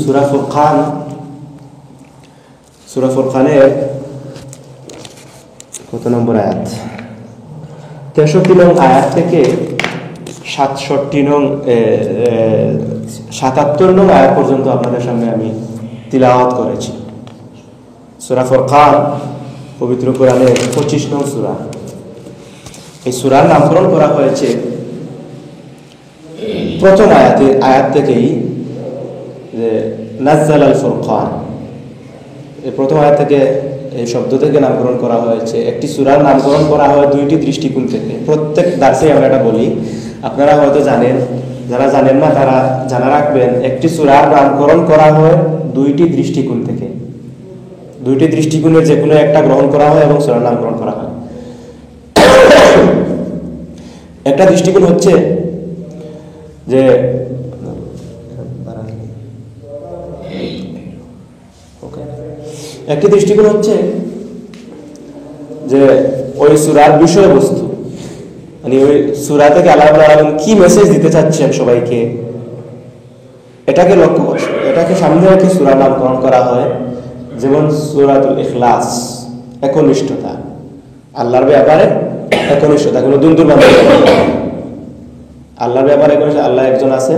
সূরা ফুরকানের কত নম্বর আয়াত? 63 নং আয়াত থেকে 77 নং আয়াত পর্যন্ত আপনাদের সামনে আমি তিলাওয়াত করেছি। সূরা ফুরকান পবিত্র কোরআনের 25 নং সূরা। এই সূরার নামকরণ করা হয়েছে প্রথম আয়াত থেকেই, যে নাজ্জালাল ফুরকান, এই প্রথম আয়াত থেকে এই শব্দ থেকে নামকরণ করা হয়েছে। একটি সূরার নামকরণ করা হয় দুইটি দৃষ্টিকোণ থেকে। প্রত্যেক দার্সে আমরা এটা বলি, আপনারা হয়তো জানেন, যারা জানেন না তারা জানা রাখবেন, একটি সূরার নামকরণ করা হয় দুইটি দৃষ্টিকোণ থেকে। দুইটি দৃষ্টিকোণের যে কোনো একটা গ্রহণ করা হয় এবং সূরার নামকরণ করা হয়। একটা দৃষ্টিকোণ হচ্ছে যে একটি দৃষ্টিকোণ হচ্ছে যে ওই সূরার বিষয়বস্তু, মানে ওই সূরা থেকে আল্লাহ রাব্বুল আলামিন কি মেসেজ দিতে চাচ্ছেন সবাইকে, এটাকে লক্ষ্য করে, এটাকে সামনে রেখে সূরার নামকরণ করা হয়। যেমন সূরাতুল ইখলাস, একনিষ্ঠতা, আল্লাহর ব্যাপারে একনিষ্ঠতা, কোনো দ্বন্দ্ব আল্লাহর ব্যাপারে একনিষ্ঠতা। আল্লাহ একজন আছে,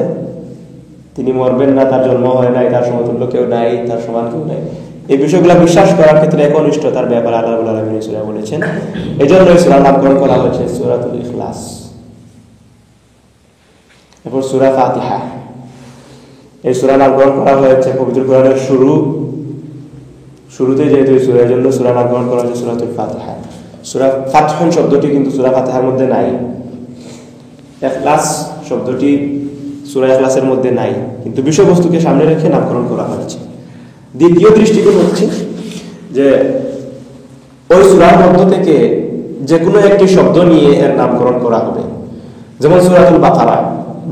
তিনি মরবেন না, তার জন্ম হয় নাই, তার সমতুল্য কেউ নাই, তার সমান কেউ নাই। এই বিষয়গুলো বিশ্বাস করার ক্ষেত্রে একনিষ্ঠতার ব্যাপারে আল্লাহ রাব্বুল আলামিন সূরা বলেছেন। এজন্য এই সূরার নামকরণ করা হয়েছে সূরাতুল ইখলাস। এরপর সূরা ফাতিহা, এই সূরা নামকরণ করা হয়েছে পবিত্র কোরআনের শুরুতে, যেহেতু এই সূরার জন্য সূরা নামকরণ করা হয়েছে সূরাতুল ফাতিহা। সূরা ফাতহুন শব্দটি কিন্তু সূরা ফাতিহার মধ্যে নাই। ইখলাস শব্দটি সূরা ইখলাসের মধ্যে নাই, কিন্তু বিষয়বস্তুকে সামনে রেখে নামকরণ করা হয়েছে। দ্বিতীয় দৃষ্টিকোণ হচ্ছে যে ওই সূরার মধ্য থেকে যে কোনো একটি শব্দ নিয়ে এর নামকরণ করা হবে। যেমন সূরাতুল বাকারা,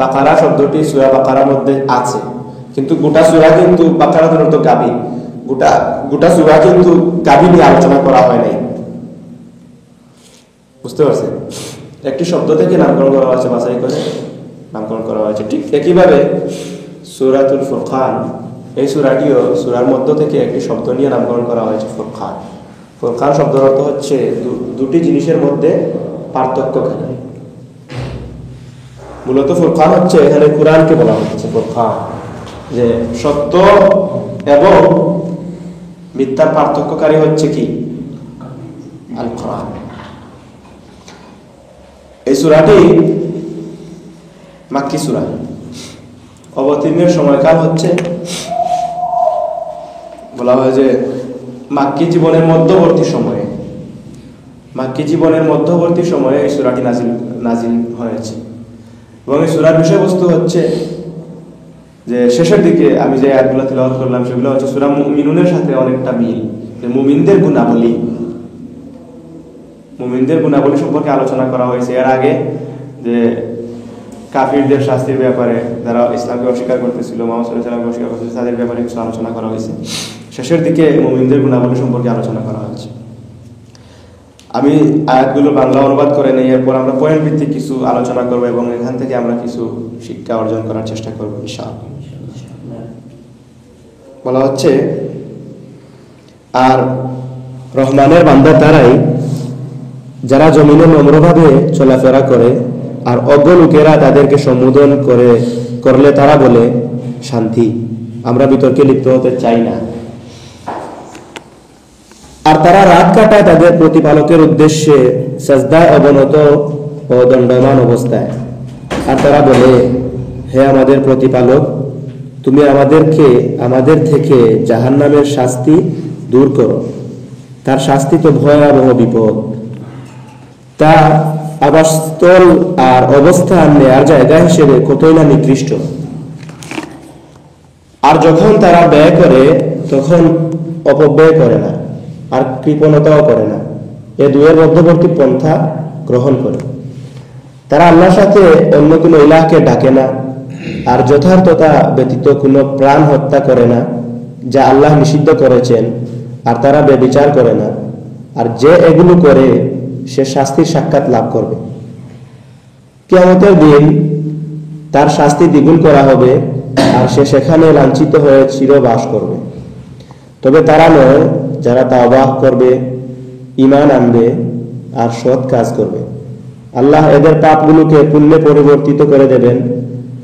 বাকারা শব্দটি সূরা বাকারার মধ্যে আছে, কিন্তু গোটা সূরা কিন্তু বাকারার অর্থ গাভী, গোটা সূরা কিন্তু গাভী নিয়ে আলোচনা করা হয় নাই। বুঝতে পারছেন? একটি শব্দ থেকে নামকরণ করা হয়েছে, বাছাই করে নামকরণ করা হয়েছে। ঠিক একইভাবে সূরাতুল ফুরকান, এই সূরাটিও সূরার মধ্য থেকে একটি শব্দ নিয়ে নামকরণ করা হয়েছে ফুরকান। ফুরকান শব্দের অর্থ হচ্ছে দুটি জিনিসের মধ্যে পার্থক্যকারী। মূলত ফুরকান হচ্ছে, এখানে কুরআনকে বলা হচ্ছে ফুরকান, যে সত্য এবং মিথ্যার পার্থক্যকারী হচ্ছে কি? আল কোরআন। এই সূরাটি মাক্কি সূরা, অবতীর্ণের সময়কাল হচ্ছে, বলা হয় যে মাক্কি জীবনের মধ্যবর্তী সময়ে, মাক্কি জীবনের মধ্যবর্তী সময়ে এই সূরাটি নাজিল হয়েছে। এবং এই সূরার বিষয়বস্তু হচ্ছে যে শেষের দিকে আমি যে আয়াতগুলো তিলাওয়াত করলাম সেগুলো হচ্ছে সূরা মুমিনুনের সাথে অনেকটা মিল। যে মুমিনদের গুণাবলী সম্পর্কে আলোচনা করা হয়েছে। এর আগে যে কাফিরদের শাস্তির ব্যাপারে, যারা ইসলামকে অস্বীকার করতেছিল, মুহাম্মদ সাল্লাল্লাহু আলাইহি ওয়াসাল্লামকে অস্বীকার করতেছিল, তাদের ব্যাপারে কিছু আলোচনা করা হয়েছে। শেষের দিকে মুমিনদের গুণাবলী সম্পর্কে আলোচনা করা হয়েছে। আমি আয়াতগুলো বাংলা অনুবাদ করে নেই, এরপর আমরা পয়েন্ট ভিত্তিক কিছু আলোচনা করব এবং এখান থেকে আমরা কিছু শিক্ষা অর্জন করার চেষ্টা করব ইনশাআল্লাহ। বলা হচ্ছে, আর রহমানের বান্দা তারাই যারা জমিনে নম্রভাবে চলাফেরা করে, আর অজ্ঞ লোকেরা তাদেরকে সম্বোধন করলে তারা বলে শান্তি, আমরা বিতর্কে লিপ্ত হতে চাই না। আর তারা রাত কাটায় তাদের প্রতিপালকের উদ্দেশ্যে সাজদায় অবনত ও দণ্ডমান অবস্থায়। আর তারা বলে, হে আমাদের প্রতিপালক, তুমি আমাদের থেকে জাহান্নামের শাস্তি দূর করো, তার শাস্তি তো ভয়াবহ বিপদ। তা আবাসস্থল আর অবস্থান নেয়ার জায়গা হিসেবে কতই না নিকৃষ্ট। আর যখন তারা ব্যয় করে তখন অপব্যয় করে না, আর কৃপণতাও করে না, এ দুয়ের মধ্যবর্তী পন্থা গ্রহণ করে। তারা আল্লাহর সাথে অন্য কোনো ইলাহকে ডাকে না, আর যথার্থতা ব্যতীত কোনো প্রাণ হত্যা করে না যা আল্লাহ নিষিদ্ধ করেছেন, আর তারা ব্যভিচার করে না। আর যে এগুলো করে সে শাস্তির সাক্ষাৎ লাভ করবে। কিয়ামতের দিন তার শাস্তি দ্বিগুণ করা হবে আর সে সেখানে লাঞ্ছিত হয়ে চিরবাস করবে। তবে তারা নয় যারা তাওবাহ করবে, ঈমান আনবে আর সৎ কাজ করবে। আল্লাহ এদের পাপগুলোকে পুণ্যে পরিবর্তিত করে দেবেন।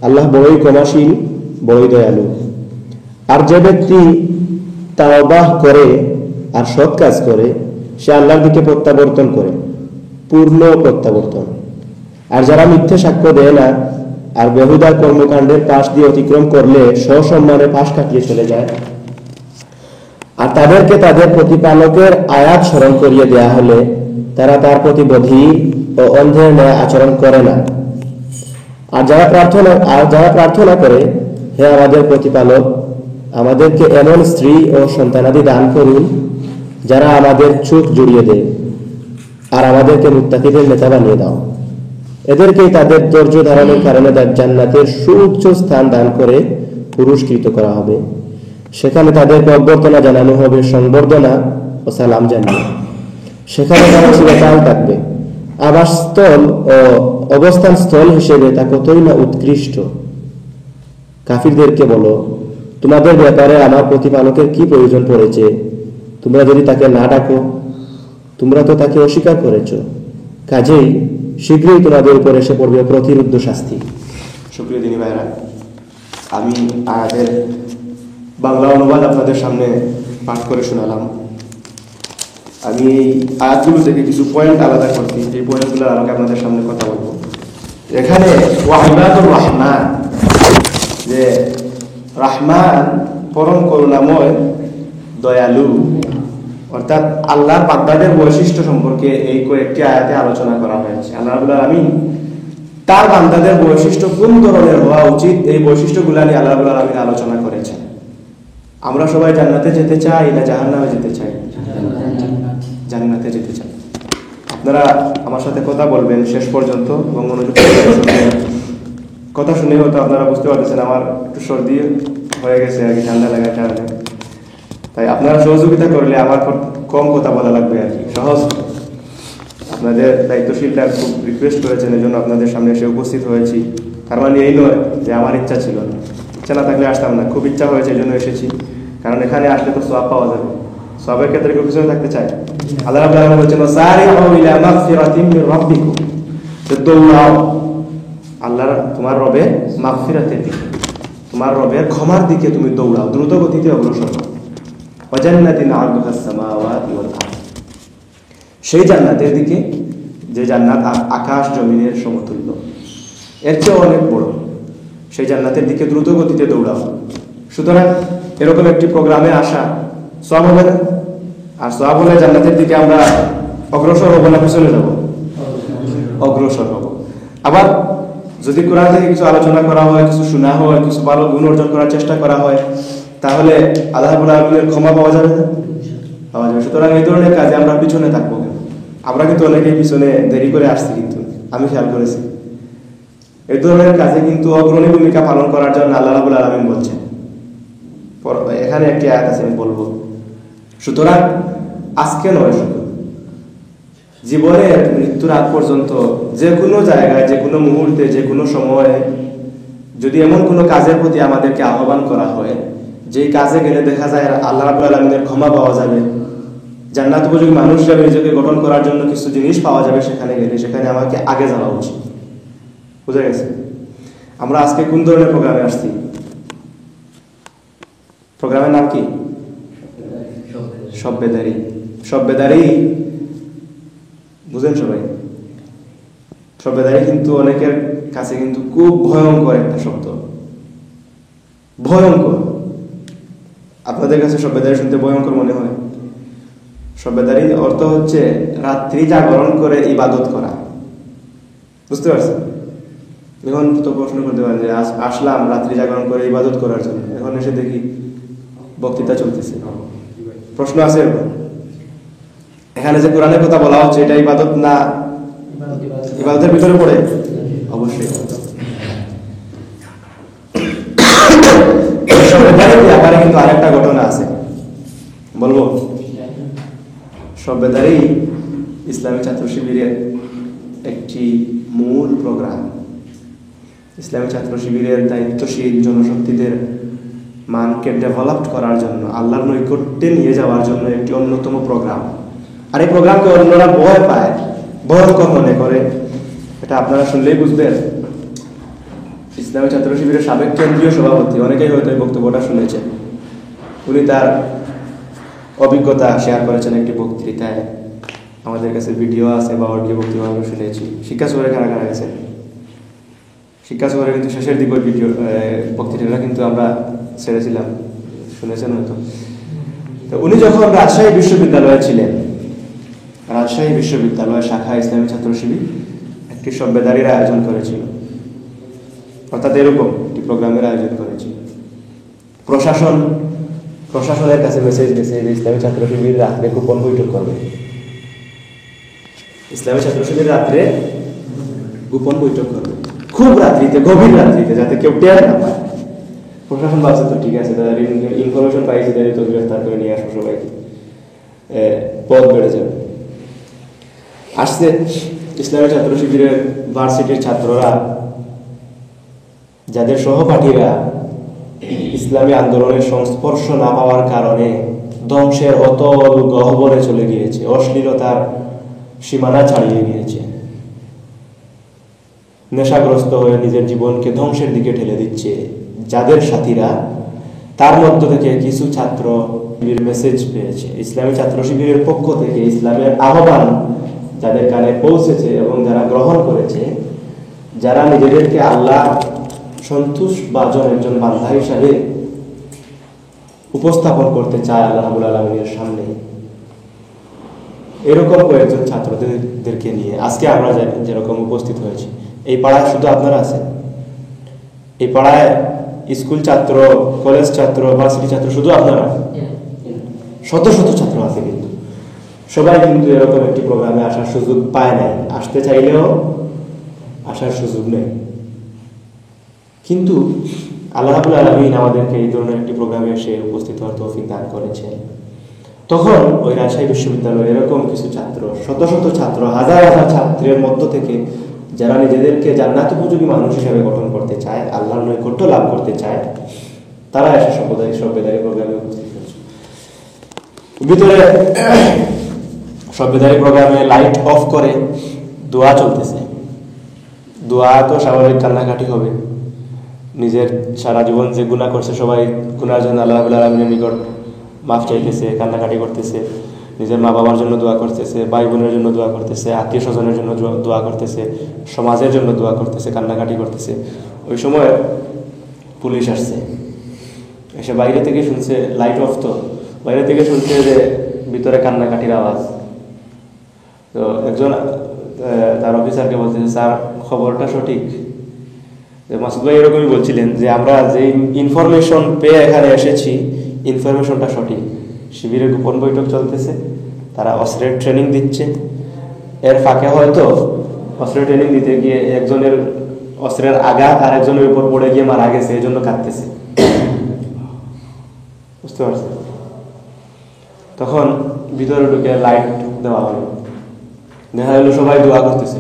আল্লাহ বড়ই ক্ষমাশীল, বড়ই দয়ালু। আর যে ব্যক্তি তাওবাহ করে আর সৎ কাজ করে সে আল্লাহর দিকে প্রত্যাবর্তন করে, পূর্ণ প্রত্যাবর্তন। আর যারা মিথ্যে সাক্ষ্য দেয় না আর বেহুদা কর্মকাণ্ডের পাশ দিয়ে অতিক্রম করলে সসম্মানে পাশ কাটিয়ে চলে যায়, আর তাদেরকে তাদের প্রতিপালকের আয়াত স্মরণ করিয়ে দেয়া হলে তারা তার প্রতি বধির ও অন্ধের ন্যায় আচরণ করে না। আর যারা প্রার্থনা করে, হে আমাদের প্রতিপালক, আমাদেরকে এমন স্ত্রী ও সন্তানাদি দান করুন যারা আমাদের চোখ জুড়িয়ে দেয়, আর আমাদেরকে মুত্তাকিদের নেতা বানিয়ে দাও। এদেরকেই তাদের ধৈর্য ধারণের কারণে জান্নাতের সুউচ্চ স্থান দান করে পুরস্কৃত করা হবে। সেখানে তাদেরকে অভ্যর্থনা জানানো হবে সংবর্ধনা ও সালাম জানিয়ে। সেখানে তারা চিরকাল থাকবে। আবাসস্থল ও অবস্থান স্থল হিসেবে তা কতই না উৎকৃষ্ট। কাফিরদেরকে বলো, তোমাদের ব্যাপারে আমার প্রতিপালকের কি প্রয়োজন পড়েছে? তোমরা যদি তাকে না ডাকো, তোমরা তো তাকে অস্বীকার করেছ। কাজেই শীঘ্রই তোমাদের উপর এসে পড়বে প্রতিরুদ্ধ শাস্তি। সুপ্রিয় দিনী ভাইরা, আমি আয়াতের বাংলা অনুবাদ আপনাদের সামনে পাঠ করে শোনালাম। আমি এই আয়াতগুলো থেকে কিছু পয়েন্ট আলাদা করছি, এই পয়েন্টগুলো আলোকে আপনাদের সামনে কথা বলবো। এখানে ওয়াহিবাতুর রহমান, যে রহমান পরম করুণাময়, দয়ালু, অর্থাৎ আল্লাহর বান্দাদের বৈশিষ্ট্য সম্পর্কে এই কয়েকটি আয়াতে আলোচনা করা হয়েছে। আল্লাহ রাব্বুল আলামিন তার বান্দাদের বৈশিষ্ট্য কোন ধরনের হওয়া উচিত এই বৈশিষ্ট্যগুলো নিয়ে আল্লাহ রাব্বুল আলামিন আলোচনা করেছেন। আমরা সবাই জান্নাতে যেতে চাই না জাহান্নামে যেতে চাই? জান্নাতে যেতে চাই। আপনারা আমার সাথে কথা বলবেন শেষ পর্যন্ত এবং মনোযোগ শুনবেন। কথা শুনে হয়তো আপনারা বুঝতে পারতেছেন আমার একটু সর্দি হয়ে গেছে আর কি, ঠান্ডা লাগার কারণে। তাই আপনারা সহযোগিতা করলে আমার কম কথা বলা লাগবে আর কি, সহজ। আপনাদের দায়িত্বশীলটা খুব রিকোয়েস্ট করেছেন, এই জন্য আপনাদের সামনে এসে উপস্থিত হয়েছি। তার মানে এই নয় যে আমার ইচ্ছা ছিল না, ইচ্ছা না থাকলে আসতাম না, খুব ইচ্ছা হয়েছে এই জন্য এসেছি। কারণ এখানে আসলে তো সওয়াব পাওয়া যাবে। সওয়াবের ক্ষেত্রে কেউ পিছনে থাকতে চায়? আল্লাহ রাব্বুল আলামিন বলেছেন সারিউ ইলা মাগফিরাতিন মির রাব্বিকুম, দৌড়াও আল্লাহর তোমার রবের মাগফিরাতের দিকে, তোমার রবের ক্ষমার দিকে তুমি দৌড়াও, দ্রুত গতিতে অগ্রসর হও। ওয়া জান্নাতিন আরদুহাস সামাওয়াতি ওয়াল আরদ, সেই জান্নাতের দিকে যে জান্নাত আকাশ জমিনের সমতুল্য, এর চেয়ে অনেক বড়, সেই জান্নাতের দিকে দ্রুত গতিতে দৌড়াও। সুতরাং এরকম একটি প্রোগ্রামে আসা সওয়াব হবে না? আর সওয়াব হলে জান্নাতের দিকে আমরা অগ্রসর হব না পিছনে যাব? অগ্রসর হব। আবার যদি কোরআন থেকে কিছু আলোচনা করা হয়, কিছু শোনা হয়, কিছু ভালো গুণ অর্জন করার চেষ্টা করা হয়, তাহলে আল্লাহ রাব্বুল আলামিনের ক্ষমা পাওয়া যাবে না? পাওয়া যাবে। সুতরাং এই ধরনের কাজে আমরা পিছনে থাকবো কেন? আমরা কিন্তু অনেকেই পিছনে দেরি করে আসছি, কিন্তু আমি খেয়াল করেছি এই ধরনের কাজে কিন্তু অগ্রণী ভূমিকা পালন করার জন্য আল্লাহ রাব্বুল আলামিন বলছেন। এখানে একটি আয়াত আছে আমি বলবো। সুতরাং আজকে নয়, শুধু জীবনের মৃত্যুর আগ পর্যন্ত যে কোনো জায়গায়, যে কোনো মুহূর্তে, যে কোনো সময়ে যদি এমন কোনো কাজের প্রতি আমাদেরকে আহ্বান করা হয় যেই কাজে গেলে দেখা যায় আল্লাহ রাব্বুল আলামিনের ক্ষমা পাওয়া যাবে, জান্নাত উপযোগী মানুষ হিসেবে নিজেকে গঠন করার জন্য কিছু জিনিস পাওয়া যাবে, সেখানে গেলে সেখানে আমাকে আগে যাওয়া উচিত। বুঝা গেছে? আমরা আজকে কোন ধরনের প্রোগ্রামে আসছি? প্রোগ্রামের নাম কি? সভ্যেদারি। সভ্যেদারি বুঝেন সবাই? সভ্যেদারি কিন্তু অনেকের কাছে কিন্তু খুব ভয়ঙ্কর একটা শব্দ, ভয়ঙ্কর। আপনাদের কাছে সভ্যেদারি শুনতে ভয়ঙ্কর মনে হয়? সভ্যেদারির অর্থ হচ্ছে রাত্রি জাগরণ করে ইবাদত করা। বুঝতে পারছেন? এখন তো প্রশ্ন করতে পারেন যে আসলাম রাত্রি জাগরণ করে ইবাদত করার জন্য, এখন এসে দেখি বক্তৃতা চলতেছে। প্রশ্ন আছে এখানে যে কোরআনের কথা বলা হচ্ছে এটা ইবাদত না ইবাদতের ভিতরে পড়ে? অবশ্যই। ব্যাপারে কিন্তু আরেকটা ঘটনা আছে, বলবো। সভ্যেদারি ইসলামী ছাত্র শিবিরের একটি মূল প্রোগ্রাম। ইসলামী ছাত্র শিবিরের দায়িত্বশীল জনশক্তিদের মানকে ডেভেলপ করার জন্য, আল্লাহর নৈকট্যে নিয়ে যাওয়ার জন্য একটি অন্যতম প্রোগ্রাম। আর এই প্রোগ্রামকে অন্যরা ভয় পায়, ভয়ঙ্কর মনে করে। এটা আপনারা শুনলেই বুঝবেন। ইসলামী ছাত্র শিবিরের সাবেক কেন্দ্রীয় সভাপতি, অনেকেই হয়তো এই বক্তব্যটা শুনেছেন, উনি তার অভিজ্ঞতা শেয়ার করেছেন একটি বক্তৃতায়। আমাদের কাছে ভিডিও আছে বা অডিও বক্তব্য আমরা শুনেছি। শিক্ষা সফরে কারা কারা গেছেন? শিক্ষা সফরে কিন্তু শেষের দিকে ভিডিও বক্তৃতাটা কিন্তু আমরা ছেড়েছিলাম, শুনেছেন হয়তো। তো উনি যখন রাজশাহী বিশ্ববিদ্যালয়ে ছিলেন, রাজশাহী বিশ্ববিদ্যালয় শাখা ইসলামী ছাত্র শিবির একটি সভ্যদারির আয়োজন করেছিল, অর্থাৎ এরকম একটি প্রোগ্রামের আয়োজন করেছিল। প্রশাসনের কাছে মেসেজ গেছে যে ইসলামী ছাত্র শিবির রাত্রে গোপন বৈঠক করবে। ইসলামী ছাত্র শিবির রাত্রে গোপন বৈঠক করবে, খুব রাত্রিতে, গভীর রাত্রিতে, যাতে কেউ টের না পায়। প্রশাসন ভাবছে তো ঠিক আছে, তাদের ইনফরমেশন পাইছে, তাদের তো গ্রেফতার করে নিয়ে আসবো সবাইকে, পথ বেড়ে যাবে। আসছে ইসলামী ছাত্র শিবিরের ভার্সিটির ছাত্ররা, যাদের সহপাঠীরা ইসলামী আন্দোলনের সংস্পর্শ না পাওয়ার কারণে ধ্বংসের অতল গহ্বরে চলে গিয়েছে, অশ্লীলতার সীমানা ছাড়িয়ে গিয়েছে, নেশাগ্রস্ত হয়ে নিজের জীবনকে ধ্বংসের দিকে ঠেলে দিচ্ছে, যাদের সাথীরা, তার মধ্য থেকে কিছু ছাত্র শিবির মেসেজ পেয়েছে। ইসলামী ছাত্র শিবিরের পক্ষ থেকে ইসলামের আহ্বান যাদের কানে পৌঁছেছে এবং যারা গ্রহণ করেছে, যারা নিজেদেরকে আল্লাহ সন্তুষ্ট বাজন একজন বান্দা হিসাবে উপস্থাপন করতে চায় আল্লাহ রাব্বুল আলামিনের সামনে, এরকম কয়েকজন ছাত্রদেরকে নিয়ে আজকে আমরা যেরকম উপস্থিত হয়েছি। এই পাড়ায় শুধু আপনারা আছেন, এই পাড়ায় স্কুল ছাত্র, কলেজ ছাত্র, ভার্সিটি ছাত্র শুধু আপনারা, শত শত ছাত্র আছে, কিন্তু সবাই কিন্তু এরকম একটি প্রোগ্রামে আসার সুযোগ পায় নাই, আসতে চাইলেও আসার সুযোগ নেই। কিন্তু আল্লাহ রাব্বুল আলামিন আমাদেরকে এই ধরনের একটি প্রোগ্রামে এসে উপস্থিত হওয়ার তৌফিক দান করেছেন। তখন ওই রাজশাহী বিশ্ববিদ্যালয়ে এরকম কিছু ছাত্র, শত শত ছাত্র, হাজার হাজার ছাত্রের মধ্য থেকে যারা নিজেদেরকে জান্নাত উপযোগী মানুষ হিসেবে গঠন করতে চায়, আল্লাহর নৈকট্য লাভ করতে চায়, তারা এসে সভ্যদারি প্রোগ্রামে উপস্থিত হয়েছে। ভিতরে সভ্যদারি প্রোগ্রামে লাইট অফ করে দোয়া চলতেছে। দোয়া তো স্বাভাবিক, কান্নাকাটি হবে, নিজের সারা জীবন যে গুনাহ করছে সবাই গুনার জন্য আল্লাহ রাব্বুল আলামিনের নিকট মাফ চাইতেছে, কান্নাকাটি করতেছে, নিজের মা বাবার জন্য দোয়া করতেছে, ভাই বোনের জন্য দোয়া করতেছে, আত্মীয় স্বজনের জন্য দোয়া করতেছে, সমাজের জন্য দোয়া করতেছে, কান্নাকাটি করতেছে। ওই সময় পুলিশ আসছে, এসে বাইরে থেকে শুনছে, লাইট অফ তো, বাইরে থেকে শুনছে যে ভিতরে কান্নাকাটির আওয়াজ। তো একজন তার অফিসারকে বলতেছে, স্যার খবরটা সঠিক? মাসুদ ভাই এরকমই বলছিলেন যে আমরা যে ইনফরমেশন পেয়ে এখানে এসেছি, ইনফরমেশনটা সঠিক। শিবিরে গোপন বৈঠক চলতেছে, তারা অস্ত্রের ট্রেনিং দিচ্ছে, এর ফাঁকে হয়তো অস্ত্রের ট্রেনিং দিতে গিয়ে একজনের অস্ত্রের আঘাত আর একজনের উপর পড়ে গিয়ে মারা গেছে, এই জন্য কাঁদতেছে, বুঝতে পারছেন? তখন ভিতরে ঢুকে লাইট দেওয়া হলো, দেখা গেল সবাই দোয়া করতেছে,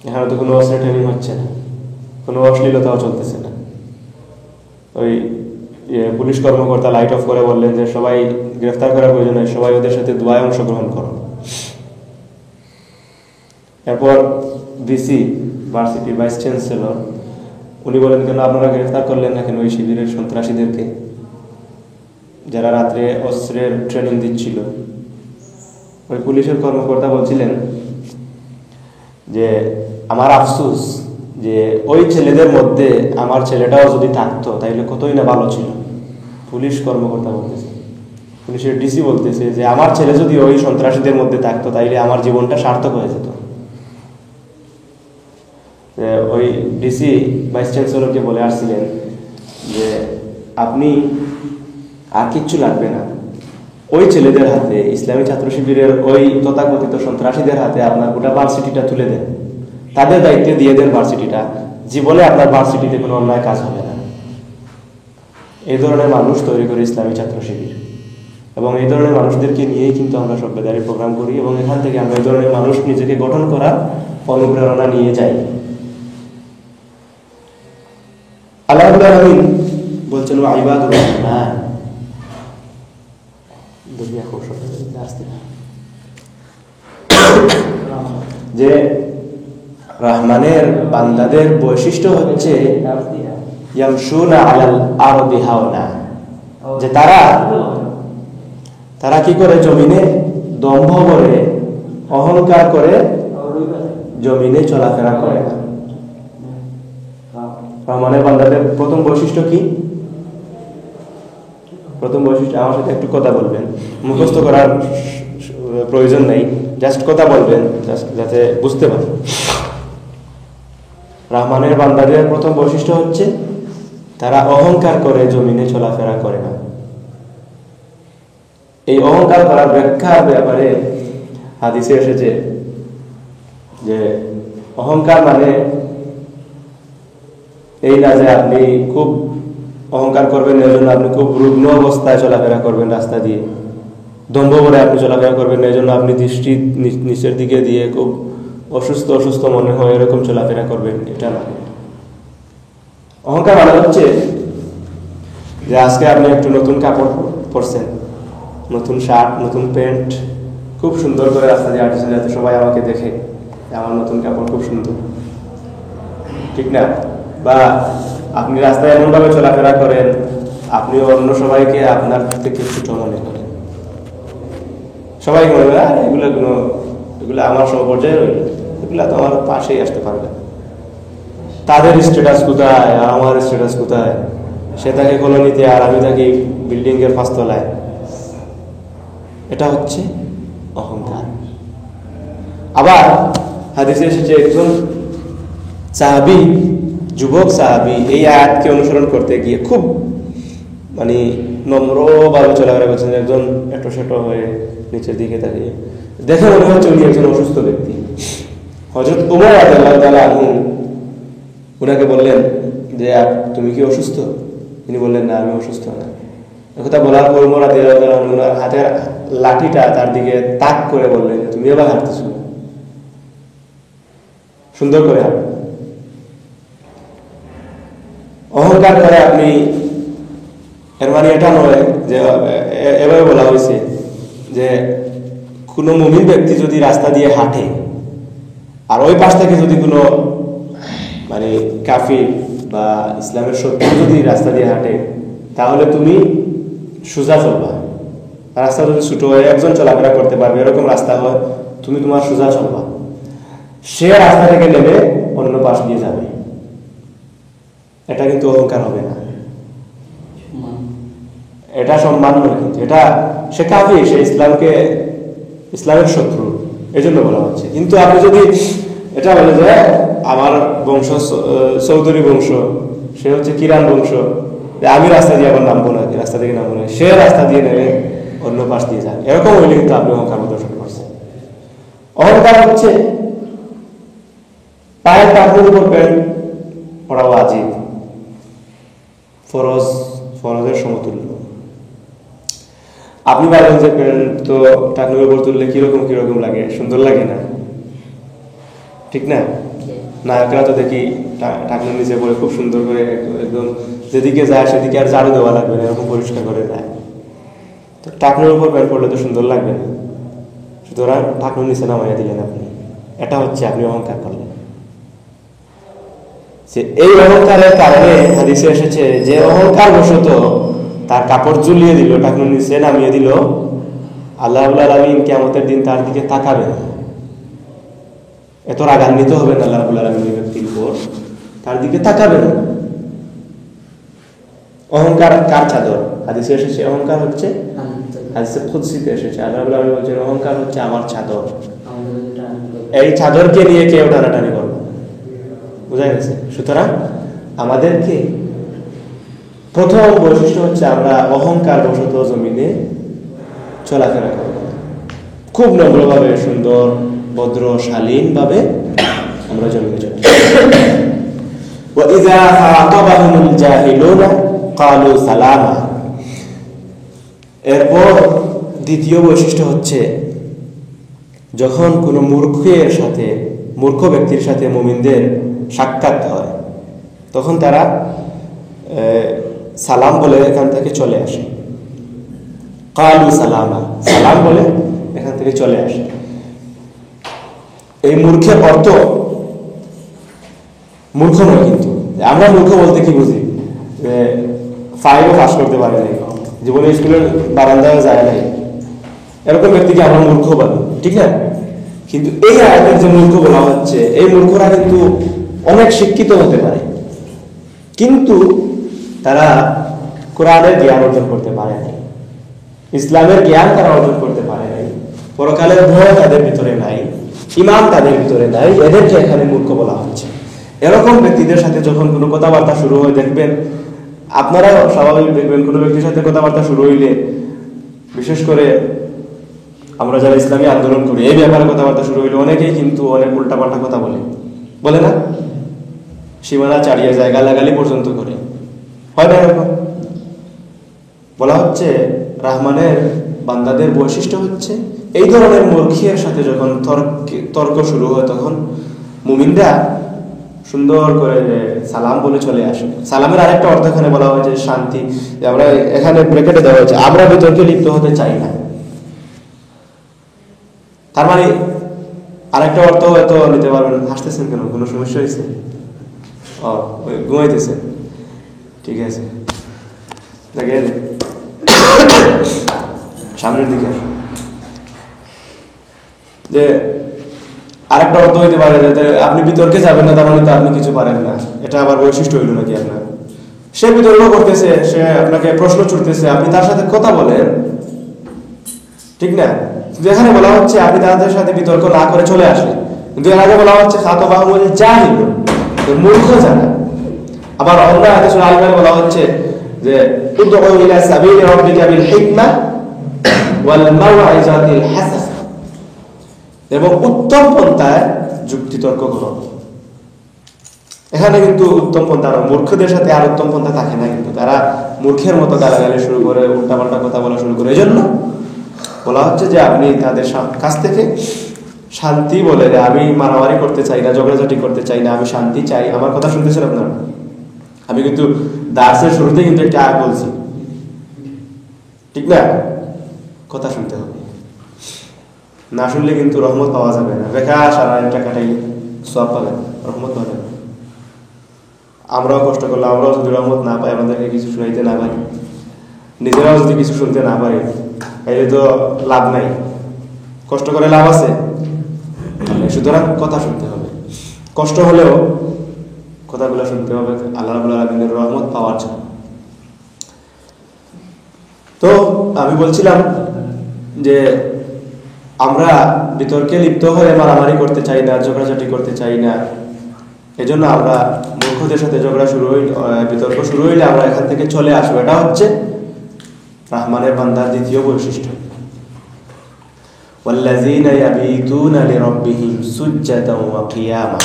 এখানে তো কোনো অস্ত্রের ট্রেনিং হচ্ছে না, কোনো অশ্লীলতাও চলতেছে না। ওই পুলিশ কর্মকর্তা লাইট অফ করে বললেন যে সবাই গ্রেফতার করার প্রয়োজন নেই, সবাই ওদের সাথে দোয়ায় অংশগ্রহণ করো। এরপর ভিসি, ভার্সিটির ভাইস চ্যান্সেলর, উনি বলেন, কেন আপনারা গ্রেফতার করলেন না কেন ওই শিবিরের সন্ত্রাসীদেরকে, যারা রাত্রে অস্ত্রের ট্রেনিং দিচ্ছিল? ওই পুলিশের কর্মকর্তা বলছিলেন যে আমার আফসোস যে ওই ছেলেদের মধ্যে আমার ছেলেটাও যদি থাকতো তাইলে কতই না ভালো ছিল। পুলিশ কর্মকর্তা বলতেছে, পুলিশের ডিসি বলতেছে যে আমার ছেলে যদি ওই সন্ত্রাসীদের মধ্যে থাকতো তাইলে আমার জীবনটা সার্থক হয়ে যেত। ওই ডিসি ভাইস চ্যান্সেলরকে বলে আসছিলেন যে আপনি আর কিচ্ছু লাগবে না, ওই ছেলেদের হাতে, ইসলামী ছাত্র শিবিরের ওই তথাকথিত সন্ত্রাসীদের হাতে আপনার গোটা ভার্সিটিটা তুলে দেন, তাদের দায়িত্বে দিয়ে দেন ভার্সিটিটা, জীবনে আপনার ভার্সিটিতে কোনো অন্যায় কাজ হবে না। এই ধরনের মানুষ তৈরি করে ইসলামী ছাত্র শিবির, এবং এই ধরনের মানুষদেরকে নিয়েই কিন্তু আমরা সভ্যদারি প্রোগ্রাম করি, এবং এখান থেকে আমরা এই ধরনের মানুষ নিজেকে গঠন করার অনুপ্রেরণা নিয়ে যাই। আল্লাহ রাব্বুল আলামিন বলছেন ওয়া ইবাদুর রহমান, দুনিয়া খুব আসতে যে রহমানের বান্দাদের বৈশিষ্ট্য হচ্ছে ইয়ামশুনা আলাল আরদি হাওনা, যে তারা কি করে জমিনে দম্ভ করে অহংকার করে জমিনে চলাফেরা করে না। রহমানের বান্দাদের প্রথম বৈশিষ্ট্য কি? প্রথম বৈশিষ্ট্য আমার সাথে একটু কথা বলবেন, মুখস্থ করার প্রয়োজন নেই, জাস্ট কথা বলবেন যাতে বুঝতে পারেন। রহমানের বান্দাদের প্রথম বৈশিষ্ট্য হচ্ছে তারা অহংকার করে জমিনে চলাফেরা করে না। এই অহংকার করার ব্যাখ্যার ব্যাপারে হাদিসে এসেছে যে অহংকার মানে এই না যে আপনি খুব অহংকার করবেন, এর জন্য আপনি খুব রুগ্ন অবস্থায় চলাফেরা করবেন রাস্তা দিয়ে, দম্ভ করে আপনি চলাফেরা করবেন, এই জন্য আপনি দৃষ্টি নিচের দিকে দিয়ে খুব অসুস্থ অসুস্থ মনে হয় এরকম চলাফেরা করবেন, এটা না। অহংকার মানে হচ্ছে যে আজকে আপনি একটু নতুন কাপড় পরছেন, নতুন শার্ট, নতুন প্যান্ট, খুব সুন্দর করে রাস্তা দিয়ে হাঁটছেন যাতে সবাই আমাকে দেখে আমার নতুন কাপড় খুব সুন্দর, ঠিক না? বা আপনি রাস্তায় এমনভাবে চলাফেরা করেন আপনি অন্য সবাইকে আপনার থেকে ছোট মনে করেন, সবাই মনে করে এগুলো আমার সমপর্যায়ে রইল, এগুলো তো আমার পাশেই আসতে পারবে। তাদের স্ট্যাটাস কোথায় আর আমার স্ট্যাটাস কোথায়? সে থাকে কলোনিতে আর আমি থাকি বিল্ডিং এর 5 তলায়। এটা হচ্ছে অহংকার। আবার হাদিসে এসেছে একজন সাহাবী, যুবক সাহাবী এই আয়াতকে অনুসরণ করতে গিয়ে খুব মানে নম্রভাবে চলাফেরা করছেন, একজন এটো সেটো হয়ে নিচের দিকে তাকিয়ে, দেখে মনে হচ্ছে উনি একজন অসুস্থ ব্যক্তি। হযরত ওমর রাদিয়াল্লাহু তাআলা আনহু উনাকে বললেন যে তুমি কি অসুস্থ? তিনি বললেন না, আমি অসুস্থ না। একথা বলার পর ওমর রাদিয়াল্লাহু তাআলা আনহু ওনার হাতের লাঠিটা তার দিকে তাক করে বললেন যে তুমি এবার হাঁটতেছো, সুন্দর করে হাঁটো। অহংকার করে আপনি, এর মানে এটা নয় যে এভাবে বলা হয়েছে যে কোনো মুমিন ব্যক্তি যদি রাস্তা দিয়ে হাঁটে আর ওই পাশ থেকে যদি কোনো মানে কাফির বা ইসলামের শত্রু যদি রাস্তা দিয়ে হাঁটে তাহলে তুমি সোজা চলবা। রাস্তা যদি ছোট হয় একজন চলাফেরা করতে পারবে এরকম রাস্তা হয়, তুমি তোমার সোজা চলবা। সে রাস্তা থেকে নেমে অন্য পাশ দিয়ে যাবে, এটা কিন্তু অহংকার হবে না, এটা সম্মান নয়। কিন্তু এটা সে কাফির, সে ইসলামের শত্রু, এই জন্য বলা হচ্ছে। কিন্তু আপনি যদি এটা বলে যে আমার বংশ চৌধুরী বংশ, সে হচ্ছে কিরান বংশ, আমি রাস্তা দিয়ে আবার নামবো না, রাস্তা থেকে নামবো না, সে রাস্তা দিয়ে নেমে অন্য পাশ দিয়ে যান, এরকম হইলে কিন্তু আপনি অহংকার প্রদর্শন করছেন। অহংকার হচ্ছে পায়ের টাকুর উপর প্যান্ট পরা ওয়াজিব, ফরজের সমতুল্য। আপনি বলেন যে প্যান্ট তো টাকুর উপর তুললে কিরকম লাগে, সুন্দর লাগে না, ঠিক না? নায়করা তো দেখি টাকুর নিচে পরে খুব সুন্দর করে একদম যেদিকে যায় সেদিকে আর ঝাড়ু দেওয়া লাগবে না, এরকম পরিষ্কার করে যায়। তো টাকুর উপর প্যান্ট পরলে তো সুন্দর লাগবে না, সুতরাং টাকুর নিচে নামাইয়া দিলেন আপনি, এটা হচ্ছে আপনি অহংকার করলেন। এই অহংকারের কারণে হাদিসে এসেছে যে অহংকার বশত তার কাপড় ঝুলিয়ে দিল, টাকুর নিচে নামিয়ে দিল, আল্লাহ রাব্বুল আলামিন কিয়ামতের দিন তার দিকে তাকাবেন, এত রাগান্বিত হবেন আল্লাহ রাব্বুল আলামিন ব্যক্তির উপর, তার দিকে তাকাবেন। অহংকার কার চাদর? হাদিসে এসেছে অহংকার হচ্ছে, হাদিসে কুদসিতে এসেছে আল্লাহ রাব্বুল আলামিন বলেছেন অহংকার হচ্ছে আমার চাদর, এই চাদরকে নিয়ে কেউ টানাটানি করবে, বুঝা গেছে? সুতরাং আমাদেরকে প্রথম বৈশিষ্ট্য হচ্ছে আমরা অহংকার বশত জমিনে চলাফেরা করব, খুব নম্রভাবে, সুন্দর, ভদ্র, শালীন ভাবে আমরা জমিনে চলি। وَإِذَا خَاطَبَهُمُ الْجَاهِلُونَ قَالُوا سَلَامًا। এরপর দ্বিতীয় বৈশিষ্ট্য হচ্ছে যখন কোনো মূর্খ ব্যক্তির সাথে মুমিনদের সাক্ষাৎ হয় তখন তারা সালাম বলে এখান থেকে চলে আসে, কালু সালামা, সালাম বলে এখান থেকে চলে আসে। এই মূর্খের অর্থ মূর্খ নয়, কিন্তু আমরা মূর্খ বলতে কি বুঝি? ফাইভও পাস করতে পারে নাই, জীবনে স্কুলের বারান্দায় যায় নাই, এরকম ব্যক্তিকে আমরা মূর্খ বলি, ঠিক না? কিন্তু এই আয়াতের যে মূর্খ বলা হচ্ছে, এই মূর্খরা কিন্তু অনেক শিক্ষিত হতে পারে, কিন্তু তারা কোরআনের জ্ঞান অর্জন করতে পারে নাই, ইসলামের জ্ঞান তারা অর্জন করতে পারে নাই, পরকালের ভয় তাদের ভিতরে নাই, ইমান তাদের ভিতরে নাই, এদেরকে এখানে মূর্খ বলা হচ্ছে। এরকম ব্যক্তিদের সাথে যখন কোনো কথাবার্তা শুরু হয়, দেখবেন আপনারা স্বাভাবিক দেখবেন কোনো ব্যক্তির সাথে কথাবার্তা শুরু হইলে, বিশেষ করে আমরা যারা ইসলামী আন্দোলন করি, এই ব্যাপারে কথাবার্তা শুরু হইলে অনেকেই কিন্তু অনেক উল্টাপাল্টা কথা বলে না, সীমানা ছাড়িয়ে যায়, গালাগালি পর্যন্ত করে, হয় না? এরকম বলা হচ্ছে রহমানের বান্দাদের বৈশিষ্ট্য হচ্ছে এই ধরনের মূর্খের সাথে যখন তর্ক শুরু হয়, তখন মুমিনরা সুন্দর করে সালাম বলে চলে আসে। সালামের আরেকটা অর্থ এখানে বলা হয়েছে শান্তি, আমরা এখানে ব্রেকেটে দেওয়া হয়েছে আমরা বিতর্কে লিপ্ত হতে চাই না। তার মানে আরেকটা অর্থ হয়তো নিতে পারবেন। হাসতেছেন কেন? কোনো সমস্যা হয়েছে? ঘুমাইতেছেন? ঠিক আছে, সামনের দিকে যে আরেকটা অর্থ হইতে পারে যে আপনি বিতর্কে যাবেন না, তার মানে তো আপনি কিছু পারেন না, এটা আবার বৈশিষ্ট্য হইল নাকি আপনার? সে বিতর্ক করতেছে, সে আপনাকে প্রশ্ন ছুটতেছে, আপনি তার সাথে কথা বলেন, ঠিক না? যেখানে বলা হচ্ছে আপনি তাদের সাথে বিতর্ক না করে চলে আসেন, কিন্তু এর আগে বলা হচ্ছে খাতাবাহুল জাহিল, মূর্খ যারা। আবার অন্য হাদিসে আলমায় বলা হচ্ছে যে উদউ ইলা সাবিলি রাব্বিকা বিল হিকমা ওয়াল মাউইজাতিল হাসানা, এবং উত্তম পন্থায় যুক্তি তর্ক করো। এখানে কিন্তু উত্তম পন্থা, মূর্খদের সাথে আর উত্তম পন্থা থাকে না, কিন্তু তারা মূর্খের মতো গালাগালি শুরু করে, উল্টাপাল্টা কথা বলা শুরু করে। এই জন্য বলা হচ্ছে যে আপনি তাদের কাছ থেকে শান্তি বলে, আমি মারামারি করতে চাই না, ঝগড়াঝাটি করতে চাই না, আমি শান্তি চাই। আমার কথা শুনতেছেন আপনারা? আমি কিন্তু দাসের শুরুতে কিন্তু একটা আয়াত বলছি, ঠিক না? কথা শুনতে হবে, না শুনলে কিন্তু রহমত পাওয়া যাবে না। বেকার সারা টাকা কাটাইলে সব পাবেন, রহমত পাবেন। আমরাও কষ্ট করলে, আমরাও যদি রহমত না পাই, আমাদেরকে কিছু শুনাইতে না পারি, নিজেরাও যদি কিছু শুনতে না পারি, তাহলে তো লাভ নাই। কষ্ট করে লাভ আছে? সুতরাং কথা শুনতে হবে, কষ্ট হলেও কথাগুলো শুনতে হবে আল্লাহ রাব্বুল আলামিনের রহমত পাওয়ার জন্য। তো আমি বলছিলাম যে আমরা বিতর্কে লিপ্ত হয়ে মারামারি করতে চাই না, ঝগড়াঝাটি করতে চাই না। এজন্য আমরা মূর্খদের সাথে বিতর্ক শুরু হইলে আমরা এখান থেকে চলে আসবো। এটা হচ্ছে রহমানের বান্দার দ্বিতীয় বৈশিষ্ট্য। ওয়াল্লাযীনা ইয়াবীতুনা লিরাব্বিহিম সুজ্জাদান ওয়া কিয়ামা।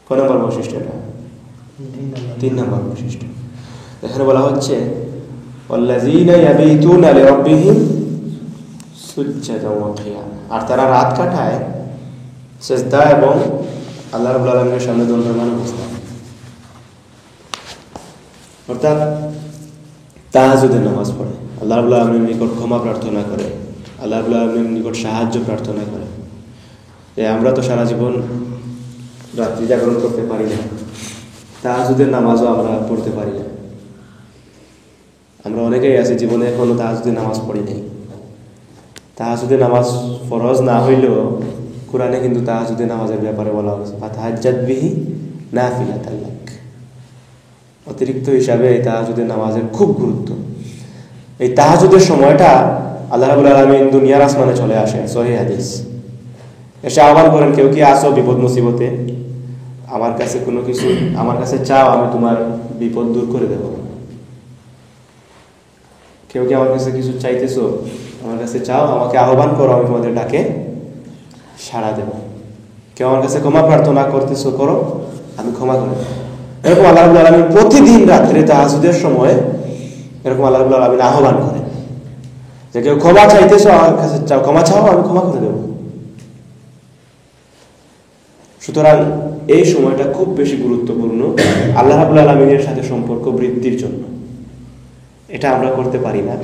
কোন নম্বর বৈশিষ্ট্য? এটা 3 নম্বর বৈশিষ্ট্য। এখানে বলা হচ্ছে ওয়াল্লাযীনা ইয়াবীতুনা লিরাব্বিহিম সুজ্জাদান ওয়া কিয়ামা, আর তারা রাত কাটায় সিজদা এবং আল্লাহ রাব্বুল আলামিনের সামনে দণ্ডায়মান অবস্থায়। অর্থাৎ তাহাজ্জুদের নামাজ পড়ে, আল্লাহ রাব্বুল আলামিনের নিকট ক্ষমা প্রার্থনা করে, আল্লাহ রাব্বুল আলামিনের নিকট সাহায্য প্রার্থনা করে। আমরা তো সারা জীবন রাত্রি জাগরণ করতে পারি না, তাহাজ্জুদের নামাজও আমরা পড়তে পারি না। আমরা অনেকেই আছি জীবনে এখনো তাহাজ্জুদের নামাজ পড়ি নাই। তাহাজ্জুদের নামাজ ফরজ না হইলেও কোরআনে কিন্তু তাহাজ্জুদের নামাজের ব্যাপারে বলা হয়েছে ফাতাহাজ্জাদ বিহি নাফিলাতান লাক। অতিরিক্ত হিসাবে এই তাহাজ্জুদের নামাজের খুব গুরুত্ব। এই তাহাজ্জুদের সময়টা আল্লাহ রাব্বুল আলামিন দুনিয়ার আসমানে চলে আসেন, সহিহ হাদিস। এসে আহ্বান করেন, কেউ কি আসো বিপদ মুসিবতে, আমার কাছে কোনো কিছু আমার কাছে চাও, আমি তোমার বিপদ দূর করে দেব। কেউ কি আমার কাছে কিছু চাইতেছো, আমার কাছে চাও, আমাকে আহ্বান করো, আমি তোমাদের ডাকে সাড়া দেব। কেউ আমার কাছে ক্ষমা প্রার্থনা করতেছো, করো, আমি ক্ষমা করে দেব। এরকম আল্লাহ রাব্বুল আলামিন প্রতিদিন রাত্রে তাহাজ্জুদের সময় এরকম আল্লাহ রাব্বুল আলামিন আহ্বান করেন যে কেউ ক্ষমা চাইতেছো, আমার কাছে চাও, ক্ষমা চাও, আমি ক্ষমা করে দেব। সুতরাং এই সময়টা খুব বেশি গুরুত্বপূর্ণ আল্লাহ রাব্বুল আলামিনের সাথে সম্পর্ক বৃদ্ধির জন্য। এটা আমরা করতে পারি না।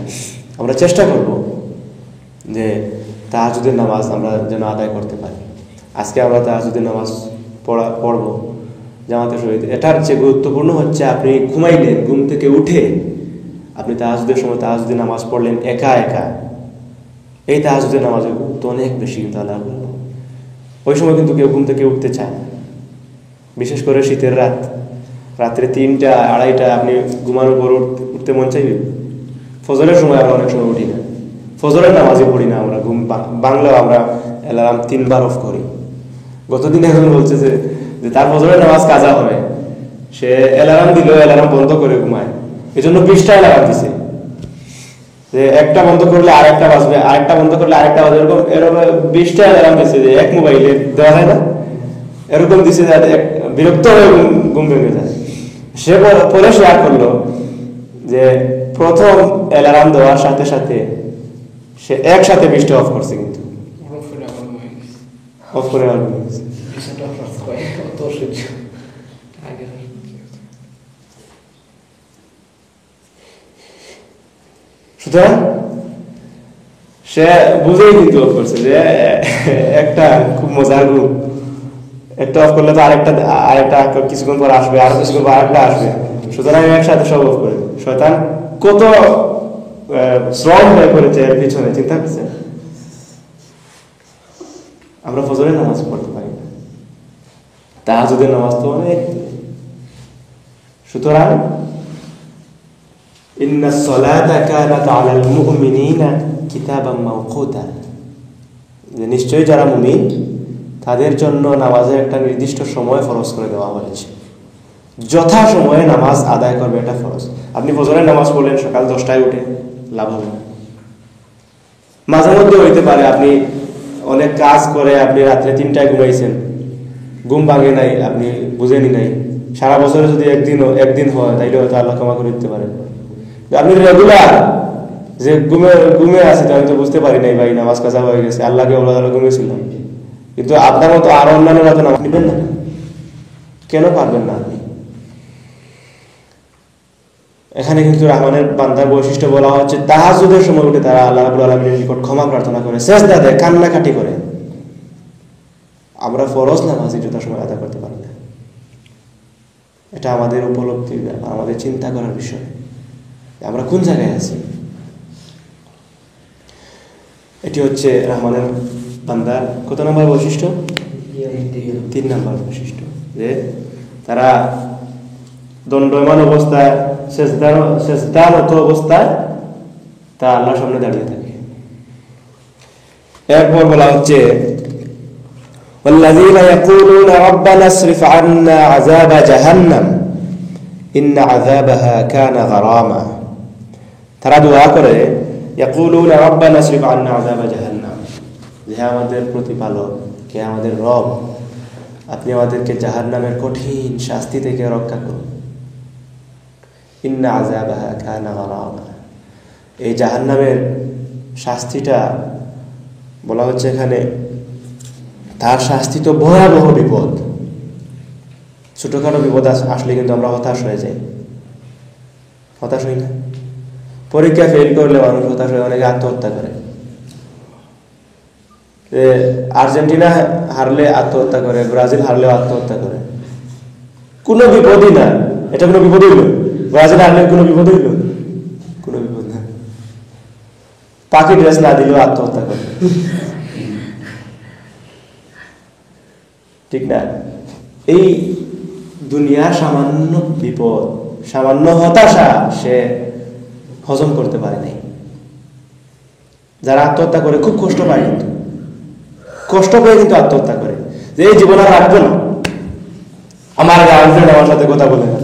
আমরা চেষ্টা করব যে তাহাজ্জুদের নামাজ আমরা যেন আদায় করতে পারি। আজকে আমরা তাহাজ্জুদের নামাজ পড়ব জামাতের সহিত। এটার চেয়ে গুরুত্বপূর্ণ হচ্ছে আপনি ঘুমাইলেন, ঘুম থেকে উঠে আপনি তাহাজ্জুদের সময় তাহাজ্জুদের নামাজ পড়লেন একা একা। এই তাহাজ্জুদের নামাজের গুরুত্ব অনেক বেশি কিন্তু আল্লাহ। ওই সময় কিন্তু কেউ ঘুম থেকে উঠতে চায় না, বিশেষ করে শীতের রাত্রে 3টা 2:30 আপনি ঘুমানোর পর উঠতে মন চাইবে। ফজরের সময় আমরা অনেক সময় উঠি না, ফজরের নামাজই পড়ি না আমরা। ঘুম বাংলাও আমরা অ্যালার্ম 3 বার অফ করি। গতদিন একজন বলছে যে তার ফজরের নামাজ কাজা হবে, সে অ্যালার্ম দিল, অ্যালার্ম বন্ধ করে ঘুমায়। এই জন্য 20টা অ্যালার্ম দিছে যে একটা বন্ধ করলে আরেকটা বাজবে, আরেকটা বন্ধ করলে আরেকটা বাজবে, এরকম 20টা অ্যালার্ম দিছে যে এক মোবাইলে দেওয়া হয় না, এরকম দিছে যাতে বিরক্ত হয়ে ঘুম ভেঙে যায়। সে পরে শেয়ার করলো যে প্রথম অ্যালার্ম দেওয়ার সাথে সাথে সে একসাথে 20টা অফ করছে, কিন্তু অফ করে সুতরাং সে বুঝেই কিন্তু অফ করছে যে একটা খুব মজার গ্রুপ, একটা অফ করলে তো আরেকটা কিছুক্ষণ পর আসবে, আরো কিছুক্ষণ পর আরেকটা আসবে। সুতরাং একসাথে সব অফ করে। শয়তান কত শ্রম ব্যয় করেছে এর পিছনে, চিন্তা করছে। আমরা ফজরের নামাজ পড়তে পারি না, তাহাজ্জুদের নামাজ তো অনেক। সুতরাং ইন্নাস সালাতা কানাত আলাল মুমিনিনা কিতাবাম মাওকুতা, যে নিশ্চয়ই যারা মুমিন তাদের জন্য নামাজের একটা নির্দিষ্ট সময় ফরজ করে দেওয়া হয়েছে। যথা সময়ে নামাজ আদায় করবে, এটা ফরজ। আপনি ফজরের নামাজ পড়লেন সকাল 10টায় উঠে, লাভ হবে না। মাঝে মধ্যে হইতে পারে আপনি অনেক কাজ করে আপনি রাত্রে 3টায় ঘুমাইছেন, ঘুম ভাঙে নাই, আপনি বুঝেনি নাই। সারা বছরে যদি একদিন হয় তাইলে হয়তো আল্লাহ ক্ষমা করে দিতে পারেন। আপনি রেগুলার যে ঘুমে আছে, আমি তো বুঝতে পারি নাই ভাই, নামাজ কাজা হয়ে গেছে, আল্লাহকে ঘুমিয়েছিলাম। কিন্তু আপনার মতো আরো অন্যান্যরা তো নামাজ নিবেন না, কেন পারবেন না আপনি? এখানে কিন্তু রহমানের বান্দার বৈশিষ্ট্য বলা হচ্ছে, তাহাজ্জুদের সময় উঠে তারা আল্লাহ রাব্বুল আলামিনের নিকট ক্ষমা প্রার্থনা করে, সেজদা দেয়, কান্নাকাটি করে। আমরা ফরজ নামাজই যথাসময় আদায় করতে পারি না। এটা আমাদের উপলব্ধির ব্যাপার, আমাদের চিন্তা করার বিষয়, আমরা কোন জায়গায় আছি। এটি হচ্ছে রহমানের বান্দার কত নম্বর বৈশিষ্ট্য? 3 নম্বর বৈশিষ্ট্য, যে তারা দণ্ডমান অবস্থায়, সেজদারত অবস্থায় তা আল্লাহর সামনে দাঁড়িয়ে থাকে। এরপর বলা হচ্ছে والذين يقولون ربنا اصرف عنا عذاب جهنم إن عذابها كان غراما, তারা দোয়া করে يقولون ربنا اصرف عنا عذاب جهنم, যে আমাদের প্রতিপালক, কে আমাদের রব, আপনি আমাদেরকে জাহান্নামের কঠিন শাস্তি থেকে রক্ষা করুন। ইন্না আযাবাহা কানা গারামা, এই জাহান্নামের শাস্তিটা বলা হচ্ছে এখানে, তার শাস্তি তো ভয়াবহ বিপদ। ছোটখাটো বিপদ আসলে কিন্তু আমরা হতাশ হয়ে যাই, হতাশ হই না? পরীক্ষা ফেল করলে মানুষ হতাশ হয়ে অনেকে আত্মহত্যা করে। আর্জেন্টিনা হারলে আত্মহত্যা করে, ব্রাজিল হারলেও আত্মহত্যা করে। কোনো বিপদই না, এটা কোনো বিপদ হইল? ব্রাজিল হারলে কোনো বিপদ হইল? কোনো বিপদ না। পাখি ড্রেস না দিলেও আত্মহত্যা করে, ঠিক না? এই দুনিয়ার সামান্য বিপদ, সামান্য হতাশা সে হজম করতে পারে নাই। যারা আত্মহত্যা করে খুব কষ্ট পায়, কিন্তু কষ্ট পেয়ে কিন্তু আত্মহত্যা করে, যে এই জীবন আর রাখবো না, আমার গার্লফ্রেন্ড আমার সাথে কথা বলে না।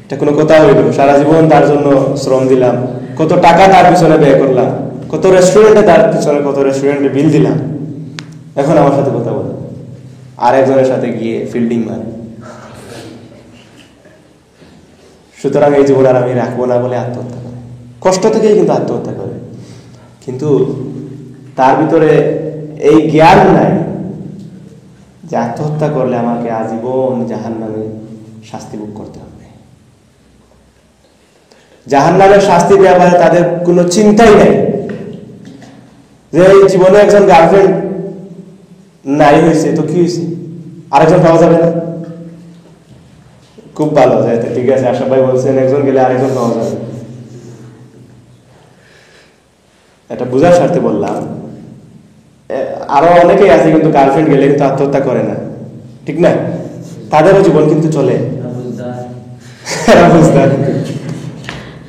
এটা কোনো কথা হইল? সারা জীবন তার জন্য শ্রম দিলাম, কত টাকা তার পিছনে ব্যয় করলাম, কত রেস্টুরেন্টে তার পিছনে, কত রেস্টুরেন্টে বিল দিলাম, এখন আমার সাথে কথা বলে আর একজনের সাথে গিয়ে ফিল্ডিং মারে। সুতরাং এই জীবন আর আমি রাখবো না বলে আত্মহত্যা করে, কষ্ট থেকেই কিন্তু আত্মহত্যা করে। কিন্তু তার ভিতরে এই জ্ঞান নাই যে আত্মহত্যা করলে আমাকে আজীবন জাহান্নামে শাস্তি ভোগ করতে হবে। জাহান্নামের শাস্তি ব্যাপারে তাদের কোনো চিন্তাই নেই যে এই জীবনে একজন গার্লফ্রেন্ড নাই হয়েছে তো কি হয়েছে, আরেকজন পাওয়া যাবে না? খুব ভালো যায়, ঠিক আছে। আশা ভাই বলছেন একজন গেলে আরেকজন পাওয়া যাবে, এটা বোঝার স্বার্থে বললাম। আরো অনেকেই আছে কিন্তু গার্লফ্রেন্ড গেলে কিন্তু আত্মহত্যা করে না, ঠিক না? তাদেরও জীবন কিন্তু চলে,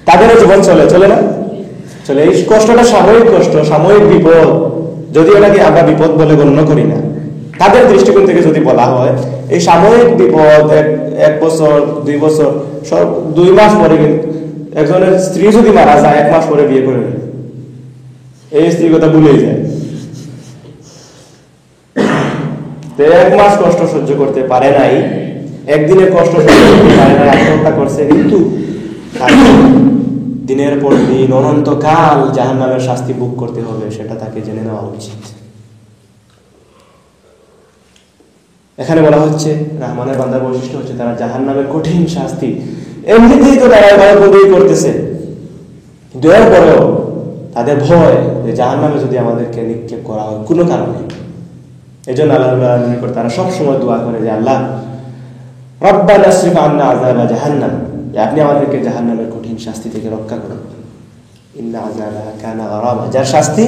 তাদেরও জীবন চলে, চলে না? চলে। এই কষ্টটা সাময়িক কষ্ট, সাময়িক বিপদ, যদি ওটাকে আমরা বিপদ বলে গণ্য করি না, তাদের দৃষ্টিকোণ থেকে যদি বলা হয় এই সাময়িক বিপদ 1 বছর 2 বছর, সব 2 মাস পরে কিন্তু একজনের স্ত্রী যদি মারা যায় 1 মাস পরে বিয়ে করে নেয়, এই স্ত্রীর কথা ভুলেই যায়। 1 মাস কষ্ট সহ্য করতে পারে নাই, একদিনের কষ্ট সহ্য করতে পারে নাই, আত্মহত্যা করছে, কিন্তু দিনের পর দিন অনন্তকাল জাহান্নামের শাস্তি ভোগ করতে হবে, সেটা তাকে জেনে নেওয়া উচিত। এখানে বলা হচ্ছে রহমানের বান্দার বৈশিষ্ট্য হচ্ছে তারা জাহান্নামের কঠিন শাস্তি এমনিতেই তো তারা এভাবে বন্ধই করতেছে, কিন্তু এরপরেও তাদের ভয় যে জাহান্নামে যদি আমাদেরকে নিক্ষেপ করা হয় কোনো কারণে, এই জন্য আল্লাহ রাব্বুল আলামিনের নিকট তারা সবসময় দোয়া করে যে আল্লাহ রব্বানা আসরিফ আন্না আযাবা জাহান্নাম, আপনি আমাদেরকে জাহান্নামের কঠিন শাস্তি থেকে রক্ষা করুন। ইন্না আযাবাহা কানা গারামা, যার শাস্তি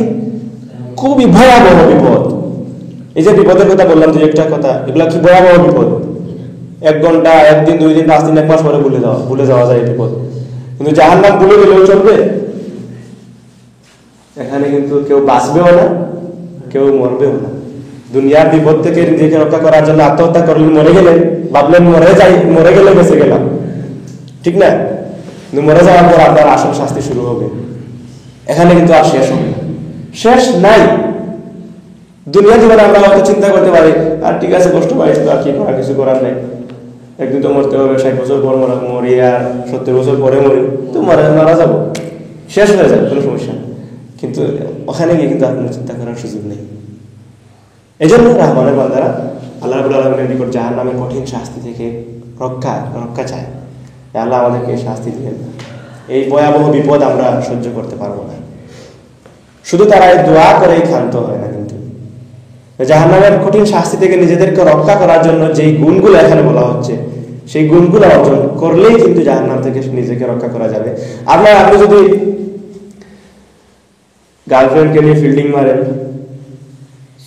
খুবই ভয়াবহ বিপদ। এই যে বিপদের কথা বললাম, যে একটা কথা, এগুলা কি ভয়াবহ বিপদ। 1 ঘন্টা, 1 দিন, 2 দিন, 5 দিন, 1 মাস পরে ভুলে যাওয়া যায় এই বিপদ, কিন্তু জাহান্নাম ভুলে গেলেও চলবে। এখানে কিন্তু কেউ বাঁচবেও না, কেউ মরবেও না। দুনিয়ার বিপদ থেকে নিজেকে রক্ষা করার জন্য আত্মহত্যা করলেন, মরে গেলেন, ভাবলেন মরে গেলে বেঁচে গেলাম, ঠিক না? কিন্তু মরে যাওয়ার পর আপনার আসল শাস্তি শুরু হবে। এখানে কিন্তু আর শেষ হবে না, শেষ নাই। দুনিয়া জীবনে আমরা হয়তো চিন্তা করতে পারি আর ঠিক আছে কষ্ট পাইছি তো আর কি করার, কিছু করার নেই, একদিন তো মরতে হবে, 60 বছর পর মরি আর 70 বছর পরে মরি, তো মারা যাবো, শেষ হয়ে যাবে, কোনো সমস্যা নেই। কিন্তু ওখানে গিয়ে কিন্তু আপনার চিন্তা করার সুযোগ নেই। এই জন্য রহমানের বান্দারা আল্লাহ রাব্বুল আলামিনের নিকট জাহান্নামের কঠিন শাস্তি থেকে রক্ষা চায়। আল্লাহ আমাদেরকে শাস্তি দিবেন না, এই ভয়াবহ বিপদ আমরা সহ্য করতে পারবো না। শুধু তারা এই দোয়া করেই ক্ষান্ত হয় না, কিন্তু জাহান্নামের কঠিন শাস্তি থেকে নিজেদেরকে রক্ষা করার জন্য যেই গুণগুলো এখানে বলা হচ্ছে, সেই গুণগুলো অর্জন করলেই কিন্তু জাহান্নাম থেকে নিজেকে রক্ষা করা যাবে। আপনি যদি গার্লফ্রেন্ডকে নিয়ে ফিল্ডিং মারেন,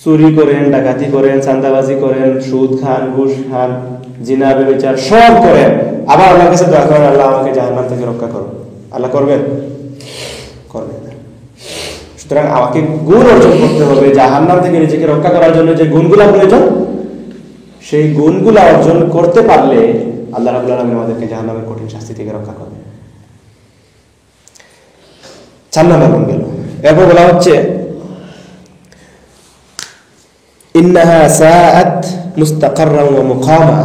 চুরি করেন, ডাকাতি করেন, চাঁদাবাজি করেন, সুদ খান, ঘুষ খান, জিনা ব্যভিচার সব করেন, আবার আল্লাহর কাছে দোয়া করেন আল্লাহ আমাকে জাহান্নাম থেকে রক্ষা করো, আল্লাহ করবেন? করবেন না। সুতরাং আমাকে গুণ অর্জন করতে হবে জাহান্নাম থেকে নিজেকে রক্ষা করার জন্য। যে গুণগুলা প্রয়োজন, সেই গুণগুলা অর্জন করতে পারলে আল্লাহ রাব্বুল আলামিন আমাদেরকে জাহান্নামের কঠিন শাস্তি থেকে রক্ষা করবে। 4 নম্বর গুণ গেল। এরপর বলা হচ্ছে ইন্নাহা সাআত মুস্তাকাররান ওয়া মুকামা।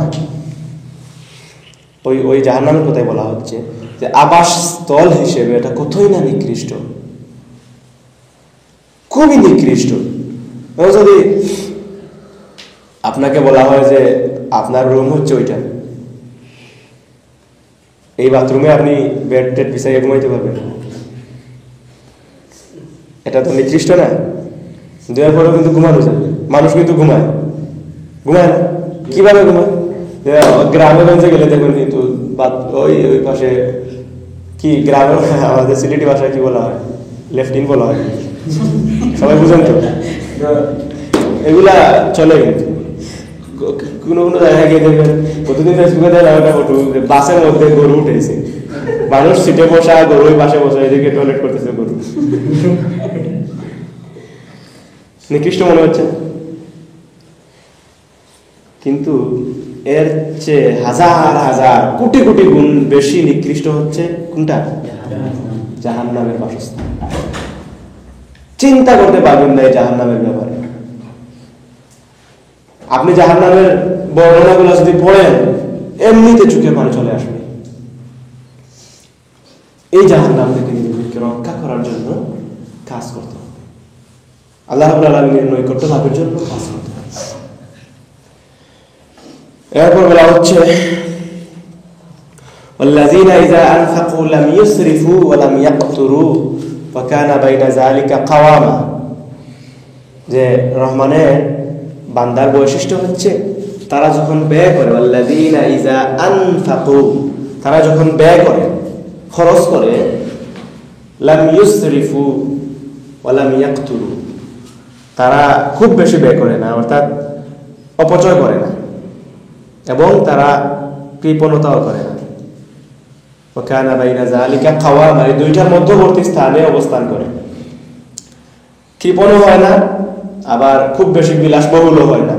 ওই জাহান্নামের কথাই বলা হচ্ছে যে আবাসস্থল হিসেবে এটা কতই না নিকৃষ্ট, খুবই নিকৃষ্ট। যদি আপনাকে বলা হয় যে আপনার রুম হচ্ছে ওইটা, এই বাথরুমে আপনি বেড টেড বিছাইয়ে ঘুমাইতে পারবেন, এটা তো নিকৃষ্ট না? দেওয়ার পরেও কিন্তু ঘুমানো যাবে। মানুষ কিন্তু ঘুমায় না, কিভাবে ঘুমায়? গ্রামে গঞ্জে গেলে দেখবেন কিন্তু ওই পাশে কি গ্রামে, আমাদের সিলেটি ভাষায় কি বলা হয়, লেফটিন বলা হয়, সবাই বুঝেন তো? এগুলা চলে। কিন্তু কোনো জায়গায় গিয়ে দেখবেন, প্রতিদিন ফেসবুকে দেয় একটা ফটো, বাসের মধ্যে গরু উঠেছে, মানুষ সিটে বসা, গরু ওই পাশে বসা, এদিকে টয়লেট করতেছে গরু। নিকৃষ্ট মনে হচ্ছে, কিন্তু এর চেয়ে হাজার হাজার কোটি কোটি গুণ বেশি নিকৃষ্ট হচ্ছে কোনটা? জাহান্নামের বাসস্থান। চিন্তা করতে পারবেন না এই জাহান্নামের ব্যাপারে। আপনি জাহান্নামের বর্ণনাগুলো যদি পড়েন, এমনিতে চোখে পানি চলে আসবে। এই জাহান্নাম থেকে নিজেকে রক্ষা করার জন্য কাজ করতে হবে, আল্লাহ রাব্বুল আলামিনের নৈকট্য লাভের জন্য কাজ করতে হবে। এরপর বলা হচ্ছে والذين إذا أنفقوا لم يسرفوا ولم يقتروا وكان بين ذلك قواما, যে রহমানের বান্দার বৈশিষ্ট্য হচ্ছে তারা যখন ব্যয় করে, والذين إذا أنفقوا, তারা যখন ব্যয় করে, খরচ করে, لم يسرفوا ولم يقتروا, তারা খুব বেশি ব্যয় করে না, অর্থাৎ অপচয় করে না, এবং তারা কৃপণতাও করে না। ওয়াকানা বাইনা যালিকা কাওয়ামা, এই দুইটার মধ্যবর্তী স্থানে অবস্থান করে, কৃপণও হয় না আবার খুব বেশি বিলাসবহুলও হয় না,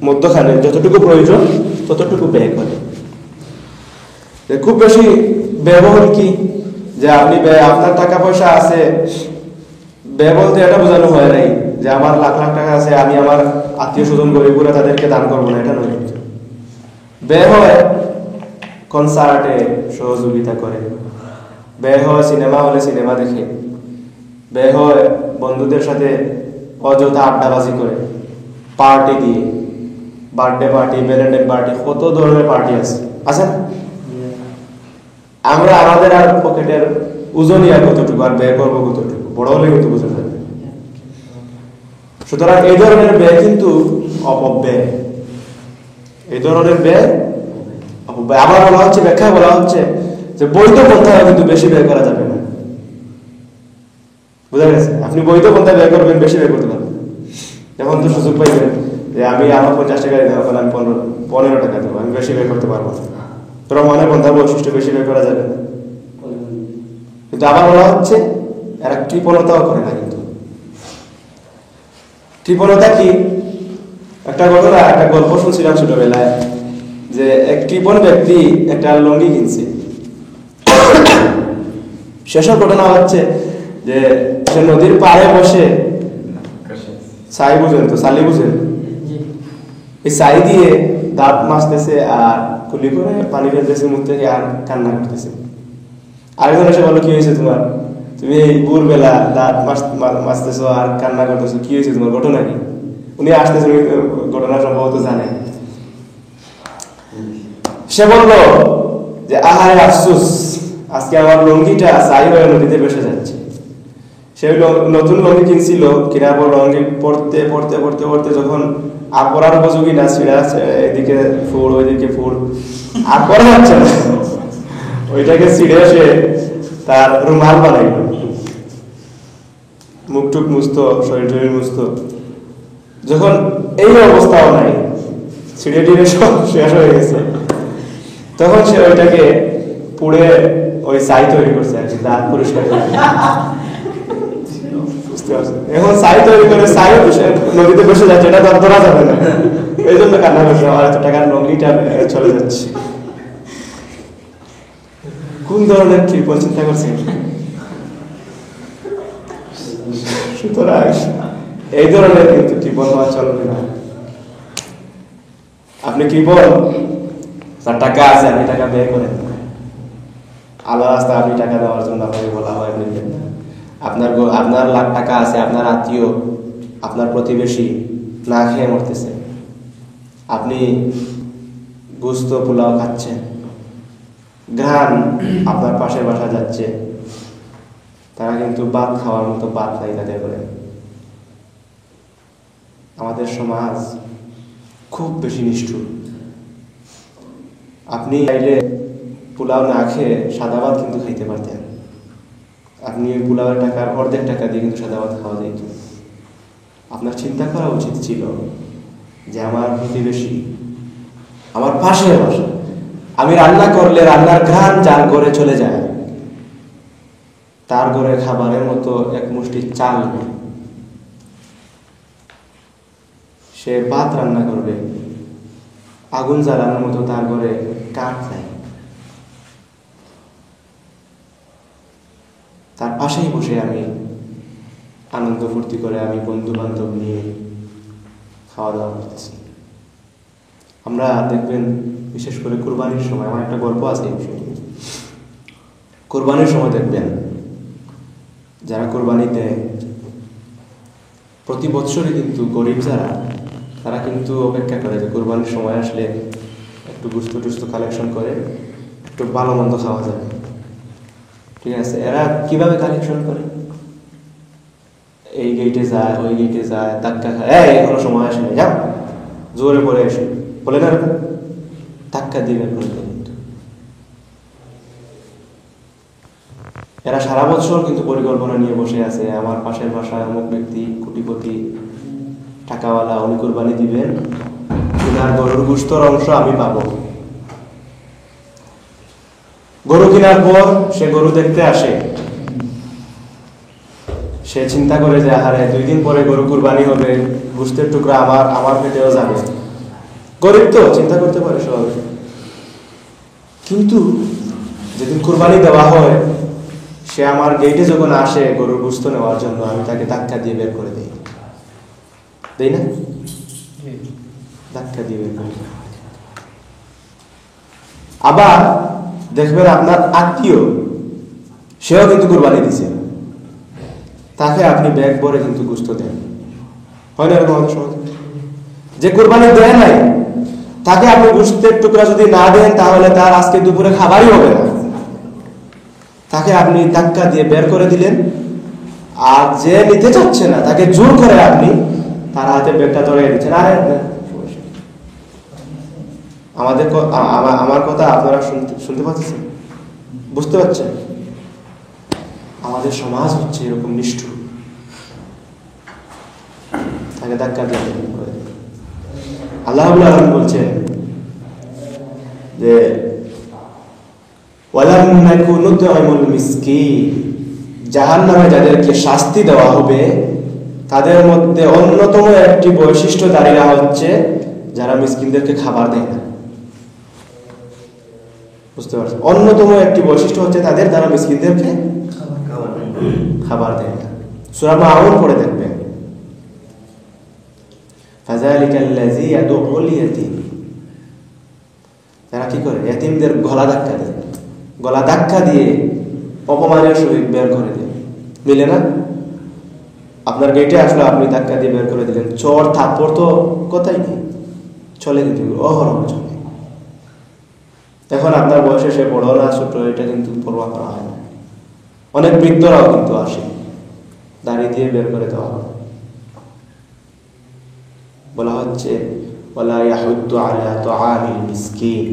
মধ্যখানে যতটুকু প্রয়োজন ততটুকু ব্যয় করে। খুব বেশি ব্যয়বহুল কি, যে আপনি আপনার টাকা পয়সা আছে, ব্যয় বলতে এটা বোঝানো হয় নাই যে আমার লাখ লাখ টাকা আছে, আমি আমার আত্মীয় স্বজন গরিবরা তাদেরকে দান করবো না, এটা নয়। ব্যয় হয় কনসার্টে সহযোগিতা করে, ব্যয় হয় সিনেমা হলে সিনেমা দেখে, ব্যয় হয় বন্ধুদের সাথে অযথা আড্ডাবাজি করে, পার্টি দিয়ে, বার্থডে পার্টি, ভ্যালেন্টাইন পার্টি, কত ধরনের পার্টি আছে না? আমরা আমাদের আর পকেটের ওজনই আর কতটুকু, আর ব্যয় করবো কতটুকু, বড় হলে কিন্তু বুঝে যাবে। সুতরাং এই ধরনের ব্যয় কিন্তু অপব্যয়, এই ধরনের ব্যয় অপব্যয়। আবার বলা হচ্ছে, ব্যাখ্যায় বলা হচ্ছে যে বৈধ পন্থায় কিন্তু বেশি ব্যয় করা যাবে না। বুঝা গেছে? আপনি বৈধ পন্থায় ব্যয় করবেন, বেশি ব্যয় করতে পারবেন। এখন তো সুযোগ পাইবেন যে আমি আমার 50 টাকা দিতে হবে, আমি 15 টাকা দেবো, আমি বেশি ব্যয় করতে পারবো না। রহমানের পন্থার বৈশিষ্ট্য বেশি ব্যয় করা যাবে না। কিন্তু আবার বলা হচ্ছে এরা কৃপণতাও করে না। কিন্তু কৃপণতা কি? একটা ঘটনা, একটা গল্প শুনছিলাম ছোটবেলায়, যে এক কৃপণ ব্যক্তি একটা লঙ্গি কিনছে। শেষের ঘটনা হচ্ছে যে সে নদীর পাড়ে বসে ছাই, বুঝেন তো, সালি বুঝেন, এই ছাই দিয়ে দাঁত মাজতেছে আর কুলি করে পানি ফেলতেছে মুখ থেকে, আর কান্না করতেছে। আরেকজন এসে বলো, কি হয়েছে তোমার? তুমি এই ভোর বেলা দাঁত মাজতেছো আর কান্না করতেছো, কি হয়েছে তোমার, ঘটনা কি? উনি আসতেছে, ঘটনা সম্ভবত জানে। সে বলল যে আহারে আফসোস, আজকে আমার লঙ্গিটা ছাই হয়ে নদীতে ভেসে যাচ্ছে। সে নতুন লঙ্গি কিনছিল, কেনার পর লঙ্গি পড়তে পড়তে পড়তে পড়তে যখন আর পরার উপযোগী না, ছিঁড়া, এদিকে ফুল ওইদিকে ফুল, আর পরা যাচ্ছে না, ওইটাকে ছিঁড়ে এসে তার রুমাল বানাইল, মুখ টুক মুছতো, শরীর টরীর মুছতো। যখন এই অবস্থাও নাই, ছিঁড়ে টিড়ে সব শেষ হয়ে গেছে, তখন সে ওইটাকে পুড়ে ওই ছাই তৈরি করছে আর কি, দাঁত পরিষ্কার করে। এখন ছাই তৈরি করে ছাই নদীতে বসে যাচ্ছে, এটা ধরা যাবে না, এই জন্য কান্না করছে, আমার এত টাকার লঙ্গিটা চলে যাচ্ছে। কোন ধরনের কৃপণ চিন্তা করছেন? সুতরাং এই ধরনের কিন্তু কৃপণ হওয়া চলবে না। আপনি কৃপণ, তার টাকা আছে, আপনি টাকা ব্যয় করেন, আল্লাহ রাস্তায় আপনি টাকা দেওয়ার জন্য আপনাকে বলা হয় আপনি দেন না। আপনার লাখ টাকা আছে, আপনার আত্মীয়, আপনার প্রতিবেশী না খেয়ে মরতেছে, আপনি গোস্ত পোলাও খাচ্ছেন, ঘ্রাণ আপনার পাশের বাসা যাচ্ছে, তারা কিন্তু ভাত খাওয়ার মতো ভাত নাই তাদের করে। আমাদের সমাজ খুব বেশি নিষ্ঠুর। আপনি চাইলে পোলাও না খেয়ে সাদা ভাত কিন্তু খাইতে পারতেন, আপনি ওই পোলাওয়ের টাকার অর্ধেক টাকা দিয়ে কিন্তু সাদা ভাত খাওয়া যেত। আপনার চিন্তা করা উচিত ছিল যে আমার প্রতিবেশী, আমার পাশের বাসা, আমি রান্না করলে রান্নার ঘ্রাণ যার ঘরে চলে যায়, তার ঘরে খাবারের মতো এক মুষ্টি চাল নেই, সে ভাত রান্না করবে, আগুন জ্বালানোর মতো তার ঘরে কাঠ নাই, তার পাশেই বসে আমি আনন্দ ফুর্তি করে, আমি বন্ধু বান্ধব নিয়ে খাওয়া দাওয়া করতেছি। আমরা দেখবেন বিশেষ করে কোরবানির সময়, আমার একটা গল্প আছে এই বিষয়ে, কোরবানির সময় দেখবেন যারা কোরবানি দেয়, প্রতি বছরই কিন্তু গরিব যারা, তারা কিন্তু অপেক্ষা করে যে কোরবানির সময় আসলে একটু গুস্ত টুস্ত কালেকশন করে একটু ভালো মন্দ খাওয়া যাবে। ঠিক আছে, এরা কিভাবে কালেকশন করে? এই গেটে যায়, ওই গেটে যায়, ধাক্কা খায়, এখনো সময় আসেনি, যাও জোরে পড়ে এসে বলে না, ধাক্কা দিবে। কিন্তু এরা সারা বছর কিন্তু পরিকল্পনা নিয়ে বসে আছে, আমার পাশের বাসায় অমুক ব্যক্তি কোটিপতি টাকাওয়ালা, উনি কুরবানি দিবেন, উনার গরুর গোশতের অংশ আমি পাবো। গরু কেনার পর সে গরু দেখতে আসে, সে চিন্তা করে যে আহারে 2 দিন পরে গরু কুরবানি হবে, গোশতের টুকরা আমার পেটেও যাবে। গরিব তো চিন্তা করতে পারে সব। কিন্তু যেদিন কুরবানি দেওয়া হয়, সে আমার গেটে যখন আসে গরুর গোশত নেওয়ার জন্য, আমি তাকে ধাক্কা দিয়ে বের করে দিই, তাই না? ধাক্কা দিয়ে বের করে দিই। আবার দেখবেন আপনার আত্মীয়, সেও কিন্তু কুরবানি দিছে, তাকে আপনি ব্যাগ ভরে কিন্তু গোশত দেন, হয় না এরকম আমাদের সমাজে? যে কুরবানি দেয় নাই তাকে আপনি গোশতের টুকরা যদি না দেন, তাহলে তার আজকে দুপুরে খাবারই হবে না। তাকে আপনি ধাক্কা দিয়ে বের করে দিলেন, আর যে নিতে চাচ্ছে না তাকে জোর করে আপনি তার হাতে ব্যাগটা ধরিয়ে দিচ্ছেন। আরে আমার কথা আপনারা শুনতে পাচ্ছেন, বুঝতে পারছেন? আমাদের সমাজ হচ্ছে এরকম নিষ্ঠুর, তাকে ধাক্কা দিয়ে। আল্লাহ রাব্বুল আলামিন বলছেন যে ওয়ালাম নাকু নুতইমুল মিসকিন, জাহান্নামে যাদেরকে শাস্তি দেওয়া হবে তাদের মধ্যে অন্যতম একটি বৈশিষ্ট্যধারীরা হচ্ছে যারা মিসকিনদেরকে খাবার দেয় না। বুঝতে পারছেন? অন্যতম একটি বৈশিষ্ট্য হচ্ছে তাদের, যারা মিসকিনদেরকে খাবার দেয় না। সূরা মাউন পড়ে দেখবেন, ফাযালিকাল্লাযী ইয়াদউল ইয়াতীম, যারা কি করে? ইয়াতীমদের গলা ধাক্কা দেয়, গলা ধাক্কা দিয়ে অপমানের সহিত বের করে দেয়। মিলে না? আপনার গেটে আসলো, আপনি ধাক্কা দিয়ে বের করে দিলেন, চোর থাপ্পড় তো কথাই নেই, চলে কিন্তু অহরহ চলে। এখন আপনার বয়সে সে বড় না ছোট এটা কিন্তু পরোয়া করা হয় না। অনেক বৃদ্ধরাও কিন্তু আসে, দাড়ি দিয়ে বের করে দেওয়া হয়। বলা হচ্ছে ওয়ালা ইয়াহুদ্দু আলা তুআমিল মিসকিন,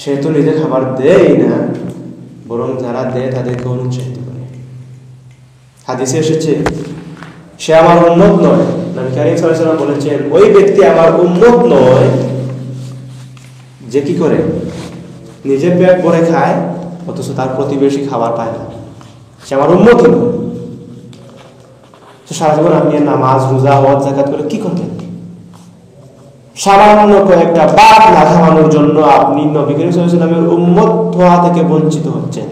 সে তো নিজে খাবার দেয় না, বরং যারা দেয় তাদেরকে অনুৎসাহিত করে। হাদিসে এসেছে সে আমার উম্মত নয়, নবী কারীম সাল্লাল্লাহু আলাইহি ওয়াসাল্লাম বলেছেন ওই ব্যক্তি আমার উম্মত নয় যে কি করে? নিজে পেট ভরে খায় অথচ তার প্রতিবেশী খাবার পায় না, সে আমার উম্মতই নয়। সারা জীবন আপনি নামাজ রোজা হজ যাকাত করে কি করবেন? সামান্য কয়েকটা বাদ না খাওয়ানোর জন্য আপনি নবী কারীম সাল্লাল্লাহু আলাইহি ওয়াসাল্লামের উম্মত হওয়া থেকে বঞ্চিত হচ্ছেন।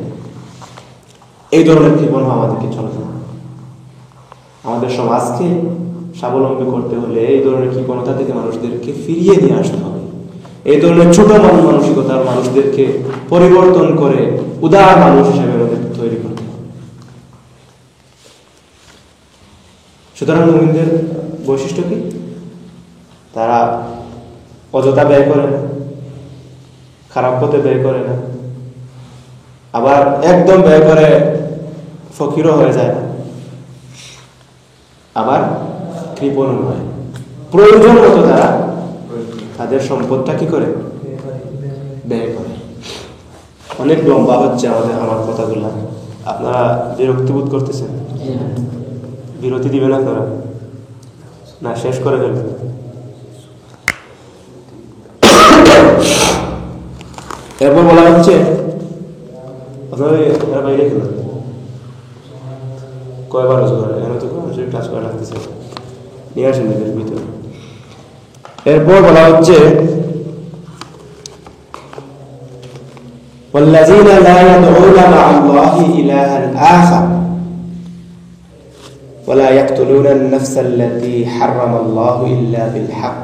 এই ধরনের জীবন আমাদেরকে চলতে হবে। আমাদের সমাজকে স্বাবলম্বী করতে হলে এই ধরনের কৃপণতা থেকে মানুষদেরকে ফিরিয়ে নিয়ে আসতে হবে। এই ধরনের ছোট মানসিকতার মানুষদেরকে পরিবর্তন করে উদার মানুষ হিসেবে তৈরি করতে হবে। সুতরাং মুমিনদের বৈশিষ্ট্য কি? তারা অযথা ব্যয় করে না, খারাপ পথে ব্যয় করে না, আবার একদম ব্যয় করে ফকিরও হয়ে যায় না, আবার কৃপণ নয়। প্রয়োজন মতো তারা তাদের সম্পদটা কি করে? ব্যয় করে। অনেক লম্বা হচ্ছে আমার কথাগুলো, আপনারা বিরক্তিবোধ করতেছেন? বিরতি দিবেন আপনারা না শেষ করে ফেলবেন? এরপর বলা হচ্ছে আপনারা বাইরে খেলেন কয়বার করে, এখানে তো ক্লাস করা লাগতেছে, নিয়ে আসেন নিজের ভিতরে। এরপর বলা হচ্ছে والذين لا يدعون مع الله إلها آخر ولا يقتلون النفس التي حرم الله إلا بالحق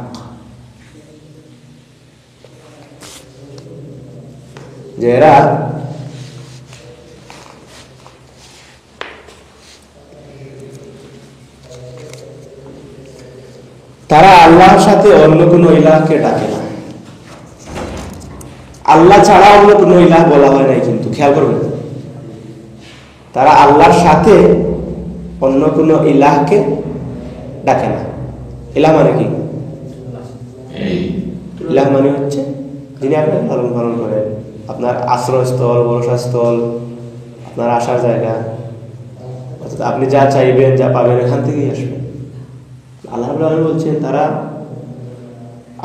যারা তারা আল্লাহর সাথে অন্য কোনো ইলাহকে ডাকে না, আল্লাহ ছাড়া অন্য কোনো ইলাহ বলা হয় নাই, কিন্তু খেয়াল করবেন তারা আল্লাহর সাথে অন্য কোনো ইলাহকে ডাকে না। ইলাহ মানে কি? ইলাহ মানে হচ্ছে যিনি আপনাকে লালন পালন করেন, আপনার আশ্রয়স্থল, ভরসাস্থল, আপনার আসার জায়গা, অর্থাৎ আপনি যা চাইবেন যা পাবেন এখান থেকেই আসবেন। আল্লাহ রাব্বুল আলামিন বলছেন তারা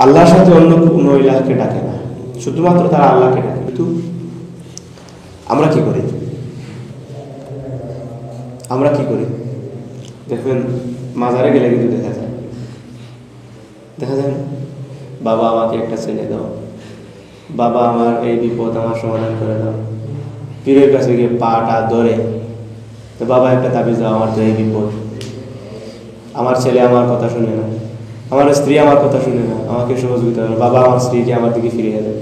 আল্লাহর সাথে অন্য কোনো ইলাহকে ডাকে না, শুধুমাত্র তারা আল্লাহকে ডাকে। কিন্তু আমরা কি করি? আমরা কি করি দেখবেন, মাজারে গেলে কিন্তু দেখা যায় না, বাবা আমাকে একটা ছেলে দাও, বাবা আমার এই বিপদ আমার সমাধান করে দাও। পীরের কাছে গিয়ে পাটা ধরে, তো বাবা একটা তাবিজ দাও, আমার তো এই বিপদ, আমার ছেলে আমার কথা শুনে না, আমার স্ত্রী আমার কথা শুনে না, আমাকে সহযোগিতা করে, বাবা আমার স্ত্রীকে আমার দিকে ফিরিয়ে দেয়,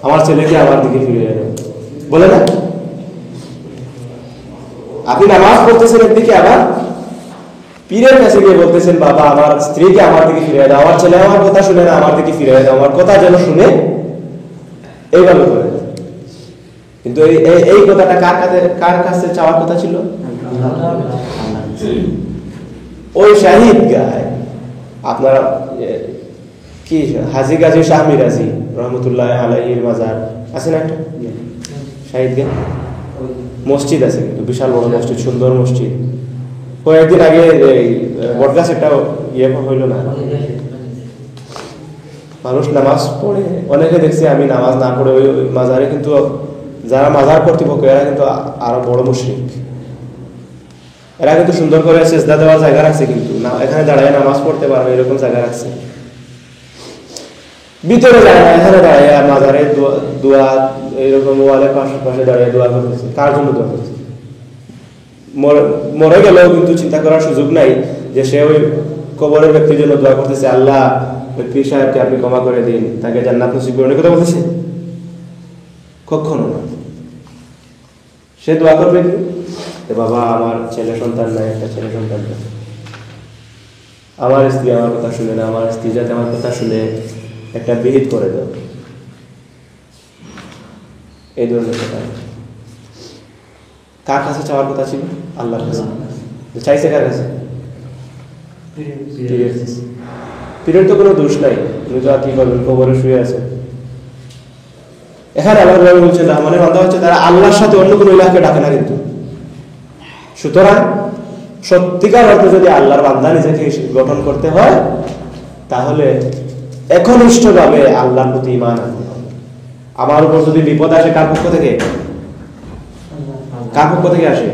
আমার ছেলেকে আমার দিকে ফিরিয়ে দেয়, বলে না? আপনি নামাজ পড়তেছেন একদিকে, আবার পীরের কাছে গিয়ে বলতেছেন বাবা আমার স্ত্রীকে আমার দিকে ফিরিয়ে দাও, আমার ছেলে আমার কথা শুনে না, আমার দিকে ফিরিয়ে দাও, আমার কথা যেন শুনে, এইভাবে করে। কিন্তু এই কথাটা কার কাছে চাওয়ার কথা ছিল? ওই শাহিদ গায় আপনারা কি হাজি গাজী শাহ মিরাজি রহমতুল্লাহ আলাইহির মাজার আছে না, একটা শাহিদ গায় মসজিদ আছে, কিন্তু বিশাল বড় মসজিদ, সুন্দর মসজিদ। কয়েকদিন আগে বটগাছ একটা হইল না, মানুষ নামাজ পড়ে, অনেকে দেখছি আমি নামাজ না পড়ে ওই মাজারে, কিন্তু যারা মাজার কর্তৃপক্ষ এরা কিন্তু আরো বড় মুশরিক, এরা কিন্তু সুন্দর করে সেজদা দেওয়ার জায়গা রাখছে, কিন্তু এখানে দাঁড়ায় নামাজ পড়তে পারবে এরকম জায়গা রাখছে, ভিতরে যায় না, এখানে দাঁড়ায় মাজারে দোয়া এইরকম ওয়ালের পাশে দাঁড়িয়ে দোয়া করতেছে। কার জন্য দোয়া করতেছে? মরে গেলেও কিন্তু চিন্তা করার সুযোগ নাই যে সে ওই কবরের ব্যক্তির জন্য দোয়া করতেছে, আল্লাহ ওই পীর সাহেবকে আপনি ক্ষমা করে দিন, তাকে জান্নাত নসিব করুন, কথা বলতেছে? কখনো না। সে দোয়া করবে কি, বাবা আমার ছেলে সন্তান নাই, একটা ছেলে সন্তান নাই, আমার স্ত্রী আমার কথা শুনে না, আমার স্ত্রী যাতে আমার কথা শুনে একটা বিহিত করে দাও, এই ধরনের কথা। কার কাছে চাওয়ার কথা ছিল? আল্লাহর কাছে। চাইছে কার কাছে? পীরের তো কোনো দোষ নাই, উনি তো আর কি করবেন, কবরে শুয়ে আছে। এখানে আল্লাহ বলছেন রহমানের বান্দা হচ্ছে তারা আল্লাহর সাথে অন্য কোনো ইলাহকে ডাকে না, কিন্তু সুতরাং সত্যিকার অর্থে যদি আল্লাহর বান্দা নিজেকে গঠন করতে হয় তাহলে একনিষ্ঠভাবে আল্লাহর প্রতি ঈমান আনতে হবে। আমার উপর যদি বিপদ আসে কার পক্ষ থেকে? কার পক্ষ থেকে আসে?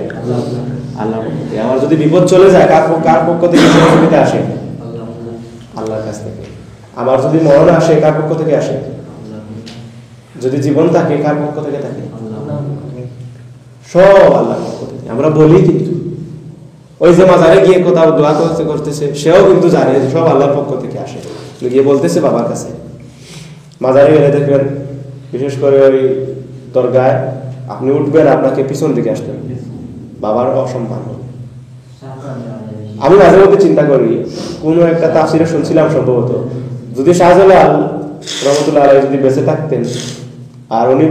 আল্লাহর পক্ষ থেকে। আমার যদি বিপদ চলে যায় কার পক্ষ থেকে সহযোগিতা আসে? আল্লাহর কাছ থেকে। আমার যদি মরণ আসে কার পক্ষ থেকে আসে? যদি জীবন থাকে কার পক্ষ থেকে থাকে? সব আল্লাহর পক্ষ থেকে। আমরা বলি কিন্তু ওই যে মাজারে গিয়ে কোথাও দোয়া করতেছে সেও কিন্তু জানে যে সব আল্লাহর পক্ষ থেকে আসে, গিয়ে বলতেছে বাবার কাছে। মাজারে গেলে দেখবেন বিশেষ করে ওই দরগায় আপনি উঠবেন, আপনাকে পিছন দিকে আসতে হবে, বাবার অসম্মান। আমি মাঝে মধ্যে চিন্তা করি, কোনো একটা তাফসিরে শুনছিলাম সম্ভবত, যদি শাহজালাল রহমতুল্লাহ আলাইহি যদি বেঁচে থাকতেন আর উনি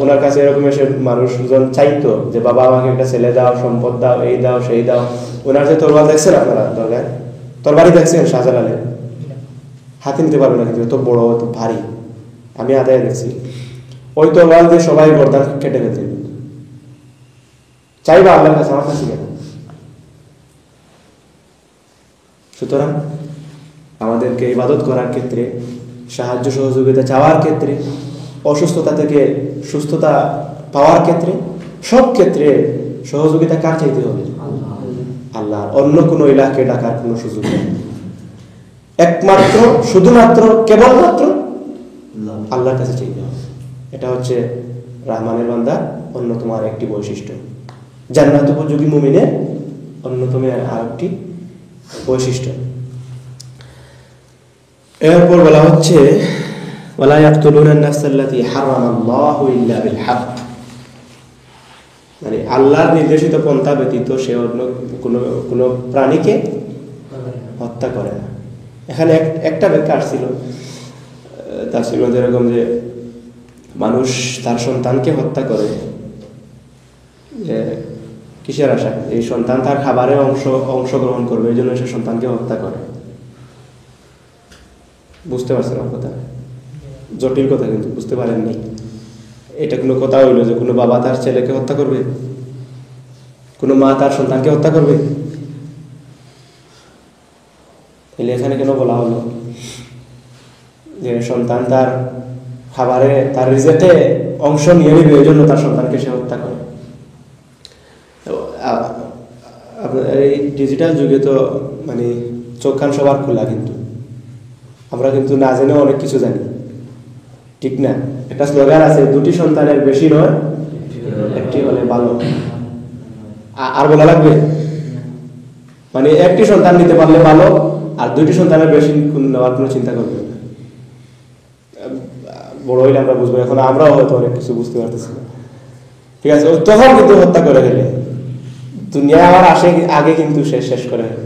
ওনার কাছে এরকম এসে মানুষজন চাইতো যে বাবা আমাকে একটা ছেলে দাও, সম্পদ দাও, এই দাও সেই দাও। ওনার যে তরবারি দেখছেন আপনারা দরগায়, তরবারি দেখছেন শাহজালালের, হাতে নিতে পারবে না কিন্তু এত বড় এত ভারী, আমি আদায় দেখছি। ওই তরবারি দিয়ে সবাই গর্দান কেটে ফেলতে চাইবা আল্লাহর কাছে, আমার কাছে কেন? সুতরাং আমাদেরকে ইবাদত করার ক্ষেত্রে, সাহায্য সহযোগিতা চাওয়ার ক্ষেত্রে, অসুস্থতা থেকে সুস্থতা পাওয়ার ক্ষেত্রে, সব ক্ষেত্রে সহযোগিতা কার চাইতে হবে? আল্লাহ। অন্য কোনো ইলাহকে ডাকার কোনো সুযোগ নেই। একমাত্র শুধুমাত্র কেবলমাত্র আল্লাহর কাছে চাইতে হবে। এটা হচ্ছে রহমানের বান্দার অন্যতম আর একটি বৈশিষ্ট্য, জান্নাত উপযোগী মুমিনের অন্যতম আর একটি বৈশিষ্ট্য। এরপর বলা হচ্ছে ওয়ালা ইয়াকতুলুনা আন-নাফস আল্লাতী হারামাল্লাহু ইল্লা বিল হক, মানে আল্লাহর নির্দেশিত পন্থা ব্যতীত সে অন্য কোনো প্রাণীকে হত্যা করে না। এখানে একটা ব্যাখ্যা আসছিল তাফসীরে এরকম যে মানুষ তার সন্তানকে হত্যা করে কিসের আশা? এই সন্তান তার খাবারে অংশগ্রহণ করবে, এই জন্য সে সন্তানকে হত্যা করে। বুঝতে পারছেন আমার কথা? জটিল কথা, কিন্তু বুঝতে পারেননি। এটা কোনো কথা হইল যে কোনো বাবা তার ছেলেকে হত্যা করবে? কোনো মা তার সন্তানকে হত্যা করবে? তাহলে এখানে কেন বলা হলো যে সন্তান তার খাবারে, তার রিজেক্টে অংশ নিয়ে নেবে, এই জন্য তার সন্তানকে সে হত্যা করে? এই ডিজিটাল যুগে তো মানে চোখ কান সবার খোলা, কিন্তু আমরা কিন্তু না জেনে অনেক কিছু জানি, ঠিক না? একটা স্লোগান আছে, 2টি সন্তানের বেশি নয়, 1টি হলে ভালো। আর বলা লাগবে? মানে 1টি সন্তান নিতে পারলে ভালো, আর 2টি সন্তানের বেশি নেওয়ার কোনো চিন্তা করবে না। বড় হইলে আমরা বুঝবো, এখন আমরাও হয়তো অনেক কিছু বুঝতে পারতেছি না, ঠিক আছে? তখন কিন্তু হত্যা করে ফেলে, দুনিয়া আমার আগে কিন্তু শেষ করে ফেলে।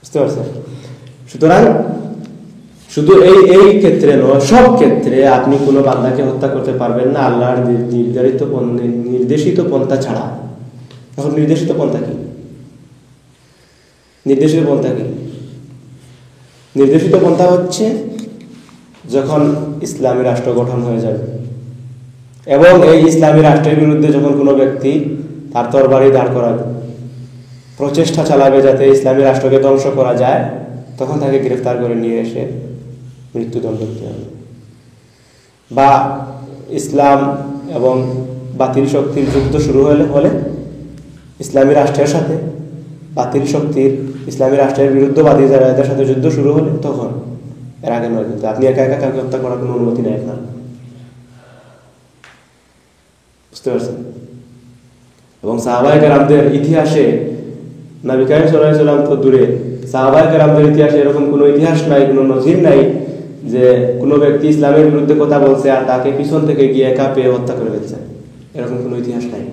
বুঝতে পারছেন? সুতরাং শুধু এই ক্ষেত্রে নয়, সব ক্ষেত্রে আপনি কোনো বান্দাকে হত্যা করতে পারবেন না আল্লাহর নির্দেশিত পন্থা ছাড়া। এখন নির্দেশিত পন্থা কি? নির্দেশিত পন্থা হচ্ছে যখন ইসলামী রাষ্ট্র গঠন হয়ে যাবে এবং এই ইসলামী রাষ্ট্রের বিরুদ্ধে যখন কোনো ব্যক্তি তার তরবারি দাঁড় করাবে, প্রচেষ্টা চালাবে যাতে ইসলামী রাষ্ট্রকে ধ্বংস করা যায়, তখন তাকে গ্রেফতার করে নিয়ে এসে মৃত্যুদণ্ড দিতে হবে। বা ইসলাম এবং বাতিল শক্তির যুদ্ধ শুরু হলে ইসলামী রাষ্ট্রের সাথে বাতিল শক্তির, ইসলামী রাষ্ট্রের বিরুদ্ধবাদী যারা, এদের সাথে যুদ্ধ শুরু হলে তখন, এর আগে নয়। কিন্তু আপনি একা কাউকে হত্যা করার কোনো অনুমতি নেই আপনার। বুঝতে পারছেন? এবং সাহাবায়ে কেরামদের ইতিহাসে, নবী কারীম সাল্লাল্লাহু আলাইহি ওয়াসাল্লাম তো দূরে, সাহাবায়ে কেরামদের ইতিহাসে এরকম কোনো ইতিহাস নাই, কোনো নজির নাই যে কোনো ব্যক্তি ইসলামের বিরুদ্ধে কথা বলছে আর তাকে পিছন থেকে গিয়ে একা পেয়ে হত্যা করে ফেলছে। এরকম কোনো ইতিহাস নাই।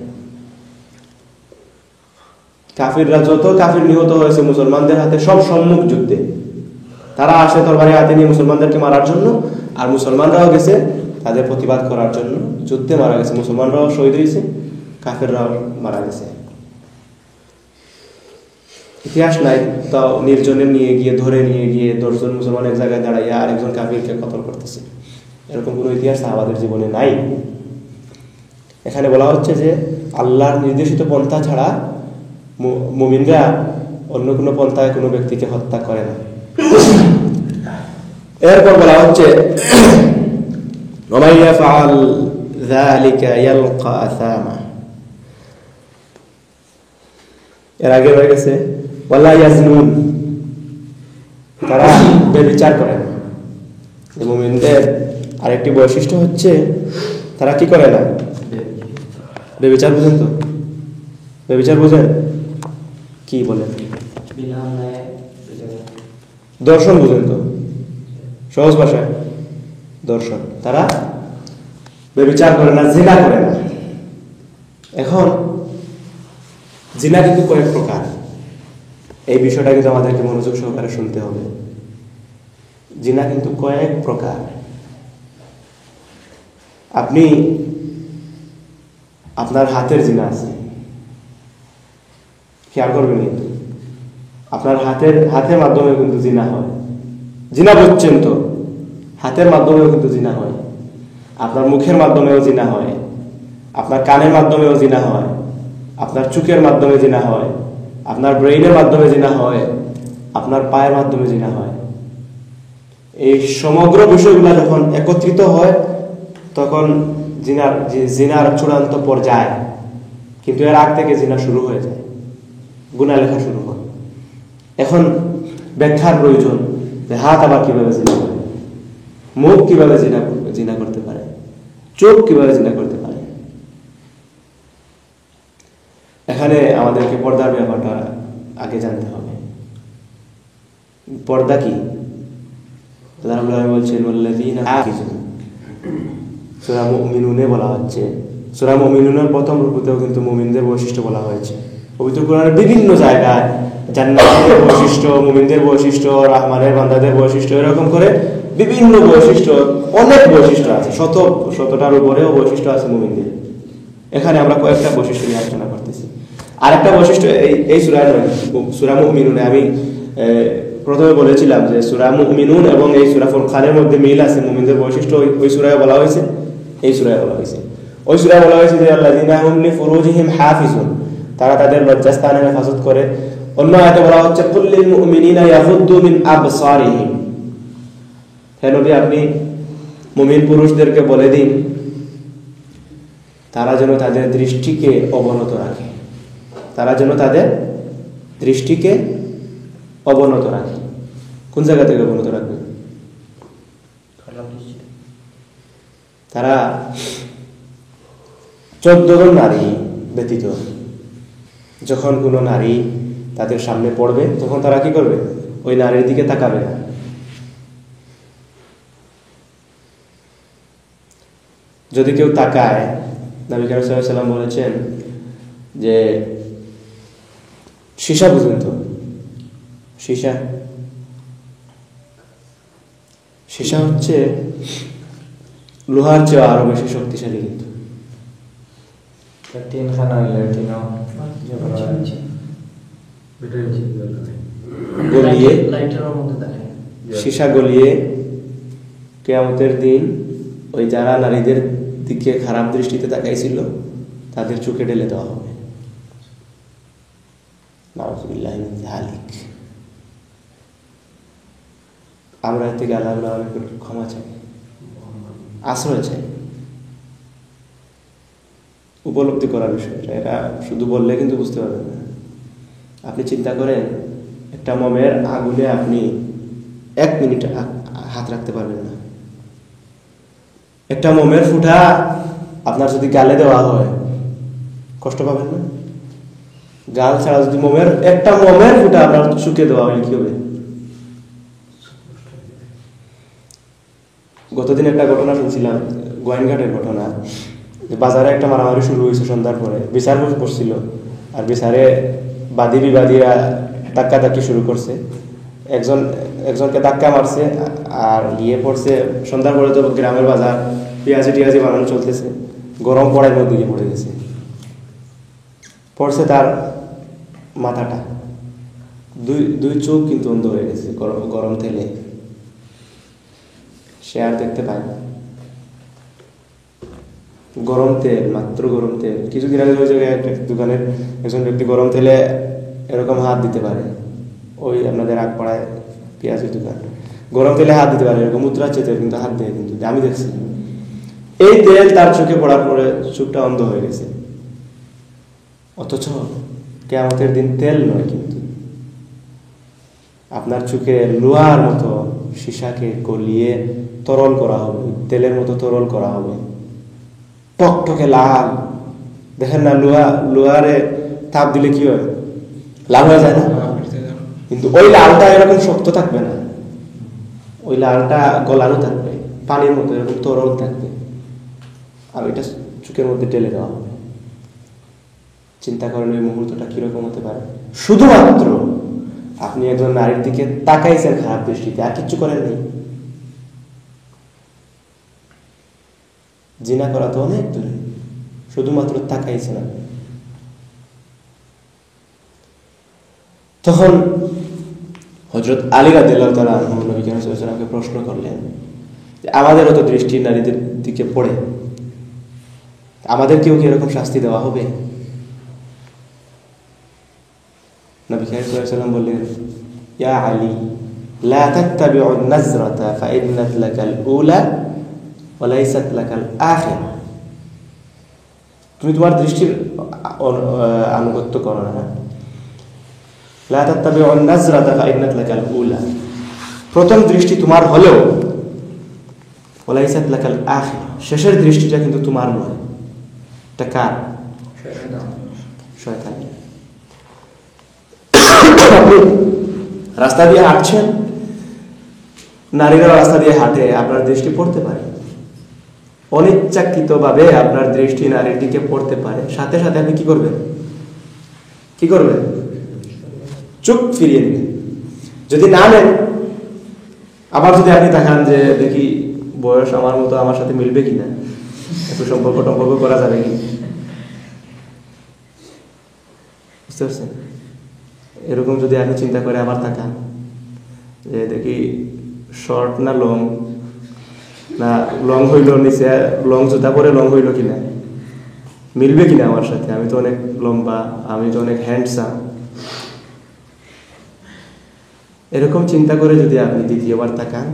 কাফিররা যত কাফির নিহত হয়েছে মুসলমানদের হাতে, সব সম্মুখ যুদ্ধে। তারা আসে তরবারি হাতে নিয়ে মুসলমানদেরকে মারার জন্য, আর মুসলমানরাও গেছে তাদের প্রতিবাদ করার জন্য, যুদ্ধে মারা গেছে। মুসলমানরাও শহীদ হয়েছে, কাফিররাও মারা গেছে। ইতিহাস নাই তাও নির্জনে ধরে নিয়ে গিয়ে 10 জন মুসলমান এক জায়গায় দাঁড়াইয়া আর একজন কাফিরকে কতল করতেছে, এরকম কোনো ইতিহাস সাহাবাদের জীবনে নাই। এখানে বলা হচ্ছে যে আল্লাহর নির্দেশিত পন্থা ছাড়া মুমিনরা অন্য কোনো পন্থায় কোনো ব্যক্তিকে হত্যা করে না। এরপর বলা হচ্ছে ওয়া ইয়াফআল যালিকা ইয়ালকা আসামা। এর আগে রয়ে গেছে ওয়ালা ইয়াজনুন, তারা ব্যভিচার করে না। মুমিনদের আরেকটি বৈশিষ্ট্য হচ্ছে তারা কি করে না? ব্যভিচার। বুঝেন তো? ব্যভিচার বুঝেন? কি বলেন? দর্শন বুঝেন তো? সহজ ভাষায় দর্শন। তারা ব্যভিচার করে না, জিনা করে না। এখন জিনা কিন্তু কয়েক প্রকার, এই বিষয়টা কিন্তু আমাদেরকে মনোযোগ সহকারে শুনতে হবে। জিনা কিন্তু কয়েক প্রকার। আপনি আপনার হাতের জিনা আছে, খেয়াল করবেন কিন্তু আপনার হাতের মাধ্যমে কিন্তু জিনা হয়। জিনা বুঝছেন তো? হাতের মাধ্যমেও কিন্তু জিনা হয়, আপনার মুখের মাধ্যমেও জিনা হয়, আপনার কানের মাধ্যমেও জিনা হয়, আপনার চোখের মাধ্যমে জিনা হয়, আপনার ব্রেইনের মাধ্যমে জিনা হয়, আপনার পায়ের মাধ্যমে জিনা হয়। এই সমগ্র বিষয়গুলো যখন একত্রিত হয় তখন জিনার চূড়ান্ত পর্যায়ে, কিন্তু এর আগ থেকে জিনা শুরু হয়ে যায়, গুনাহ লেখা শুরু হয়। এখন ব্যাখ্যার প্রয়োজন যে হাত আবার কিভাবে জিনা করে, মুখ কিভাবে জিনা করতে পারে, চোখ কিভাবে জিনা করতে পারে। এখানে আমাদেরকে পর্দার ব্যাপারটা আগে জানতে হবে। পর্দা কি? আল্লাহ বলছেন ওয়াল্লাযীনা হাফিজু, সূরা মুমিনুনে বলা হচ্ছে। সূরা মুমিনুনের প্রথম রূপতেও কিন্তু মুমিনদের বৈশিষ্ট্য বলা হয়েছে। পবিত্র কোরআনের বিভিন্ন জায়গায় জান্নাতীদের বৈশিষ্ট্য, মুমিনদের বৈশিষ্ট্য, রহমানের বান্দাদের বৈশিষ্ট্য, এরকম করে বিভিন্ন বৈশিষ্ট্য, অনেক বৈশিষ্ট্য আছে, শতটার উপরেও বৈশিষ্ট্য আছে মুমিনদের। এখানে আমরা কয়েকটা বৈশিষ্ট্য নিয়ে আলোচনা করতেছি। আরেকটা বৈশিষ্ট্য এই সূরা নয়, সূরা মুমিনুনে আমি প্রথমে বলেছিলাম যে সূরা মুমিনুন এবং এই সূরা ফুরকানের মধ্যে মিল আছে। মুমিনদের বৈশিষ্ট্য ওই সূরায় বলা হয়েছে, এই সূরায় বলা হয়েছে। ওই সূরায় বলা হয়েছে যে আল্লাযিনা হুম লিফুরুজিহিম হাফিজুন, তারা তাদের লজ্জাস্থানের হেফাজত করে। অন্য আয়াতে বলা হচ্ছে কুল্লিল মুমিনিনা ইয়াগুদ্দু মিন আবসারিহিম, হে নবী আপনি মুমিন পুরুষদেরকে বলে দিন তারা যেন তাদের দৃষ্টিকে অবনত রাখে, তারা যেন তাদের দৃষ্টিকে অবনত রাখে। কোন জায়গা থেকে অবনত রাখবে? তারা 14 জন নারী ব্যতীত যখন কোনো নারী তাদের সামনে পড়বে তখন তারা কি করবে? ওই নারীর দিকে তাকাবে না। যদি কেউ তাকায়, নবী কারীম সাল্লাল্লাহু আলাইহি ওয়াসাল্লাম বলেছেন যে সীসা পর্যন্ত, সীসা হচ্ছে লোহার চেয়ে আরো বেশি শক্তিশালী, কিন্তু গলিয়ে সীসা গলিয়ে কিয়ামতের দিন ওই যারা নারীদের দিকে খারাপ দৃষ্টিতে তাকাইছিল তাদের চোখে ঢেলে দেওয়া হবে। নাউযুবিল্লাহি মিন যালিক। আমরা এর থেকে আল্লাহর ক্ষমা চাই, আশ্রয় চাই। উপলব্ধি করার বিষয় এটা, শুধু বললে কিন্তু বুঝতে পারবেন না। আপনি চিন্তা করেন একটা মোমের আগুনে আপনি 1 মিনিট হাত রাখতে পারবেন না। একটা মোমের ফুটা আপনার যদি গালে দেওয়া হয় কষ্ট পাবেন না? গাল ছাড়া যদি একটা মোমের ফুটা আপনার শুকিয়ে দেওয়া হয় কি হবে? গতদিন একটা ঘটনা শুনছিলাম, গোয়াইনঘাটের ঘটনা। বাজারে একটা মারামারি শুরু হয়েছে সন্ধ্যার পরে, বিচার বসছিল, আর বিচারে বাদী বিবাদীরা ধাক্কাধাক্কি শুরু করছে। একজনকে ধাক্কা মারছে আর গিয়ে পড়ছে। সন্ধ্যার পরে তো গ্রামের বাজার, পেঁয়াজি টিয়াজি বানানো চলতেছে, গরম পড়ার মধ্যে গিয়ে পড়ে গেছে, পড়ছে তার মাথাটা, দুই চোখ কিন্তু অন্ধ হয়ে গেছে গরম তেলে, সে আর দেখতে পায় না। গরম তেল, মাত্র গরম তেল। কিছুদিন আগে ওই জায়গায় একটা দোকানের একজন ব্যক্তি গরম তেলে এরকম হাত দিতে পারে, ওই আপনাদের আগপাড়ায় পেঁয়াজের দোকান, গরম তেলে হাত দিতে পারে, এরকম মুদ্রাচ্ছে তেল, কিন্তু হাত দেয়, কিন্তু আমি দেখছি। এই তেল তার চোখে পড়ার পরে চোখটা অন্ধ হয়ে গেছে। অথচ কিয়ামতের দিন তেল নয়, কিন্তু আপনার চোখে লোহার মতো সীসাকে গলিয়ে তরল করা হবে, তেলের মতো তরল করা হবে, টকটকে লাল। দেখেন না, লোহারে তাপ দিলে কি হয়? লাল হয়ে যায় না? কিন্তু ওই লালটা এরকম শক্ত থাকবে না, ওই লালটা গলানো থাকবে, পানির মতো এরকম তরল থাকবে, আর ওইটা চোখের মধ্যে ঢেলে দেওয়া হবে। চিন্তা করেন ওই মুহূর্তটা কিরকম হতে পারে। শুধুমাত্র আপনি একজন নারীর দিকে তাকাইছেন খারাপ দৃষ্টিতে, আর কিচ্ছু করেন নেই। জিনা করা তো অনেক দূরে, শুধুমাত্র তাকাইছেন আপনি। তখন হযরত আলী রাদিয়াল্লাহু তাআলা আনহু নবী করিম সাল্লাল্লাহু আলাইহি ওয়াসাল্লামকে প্রশ্ন করলেন যে আমাদেরও তো দৃষ্টি নারীদের দিকে পড়ে, আমাদেরকেও কি এরকম শাস্তি দেওয়া হবে? নবী করিম সাল্লাল্লাহু আলাইহি ওয়াসাল্লাম বললেন, ইয়া আলী লা তাত্তাবিউ আন-নাজরাতা ফাইন্নাত লাকাল উলা ওয়া লাইসাত লাকাল আখিরা। তুমি তোমার দৃষ্টির আনুগত্য করো না। লা তাত্তাবিউ আন-নাজরাতা ফাইন্নাত লাকাল উলা, প্রথম দৃষ্টি তোমার হলেও ওয়া লাইসাত লাকাল আখিরা, শেষের দৃষ্টিটা কিন্তু তোমার নয়। এটা কার? শয়তান। রাস্তা দিয়ে হাঁটছেন, নারীরা রাস্তা দিয়ে হাঁটে, আপনার দৃষ্টি পড়তে পারে, অনিচ্ছাকৃত ভাবে আপনার দৃষ্টি নারীর দিকে পড়তে পারে। সাথে সাথে আপনি কি করবেন? চোখ ফিরিয়ে নেবেন। যদি না নেন আবার যদি আপনি তাকান যে দেখি বয়স আমার মতো আমার সাথে মিলবে কিনা, একটু সম্পর্ক করা যাবে কি, বুঝতে পারছেন? এরকম যদি আপনি চিন্তা করে আবার তাকান যে দেখি শর্ট না লং, না লং হইল নিচে লং জুতা পরে লং হইল কিনা, মিলবে কিনা আমার সাথে, আমি তো অনেক লম্বা, আমি তো অনেক হ্যান্ডসাম। এরকম চিন্তা করে যদি আপনি দ্বিতীয়বার তাকান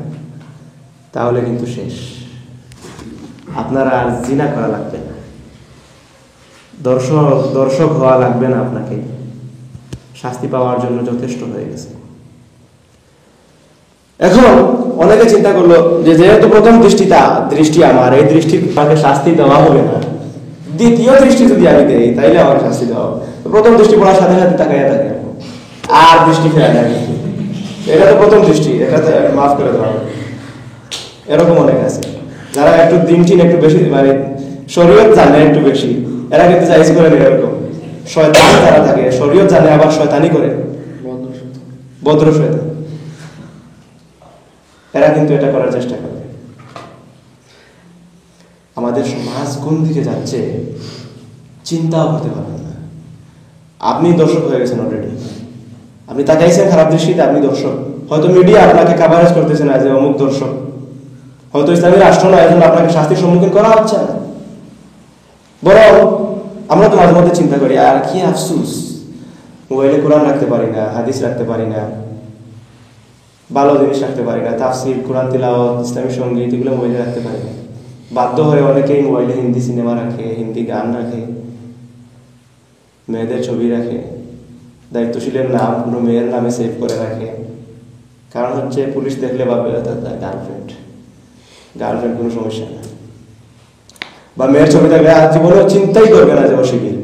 তাহলে কিন্তু শেষ, আপনার আর জিনা করা লাগবে না, দর্শক হওয়া লাগবে না, আপনাকে শাস্তি পাওয়ার জন্য যথেষ্ট হয়ে গেছে। এখন অনেকে চিন্তা করলো যে যেহেতু প্রথম দৃষ্টি আমার, এই দৃষ্টির আমাকে শাস্তি দেওয়া হবে না, দ্বিতীয় দৃষ্টি যদি আমি দেই তাইলে আমাকে শাস্তি দেওয়া হবে। প্রথম দৃষ্টি পড়ার সাথে সাথে তাকাইয়া থাকে আর দৃষ্টি ফেরা থাকে, এটা তো প্রথম দৃষ্টি, এটা তো মাফ করে দেওয়া হবে। এরকম অনেক আছে যারা একটু দিন একটু বেশি মানে শরীয়ত জানে একটু বেশি, এরা কিন্তু জায়েজ করে নেয়। এরকম শয়তান যারা থাকে শরীয়ত জানে আবার শয়তানি করে, ভদ্র শয়তান, এরা কিন্তু এটা করার চেষ্টা করে। আমাদের সমাজ কোন দিকে যাচ্ছে চিন্তাও করতে পারবেন না। আপনি দর্শক হয়ে গেছেন অলরেডি, আপনি তাকাইছেন খারাপ দৃষ্টিতে, আপনি দর্শক। হয়তো মিডিয়া আপনাকে কাভারেজ করতেছে না যে অমুক দর্শক, হয়তো ইসলামী রাষ্ট্র নয় এজন্য আপনাকে শাস্তির সম্মুখীন করা হচ্ছে না, বরং আমরা তো মাঝে মধ্যে চিন্তা করি আর কি আফসুস, মোবাইলে কোরআন রাখতে পারি না, হাদিস রাখতে পারি না, ভালো জিনিস রাখতে পারি না, তাফসির, কোরআন তিলাওয়াত, ইসলামী সঙ্গীত এগুলো মোবাইলে রাখতে পারি না। বাধ্য হয়ে অনেকেই মোবাইলে হিন্দি সিনেমা রাখে, হিন্দি গান রাখে, মেয়েদের ছবি রাখে, দায়িত্বশীলের নাম কোনো মেয়ের নামে সেভ করে রাখে। কারণ হচ্ছে পুলিশ দেখলে ভাবে তার গার্লফ্রেন্ড কোনো সমস্যা না, বা মেয়ের ছবি থাকলে আর জীবনেও চিন্তাই করবে না যে অশিবির,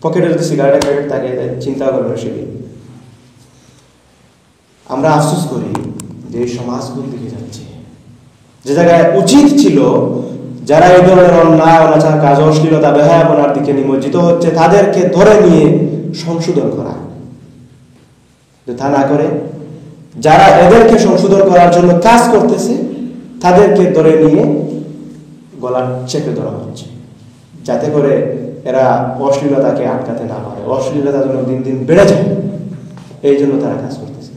পকেটে যদি সিগারেটের প্যাকেট থাকে চিন্তাও করবে অশিবির। আমরা আফসোস করি যে এই সমাজ কোন দিকে যাচ্ছে, যে জায়গায় উচিত ছিল যারা এই ধরনের অন্যায় অনাচার কাজ, অশ্লীলতা, বেহায়াপনার দিকে নিমজ্জিত হচ্ছে তাদেরকে ধরে নিয়ে সংশোধন করা, তা না করে যারা এদেরকে সংশোধন করার জন্য কাজ করতেছে তাদেরকে ধরে নিয়ে গলা চেপে ধরা হচ্ছে, যাতে করে এরা অশ্লীলতাকে আটকাতে না পারে, অশ্লীলতা যেন দিন দিন বেড়ে যায়, এই জন্য তারা কাজ করতেছে।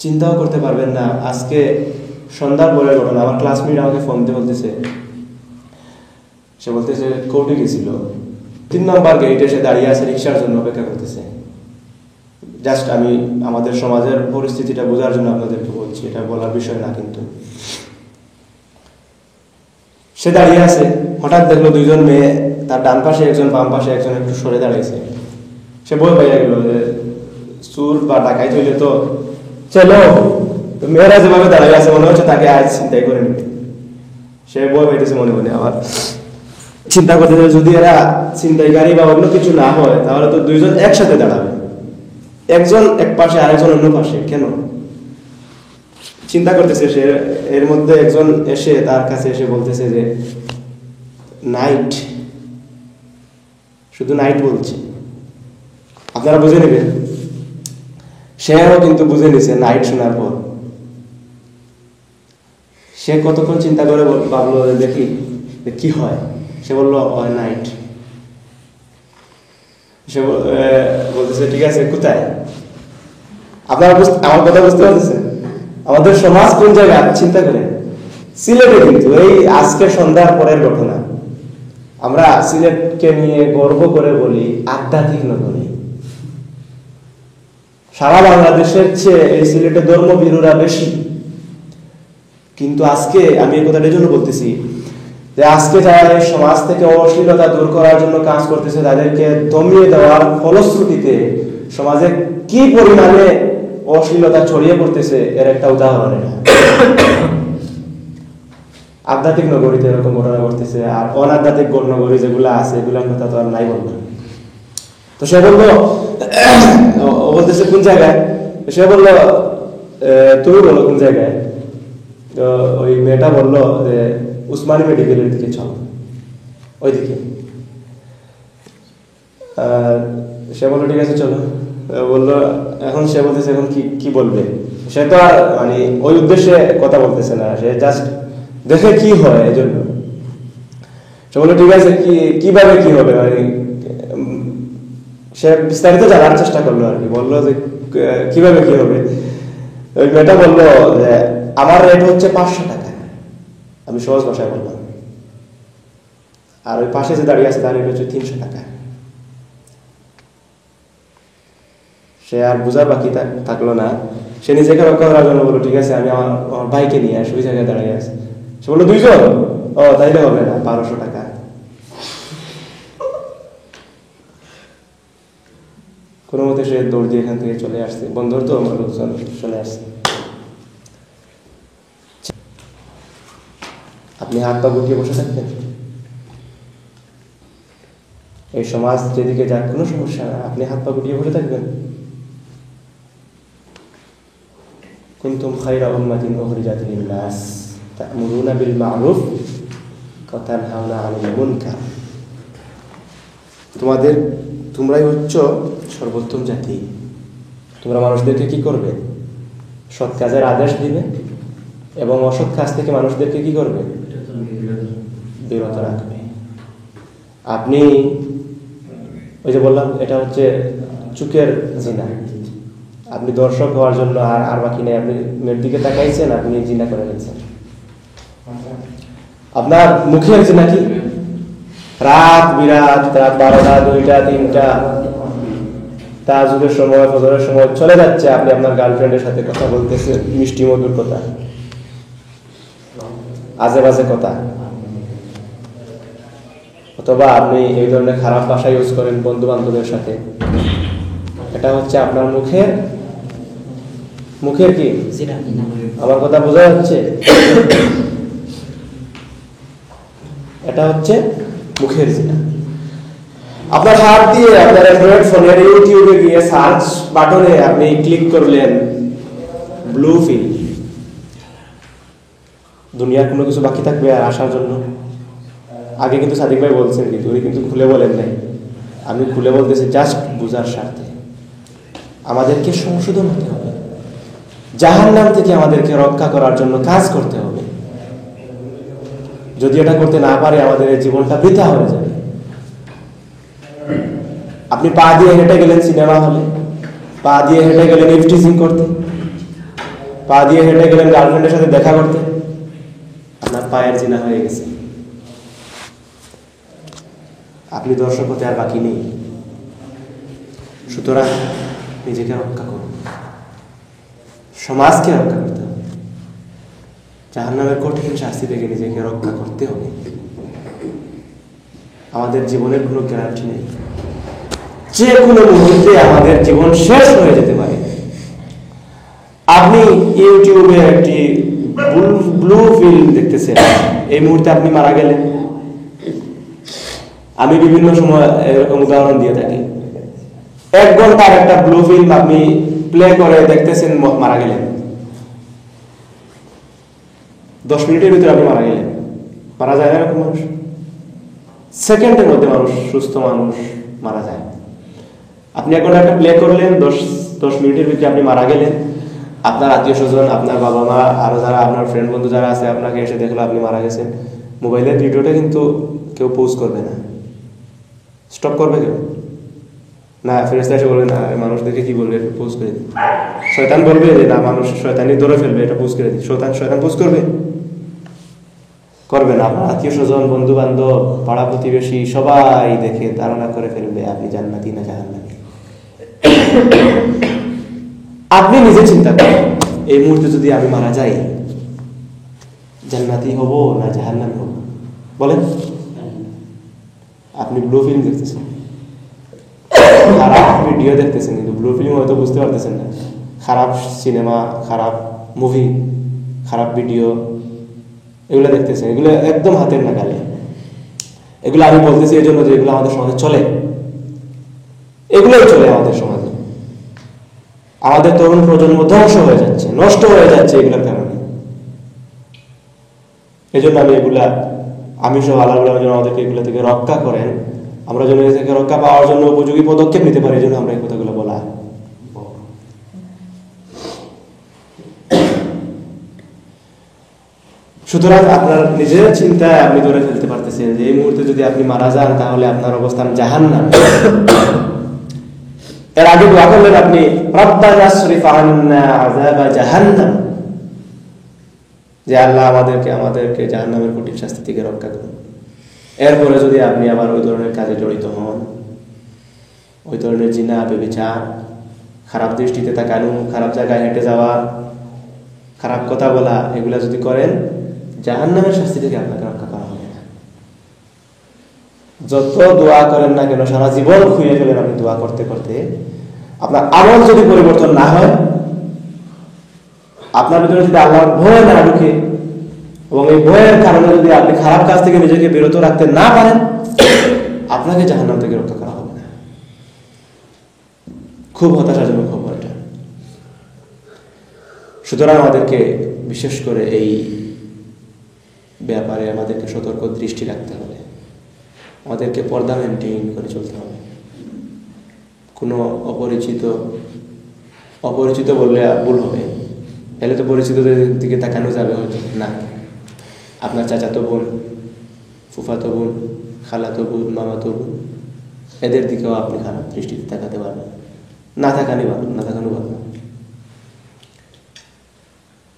চিন্তাও করতে পারবেন না। আজকে সন্ধ্যার পরের ঘটনা, আমার ক্লাসমেট আমাকে ফোন দিয়ে বলতেছে, সে বলতেছে কোর্টে গেছিল, 3 নম্বর গেটে সে দাঁড়িয়ে আছে, রিক্সার জন্য অপেক্ষা করতেছে। জাস্ট আমি আমাদের সমাজের পরিস্থিতিটা বোঝার জন্য আপনাদেরকে বলছি, এটা বলার বিষয় না, কিন্তু সে দাঁড়িয়ে আছে, হঠাৎ দেখলো 2 জন মেয়ে, তার ডান পাশে একজন, বাম পাশে একজন একটু সরে দাঁড়িয়েছে। সে বই পাইয়া গেল যে চুর বা ডাকাই হইলে তো চলো, মেয়েরা যেভাবে দাঁড়িয়ে আছে মনে হচ্ছে তাকে আজ চিন্তাই করে নিবে। সে বই পাইতেছে মনে মনে, আবার চিন্তা করতেছে যদি এরা ছিনতাইকারী বা অন্য কিছু না হয় তাহলে তো 2 জন একসাথে দাঁড়াবে, একজন এক পাশে আরেকজন অন্য পাশে, কেন? চিন্তা করতেছে সে। এর মধ্যে একজন এসে তার কাছে এসে বলতেছে যে নাইট, শুধু নাইট বলছে, আপনারা বুঝে নেবেন। সেও কিন্তু বুঝে নিছে নাইট শোনার পর। সে কতক্ষণ চিন্তা করে ভাবলো দেখি কি হয়। সে বললো নাইট। সে বলতেছে ঠিক আছে, কোথায়? আপনারা আমার কথা বুঝতে পারতেছেন? আমাদের সমাজ কোন জায়গায় চিন্তা করেন। সিলেটে, কিন্তু এই আজকে সন্ধ্যার পরের ঘটনা। আমরা সিলেটকে নিয়ে গর্ব করে বলি আধ্যাত্মিক নগরী। সারা বাংলাদেশের চেয়ে এই সিলেটে ধর্মভীরুরা বেশি। কিন্তু আজকে আমি এই কথাটার জন্য বলতেছি যে আজকে যারা এই সমাজ থেকে অশ্লীলতা দূর করার জন্য কাজ করতেছে তাদেরকে দমিয়ে দেওয়ার ফলশ্রুতিতে সমাজে কি পরিমাণে অশ্লীলতা ছড়িয়ে পড়তেছে এর একটা উদাহরণ এটা। আধ্যাত্মিক নগরীতে এরকম ঘটনা ঘটতেছে, আর অনাধ্যাত্মিক নগরী যেগুলো আছে এগুলোর কথা তো আর নাই বলবো। তো সে বললো, ও বলতেছে কোন জায়গায়? সে বললো তুমি বলো কোন জায়গায়? তো ওই মেয়েটা বললো যে উসমানী মেডিকেলের দিকে চলো, ওইদিকে। সে বললো ঠিক আছে চলো। বললো এখন সে বলতেছে এখন কি বলবে? সে তো আর মানে ওই উদ্দেশ্যে কথা বলতেছে না, সে জাস্ট দেখে কি হয় এই জন্য। সে বললো ঠিক আছে, কিভাবে কি হবে, মানে সে বিস্তারিত জানার চেষ্টা করলো আর কি। বললো যে কিভাবে কি হবে। ওই মেয়েটা বললো যে আমার রেট হচ্ছে 500 টাকা। আমি সহজ ভাষায় বললাম। আর ওই পাশে যে দাঁড়িয়ে আছে তার রেট হচ্ছে 300 টাকা। সে আর বোঝার বাকি থাকলো না, সে নিজেকে রক্ষা করার জন্য বললো ঠিক আছে আমি আমার ভাইকে নিয়ে আসি, ওই জায়গায় দাঁড়িয়ে আছে। সে বললো 2 জন? ও তাইলে হবে না, 1200 টাকা। কোনো মতে সে দৌড় দিয়ে এখান থেকে চলে আসছে, বন্ধুর তো আমার লোকজন চলে আসছে। আপনি হাত পা গুটিয়ে বসে থাকবেন? এই সমাজ যেদিকে যাক কোনো সমস্যা না, আপনি হাত পা গুটিয়ে বসে থাকবেন? কুনতুম খায়রা উম্মাতিন উখরিজাত লিন-নাস তা'মুরুনা বিল মা'রুফ ওয়া তানহাউনা আনিল মুনকার। তোমরাই হচ্ছ সর্বোত্তম জাতি। তোমরা মানুষদেরকে কি করবে? সৎ কাজের আদেশ দিবে এবং অসৎ কাজ থেকে মানুষদেরকে কি করবে? বিরত রাখবে। আপনি ওই যে বললাম এটা হচ্ছে চোখের জিনা। আপনি দর্শক হওয়ার জন্য আর বাকি নেই, আপনি মেয়ের দিকে তাকাইছেন, আপনি জিনা করে ফেলছেন। আপনার মুখের জিনা কি? রাত বিরাত, রাত 12টা 2টা 3টা তাহাজ্জুদের সময়, ফজরের সময় চলে যাচ্ছে, আপনি আপনার গার্লফ্রেন্ডের সাথে কথা বলতেছেন, মিষ্টি মধুর কথা, আজে বাজে কথা, অথবা আপনি এই ধরনের খারাপ ভাষা ইউজ করেন বন্ধু বান্ধবের সাথে। এটা হচ্ছে আপনার মুখের কি? আমার কথা বোঝা যাচ্ছে? এটা হচ্ছে মুখের জিনা। আপনার হাত দিয়ে আপনার অ্যান্ড্রয়েড ফোনের ইউটিউবে গিয়ে সার্চ বাটনে আপনি ক্লিক করলেন ব্লু ফিল। দুনিয়ার কোনো কিছু বাকি থাকবে আর আসার জন্য? আগে কিন্তু সাদিক ভাই বলছেন, কিন্তু উনি কিন্তু খুলে বলেন নাই, আমি খুলে বলতেছি জাস্ট বুঝার স্বার্থে। আমাদেরকে সংশোধন হতে হবে, জাহান্নাম থেকে আমাদেরকে রক্ষা করার জন্য কাজ করতে হবে। যদি এটা করতে না পারে আমাদের এই জীবনটা বৃথা হয়ে যাবে। আপনি পা দিয়ে হেঁটে গেলেন সিনেমা হলে, পা দিয়ে হেঁটে গেলেন ইফটিজিং করতে, পা দিয়ে হেঁটে গেলেন গার্লফ্রেন্ডের সাথে দেখা করতে, আপনার পায়ের জিনা হয়ে গেছে। আপনি দর্শক হতে আর বাকি নেই। সুতরাং নিজেকে রক্ষা করুন, সমাজকে রক্ষা করতে হবে, জাহান্নামের কঠিন শাস্তি থেকে নিজেকে রক্ষা করতে হবে। আমাদের জীবনের কোনো গ্যারান্টি নেই, যে কোনো মুহূর্তে আমাদের জীবন শেষ হয়ে যেতে পারে। আপনি ইউটিউবে একটি ব্লু ফিল্ম দেখতেছেন, এই মুহূর্তে আপনি মারা গেলেন। আমি বিভিন্ন সময় এরকম উদাহরণ দিয়ে থাকি। 1 ঘন্টার একটা ব্লু ফিল্ম আপনি প্লে করে দেখতেছেন, মারা গেলেন। 10 মিনিটের ভিতরে আপনি মারা গেলেন। মারা যায় না এরকম মানুষ? সেকেন্ডের মধ্যে মানুষ, সুস্থ মানুষ মারা যায়। আপনি এখন একটা প্লে করলেন, 10 মিনিটের ভিতরে আপনি মারা গেলেন। আপনার আত্মীয় স্বজন, আপনার বাবা মা, আরো যারা আপনার ফ্রেন্ড বন্ধু যারা আছে আপনাকে এসে দেখলো আপনি মারা গেছেন। মোবাইলের ভিডিওটা কিন্তু কেউ পোস্ট করবে না, স্টপ করবে কেউ না। ফেরেশতা এসে বলবে না, মানুষ দেখে কি বলবে, পোস্ট করে দিই। শয়তান বলবে যে না, মানুষ শয়তানি ধরে ফেলবে, এটা পোস্ট করে দিই। শয়তান পোস্ট করবে না। আপনার আত্মীয় স্বজন, বন্ধু বান্ধব, পাড়া প্রতিবেশী সবাই দেখে ধারণা করে ফেলবে আপনি জান্নাতি না জাহান্নামী। আপনি নিজে চিন্তা করেন, এই মুহূর্তে যদি আমি মারা যাই, জান্নাতি হব না জাহান্নামী হব? বলেন। আপনি ব্লু ফিল্ম দেখতেছেন, খারাপ ভিডিও দেখতেছেন, কিন্তু ব্লু ফিল্ম হয়তো বুঝতে পারতেছেন না। খারাপ সিনেমা, খারাপ মুভি, খারাপ ভিডিও, এগুলো দেখতেছেন, এগুলো একদম হাতের নাগালে। এগুলো আমি বলতেছি এই জন্য যে এগুলো আমাদের সমাজে চলে, এগুলোই চলে আমাদের সমাজে। আমাদের তরুণ প্রজন্ম ধ্বংস হয়ে যাচ্ছে, নষ্ট হয়ে যাচ্ছে এগুলোর কারণে। এই জন্য আমি সহ আল্লাহ যেন আমাদেরকে এগুলো থেকে রক্ষা করেন। আমরা যেন এ থেকে রক্ষা পাওয়ার জন্য উপযোগী পদক্ষেপ নিতে পারি, এই জন্য আমরা এই কথাগুলো বলা। সুতরাং আপনার নিজের চিন্তায় আপনি ধরে ফেলতে পারতেছেন যে এই মুহূর্তে যদি আপনি মারা যান তাহলে আপনার অবস্থান জাহান্নাম। এর আগে দোয়া করলেন আপনি রব্বানা সরিফ আন্না আযাবা জাহান্নাম, যে আল্লাহ আমাদেরকে জাহান্নামের কঠিন শাস্তি থেকে রক্ষা করুন। এরপরে যদি আপনি আবার ওই ধরনের কাজে জড়িত হন, ওই ধরনের জিনা, ব্যভিচার, খারাপ দৃষ্টিতে তাকানো, খারাপ জায়গায় হেঁটে যাওয়া, খারাপ কথা বলা, এগুলা যদি করেন, জাহান্নামের শাস্তি থেকে আপনাকে রক্ষা করা হবে না। যত দোয়া করেন না কেন, সারা জীবন খুঁয়ে গেলেন আপনি দোয়া করতে করতে, আপনার আমল যদি পরিবর্তন না হয়, আপনার ভিতরে যদি আল্লাহর ভয় না ঢুকে, এবং এই ভয়ের কারণে যদি আপনি খারাপ কাজ থেকে নিজেকে বিরত রাখতে না পারেন, আপনাকে জাহান্নাম থেকে রক্ষা করা হবে না। খুব হতাশাজনক খবর এটা। সুতরাং আমাদেরকে বিশেষ করে এই ব্যাপারে আমাদেরকে সতর্ক দৃষ্টি রাখতে হবে। আমাদেরকে পর্দা মেনটেইন করে চলতে হবে। কোনো অপরিচিত বললে ভুল হবে, তাহলে তো পরিচিতদের দিকে তাকানো যাবে হয়তো না। আপনার চাচাতো বোন, ফুফাতো বোন, খালাতো বোন, মামাতো বোন, এদের দিকেও আপনি খারাপ দৃষ্টিতে তাকাতে পারবেন না। তাকানো ভালো।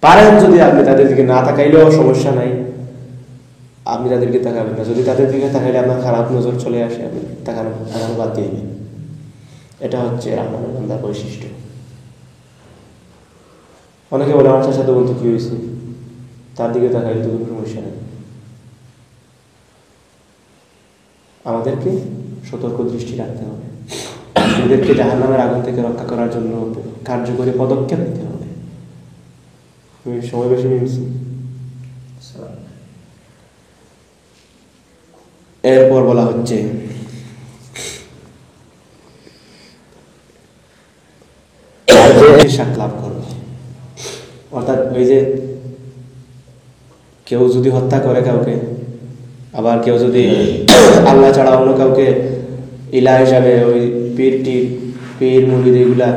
পারেন যদি আপনি তাদের দিকে না তাকাইলেও সমস্যা নাই, আপনি তাদেরকে তাকাবেন না। যদি তাদের দিকে তাকাইলে আপনার খারাপ নজর চলে আসে, আপনি তাকানো বাদ দিয়ে দিবেন। এটা হচ্ছে রহমানের বান্দার বৈশিষ্ট্য। অনেকে বলে আমার চাচাতো বোন তো কি হয়েছে, তার দিকে তাকাইলে তো কোনো সমস্যা নেই। আমাদেরকে সতর্ক দৃষ্টি রাখতে হবে। নিজেদেরকে জাহান্নামের আগুন থেকে রক্ষা করার জন্য কার্যকরী পদক্ষেপ নিতে হবে। সময় বেশি নিয়েছি। এরপর বলা হচ্ছে লাভ করবে, অর্থাৎ ওই যে কেউ যদি হত্যা করে কাউকে, আবার কেউ যদি আল্লাহ ছাড়া অন্য কাউকে ইলাহ হিসাবে, ওই পীর মুরিদ এগুলা,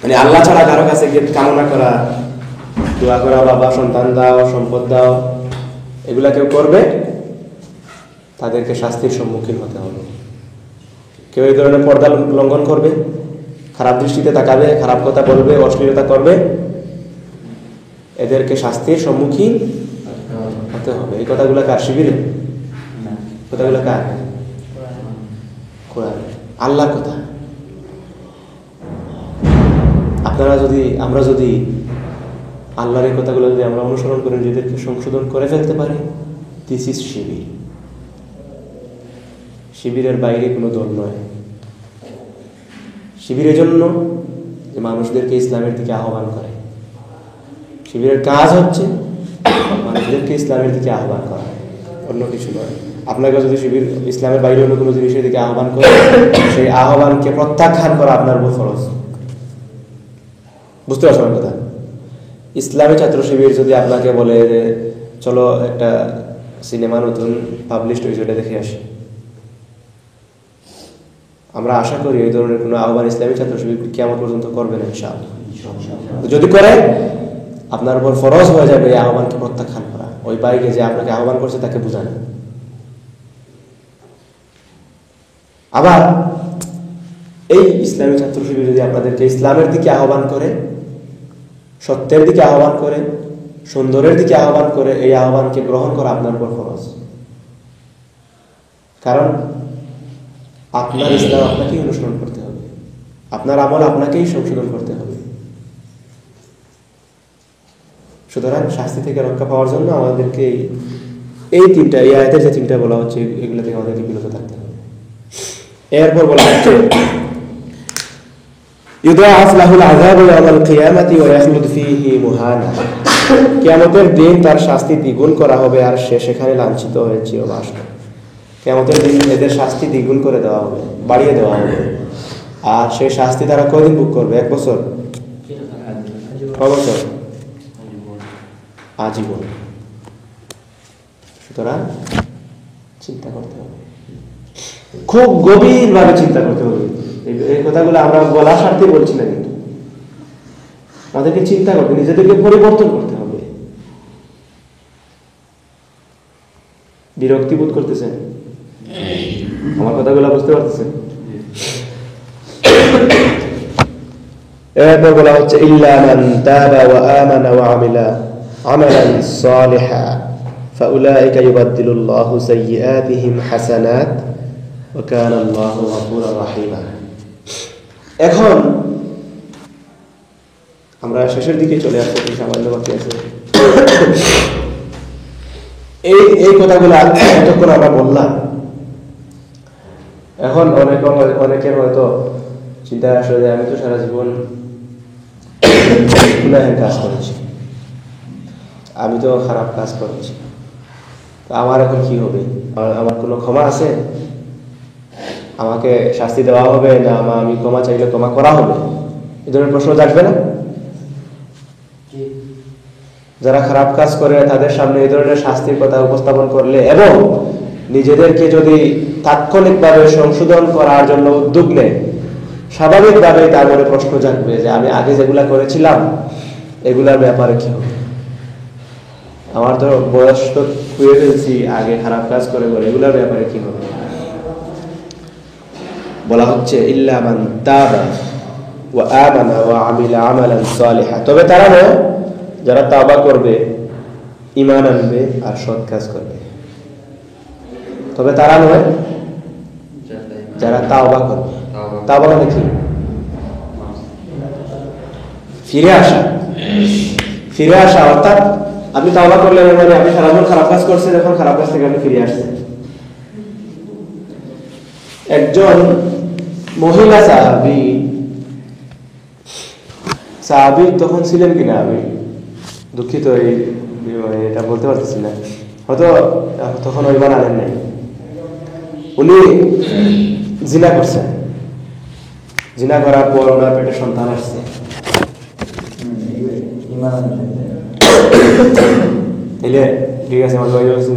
মানে আল্লাহ ছাড়া কারো কাছে গিয়ে কামনা করা, দোয়া করা, বাবা সন্তান দাও, সম্পদ দাও, এগুলা কেউ করবে, তাদেরকে শাস্তির সম্মুখীন হতে হবে। কেউ এই ধরনের পর্দা লঙ্ঘন করবে, খারাপ দৃষ্টিতে তাকাবে, খারাপ কথা বলবে, অশ্লীলতা করবে, এদেরকে শাস্তির সম্মুখীন হতে হবে। এই কথাগুলো কার? শিবিরে কথাগুলো কার? কোরআন, আল্লাহর কথা। আমরা যদি আল্লাহর এই কথাগুলো যদি আমরা অনুসরণ করে নিজেদেরকে সংশোধন করে ফেলতে পারি, দিস ইজ শিবির। শিবিরের বাইরে কোনো দল নয়। শিবিরের জন্য যে মানুষদেরকে ইসলামের দিকে আহ্বান করে, শিবিরের কাজ হচ্ছে মানুষদেরকে ইসলামের দিকে আহ্বান করা, অন্য কিছু নয়। আপনাকে যদি শিবির ইসলামের বাইরে অন্য কোনো জিনিসের দিকে আহ্বান করে, সেই আহ্বানকে প্রত্যাখ্যান করা আপনার উপর ফরজ। বুঝতে পারছেন কথা? ইসলামী ছাত্র শিবির যদি আপনাকে বলে যে চলো একটা সিনেমা নতুন পাবলিশড হয়েছে, ওটা দেখে আসি, আমরা আশা করি এই ধরনের কোনো আহ্বান ইসলামী ছাত্র শিবির কিয়ামত পর্যন্ত করবে না ইনশাআল্লাহ। যদি করে, আপনার উপর ফরজ হয়ে যাবে এই আহ্বানকে প্রত্যাখ্যান করা, ওই বাইরে যে আপনাকে আহ্বান করছে তাকে বোঝানো। আবার এই ইসলামী ছাত্র শিবির যদি আপনাদেরকে ইসলামের দিকে আহ্বান করে, সত্যের দিকে আহ্বান করে, সুন্দরের দিকে আহ্বান করে, এই আহ্বানকে গ্রহণ করা আপনার উপর ফরজ। কারণ আপনার ইসলাম আপনাকেই অনুসরণ করতে হবে, আপনার আমল আপনাকেই সংশোধন করতে হবে। সুতরাং শাস্তি থেকে রক্ষা পাওয়ার জন্য আমাদেরকে এই আয়াতের যে তিনটা বলা হচ্ছে, এগুলো থেকে আমাদেরকে বিরত থাকতে হবে। এরপর বলা হচ্ছে ইউদাআফ লাহুল আযাবু ইয়াওমাল কিয়ামাতি ওয়া ইয়াখলুদ ফীহি মুহানা, কিয়ামতের দিন তার শাস্তি দ্বিগুণ করা হবে আর সে সেখানে লাঞ্ছিত হয়ে চিরবাস করবে। কিয়ামতের দিন এদের শাস্তি দ্বিগুণ করে দেওয়া হবে, বাড়িয়ে দেওয়া হবে। আর সেই শাস্তি তারা কয়দিন ভোগ করবে? 1 বছর? কয় বছর? আজীবন। সুতরাং চিন্তা করতে হবে, খুব গভীরভাবে চিন্তা করতে হবে। এই কথাগুলো আমরা বলার স্বার্থে বলছি না, কিন্তু আমাদেরকে চিন্তা করতে, নিজেদেরকে পরিবর্তন করতে হবে। বিরক্তি বোধ করতেছেন? আমার কথাগুলো বুঝতে পারতেছেন? এরপর বলা হচ্ছে ইল্লা মান তাবা ওয়া আমানা ওয়া আমিলা আমালান সালিহা ফাউলাইকা ইউবাদদিলুল্লাহু সাইয়্যাতিহিম হাসানাত ওয়া কানা আল্লাহু গফুরার রাহিমা। এখন আমরা শেষের দিকে চলে আসছি, সামান্য বাকি আছে। এই কথাগুলো এতক্ষণ আমরা বললাম। এখন অনেকের হয়তো চিন্তা আসলে যে আমি তো সারা জীবন গুনাহের কাজ করেছি, আমি তো খারাপ কাজ করেছি, আমার এখন কি হবে? আমার কোনো ক্ষমা আছে? আমাকে শাস্তি দেওয়া হবে না আমি ক্ষমা চাইলে ক্ষমা করা হবে? এই ধরনের প্রশ্ন জাগবে না? যারা খারাপ কাজ করে তাদের সামনে এই ধরনের শাস্তির কথা উপস্থাপন করলে এবং নিজেদেরকে যদি তাৎক্ষণিকভাবে সংশোধন করার জন্য উদ্যোগ নেয়, স্বাভাবিকভাবে তার মনে প্রশ্ন জাগবে যে আমি আগে যেগুলা করেছিলাম এগুলার ব্যাপারে কি হবে? আমার তো বয়স তো খুঁয়ে ফেলছি আগে খারাপ কাজ করে এগুলার ব্যাপারে কি হবে? বলা হচ্ছে ইল্লা মান তাবা ওয়া আমানা ওয়া আমিলা আমালান সালিহা, তবে তারা নয় যারা তাওবা করবে, ঈমান আনবে আর সৎ কাজ করবে। তবে তারা নয় যারা তাওবা করবে। তাওবা মানে কি? ফিরে আসা। অর্থাৎ আপনি তাওবা করলেন মানে আপনি সারা জীবন খারাপ কাজ করছেন, এখন খারাপ কাজ থেকে আপনি ফিরে আসছেন। একজন মহিলা সাহাবী তখন ছিলেন কিনা আমি দুঃখিত, এটা বলতে পারতেছি না, হয়তো তখন ঈমান আনেন নাই। উনি জিনা করছেন, জিনা করার পর ওনার পেটে সন্তান আসছে। ঠিক আছে,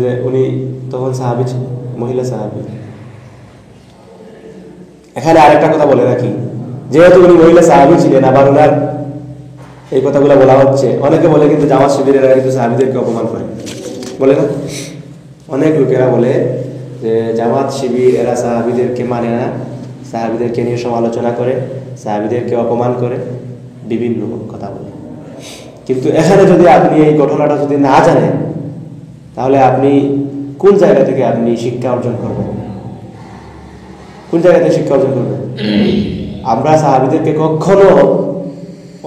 যে উনি তখন সাহাবী ছিলেন, মহিলা সাহাবী। এখানে আরেকটা কথা বলে রাখি, যেহেতু উনি মহিলা সাহাবী ছিলেন, আবার ওনার এই কথাগুলো বলা হচ্ছে। অনেকে বলে কিন্তু জামাত শিবিরেরা কিন্তু সাহাবীদেরকে অপমান করে, বলে না? অনেক লোকেরা বলে যে জামাত শিবির এরা সাহাবীদেরকে মানে না, সাহাবীদেরকে নিয়ে সমালোচনা করে, সাহাবীদেরকে অপমান করে, বিভিন্ন কথা বলে। কিন্তু এখানে যদি আপনি এই ঘটনাটা যদি না জানেন, তাহলে আপনি কোন জায়গা থেকে আপনি শিক্ষা অর্জন করবেন? কোন জায়গা থেকে শিক্ষা অর্জন করবেন? আমরা সাহাবীদেরকে কখনো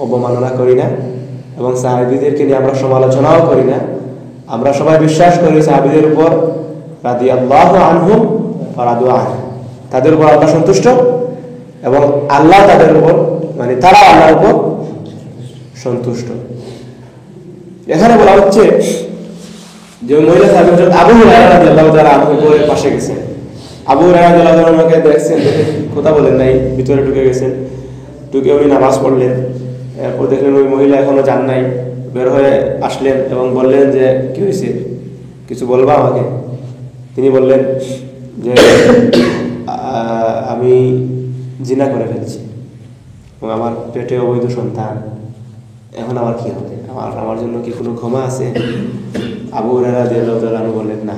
অবমাননা করি না এবং সাহাবীদেরকে নিয়ে আমরা সমালোচনাও করি না। আমরা সবাই বিশ্বাস করি সাহাবীদের উপর রাদিয়াল্লাহু আনহুম ওয়া রাদু আনহু, তাদের উপর আল্লাহ সন্তুষ্ট এবং আল্লাহ তাদের উপর মানে তারা আল্লাহর উপর সন্তুষ্ট। এখানে বলা হচ্ছে যে মহিলা সাহাবী আবু হুরায়রা রাদিয়াল্লাহু তাআলা আনহু এর পাশে গেছেন। আবু হুরায়রা রাদিয়াল্লাহু তাআলা আমাকে দেখছেন, কথা বলেন নাই, ভিতরে ঢুকে গেছেন। ঢুকে উনি নামাজ পড়লেন। এরপর দেখলেন ওই মহিলা এখনো যান নাই, বের হয়ে আসলেন এবং বললেন যে কি হয়েছে, কিছু বলবা আমাকে? তিনি বললেন যে আমি জিনা করে ফেলছি এবং আমার পেটে অবৈধ সন্তান, এখন আমার কি হবে? আমার জন্য কি কোনো ক্ষমা আছে? আবু হুরায়রা রাদিয়াল্লাহু তাআলা আনহু বললেন, না,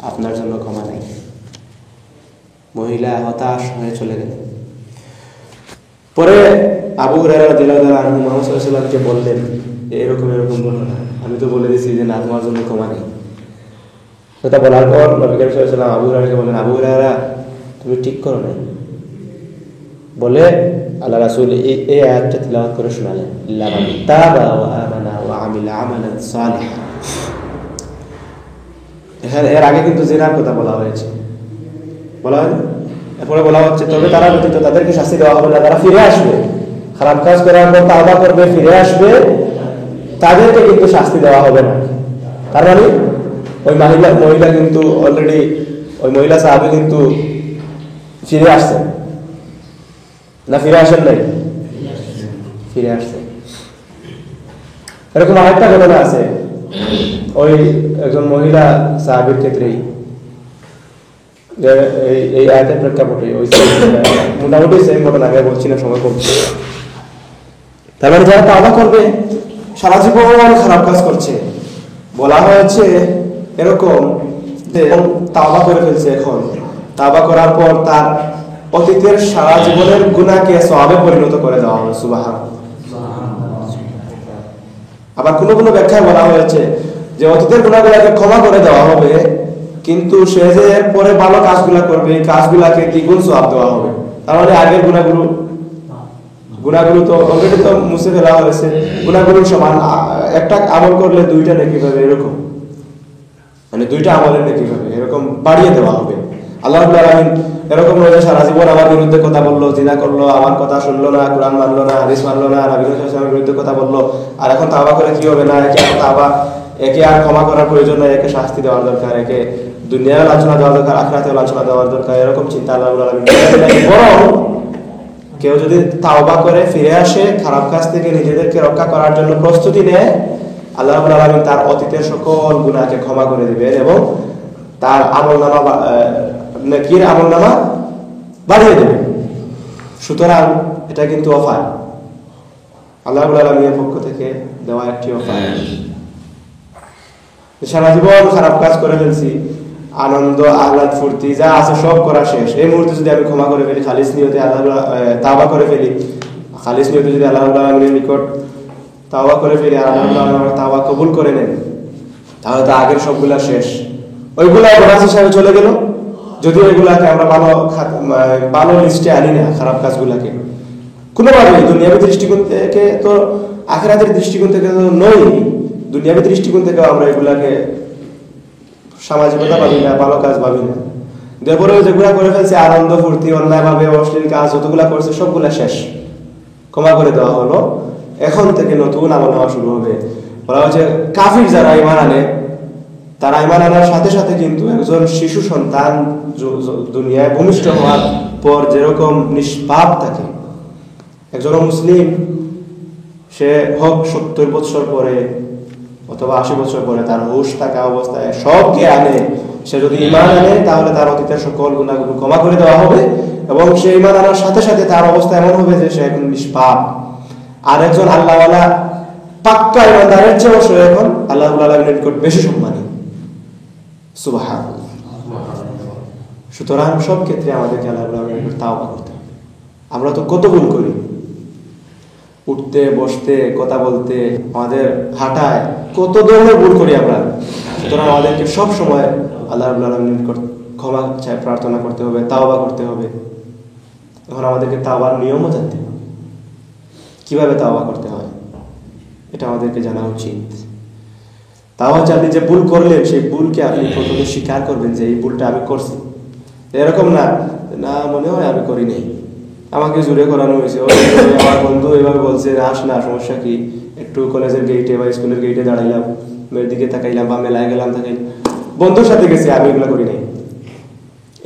আপনার জন্য ক্ষমা নাই। মহিলা হতাশ হয়ে চলে গেলেন। পরে আবু হুরায়রা রাদিয়াল্লাহু তাআলা আনহু মুহাম্মদ সাল্লাল্লাহু আলাইহি ওয়াসাল্লামকে বললেন এরকম বলো না, আমি তো বলে দিয়েছি যে না, তোমার জন্য ক্ষমা নেই। সেটা বলার পর নবী করিম সাল্লাল্লাহু আলাইহি ওয়াসাল্লাম আবু হুরায়রাকে বললেন, আবু হুরায়রা তুমি ঠিক করো নাই। বলে আল্লাহ রাসূল এই আয়াতটা তিলাওয়াত করে শোনালেন, ইল্লা মান তাবা ওয়া আমানা ওয়া আমিলা আমালান সালিহা। এর আগে কিন্তু জিনার কথা বলা হয়েছে, বলা হয় না? এরপরে বলা হচ্ছে তবে তারা ব্যতীত তাদেরকে শাস্তি দেওয়া হবে না, তারা ফিরে আসবে, খারাপ কাজ করার পর তাওবা করবে, ফিরে আসবে, তাদেরকে কিন্তু শাস্তি দেওয়া হবে না। তার মানে ওই মহিলা কিন্তু অলরেডি, ওই মহিলা সাহাবী কিন্তু ফিরে আসছেন না? ফিরে আসেন নাই? ফিরে আসছেন। এরকম আরেকটা ঘটনা আছে ওই একজন মহিলা সাহাবীর ক্ষেত্রেই, যে এই আয়াতের প্রেক্ষাপটে ওই মোটামুটি সেম ঘটনা, আগে বলছি না, সময় কমছে। তার মানে যারা তাওবা করবে, সারা জীবন খারাপ কাজ করছে, বলা হয়েছে এরকম তাওবা করে ফেলছে, এখন তাওবা করার পর তার অতীতের সারা জীবনের গুনাহকে সওয়াবে পরিণত করে দেওয়া হবে। সুবহানাল্লাহ। আবার কোনো কোনো ব্যাখ্যায় বলা হয়েছে যে অতীতের গুনাহগুলোকে ক্ষমা করে দেওয়া হবে, কিন্তু সে যে পরে ভালো কাজগুলো করবে এই কাজগুলোকে দ্বিগুণ সওয়াব দেওয়া হবে। তার মানে আগের গুনাহগুলো তো অলরেডি তো মুছে ফেলা হয়েছে, গুনাহগুলোর সমান। একটা আমল করলে দুইটা নেকি পাবে, এরকম মানে দুইটা আমলের নেকি পাবে, এরকম বাড়িয়ে দেওয়া হবে। আল্লাহ রাব্বুল আলামিন এরকম নয় যে সারা জীবন আমার বিরুদ্ধে কথা বললো, জিনা করলো, আমার কথা শুনলো না, কোরআন মানলো না, হাদিস মানলো না, নবী সাল্লাল্লাহু আলাইহি ওয়াসাল্লামের বিরুদ্ধে কথা বললো, আর এখন তাওবা করে কি হবে না, একে আর ক্ষমা করার প্রয়োজন নাই, একে শাস্তি দেওয়ার দরকার, একে দুনিয়ার লাঞ্ছনা দেওয়ার দরকার, আখিরাতেও লাঞ্ছনা দেওয়ার দরকার, এরকম চিন্তা আল্লাহ রাব্বুল আলামিন বরং কেউ যদি তাওবা করে ফিরে আসে, খারাপ কাজ থেকে নিজেদেরকে রক্ষা করার জন্য প্রস্তুতি নেয়, আল্লাহ রাব্বুল আলামিন তার অতীতের সকল গুনাহকে ক্ষমা করে দিবেন এবং তার আমলনামা নেকির আমলনামা বাড়িয়ে দেবেন। সুতরাং এটা কিন্তু অফার, আল্লাহ রাব্বুল আলামিনের পক্ষ থেকে দেওয়া একটি অফার। সারা জীবন খারাপ কাজ করে ফেলছি, আনন্দ আহ্লাদ ফুর্তি যা আছে সব করা শেষ, এই মুহূর্তে যদি আমি ক্ষমা করে ফেলি, খালিস নিয়তে তাওবা করে ফেলি, খালিস নিয়তে যদি আল্লাহ রাব্বুল আলামিনের নিকট তাওবা করে ফেলি, আর আল্লাহ রাব্বুল আলামিন তাওবা কবুল করে নেন, তাহলে তো আগের সবগুলা শেষ, ওইগুলা বোনাস হিসাবে চলে গেল। যদিও এগুলাকে আমরা ভালো লিস্টে আনি না, খারাপ কাজগুলাকে কোনোভাবে দুনিয়াবী দৃষ্টিকোণ থেকে তো, আখিরাতের দৃষ্টিকোণ থেকে তো নই, দুনিয়াবী দৃষ্টিকোণ থেকে আমরা এগুলাকে সামাজিকতা ভাবি না, ভালো কাজ ভাবি না। দেবরে যেগুলা করে ফেলছে আনন্দ ফুর্তি, অন্যায়ভাবে অশ্লীল কাজ যতগুলা করছে সবগুলা শেষ, ক্ষমা করে দেওয়া হলো, এখন থেকে নতুন আমল নেওয়া শুরু হবে। বলা হচ্ছে কাফির যারা ঈমান আনে, তারা ঈমান আনার সাথে সাথে কিন্তু একজন শিশু সন্তান দুনিয়ায় ভূমিষ্ঠ হওয়ার পর যেরকম নিষ্পাপ থাকে, একজন মুসলিম সে হোক 70 বছর পরে অথবা 80 বছর পরে, তার হুঁশ থাকা অবস্থায় সবকে আনে, সে যদি ঈমান আনে তাহলে তার অতীতের সকল গুনাহগুলো ক্ষমা করে দেওয়া হবে এবং সে ঈমান আনার সাথে সাথে তার অবস্থা এমন হবে যে সে এখন নিষ্পাপ। আর একজন আল্লাহওয়ালা পাক্কা ঈমানদারের চেয়েও সে এখন আল্লাহ রাব্বুল আলামিনের নিকট বেশি সম্মানী। সুবহানাল্লাহ। সুতরাং সব ক্ষেত্রে আমাদেরকে আল্লাহ রাব্বুল আলামিনের নিকট তাওবা করতে হবে। আমরা তো কত ভুল করি, উঠতে বসতে কথা বলতে আমাদের হাঁটায় কত ধরনের ভুল করি আমরা। সুতরাং আমাদেরকে সব সময় আল্লাহ রাব্বুল আলামিনের নিকট ক্ষমা চাই, প্রার্থনা করতে হবে, তাওবা করতে হবে। এখন আমাদেরকে তাওবার নিয়মও জানতে হবে, কিভাবে তাওবা করতে হয় এটা আমাদেরকে জানা উচিত। তাওবা হচ্ছে আপনি যে ভুল করলেন সেই ভুলকে আপনি প্রথমে স্বীকার করবেন যে এই ভুলটা আমি করছি, এরকম না মনে হয় আমি করি নাই, আমাকে জোরে করানো হয়েছে, আমার বন্ধু এভাবে বলছে আস না, সমস্যা কি, একটু কলেজের গেটে বা স্কুলের গেটে দাঁড়াইলাম, মেয়ের দিকে তাকাইলাম বা মেলায় গেলাম, তাকাই বন্ধুর সাথে গেছি, আমি এগুলো করি নাই,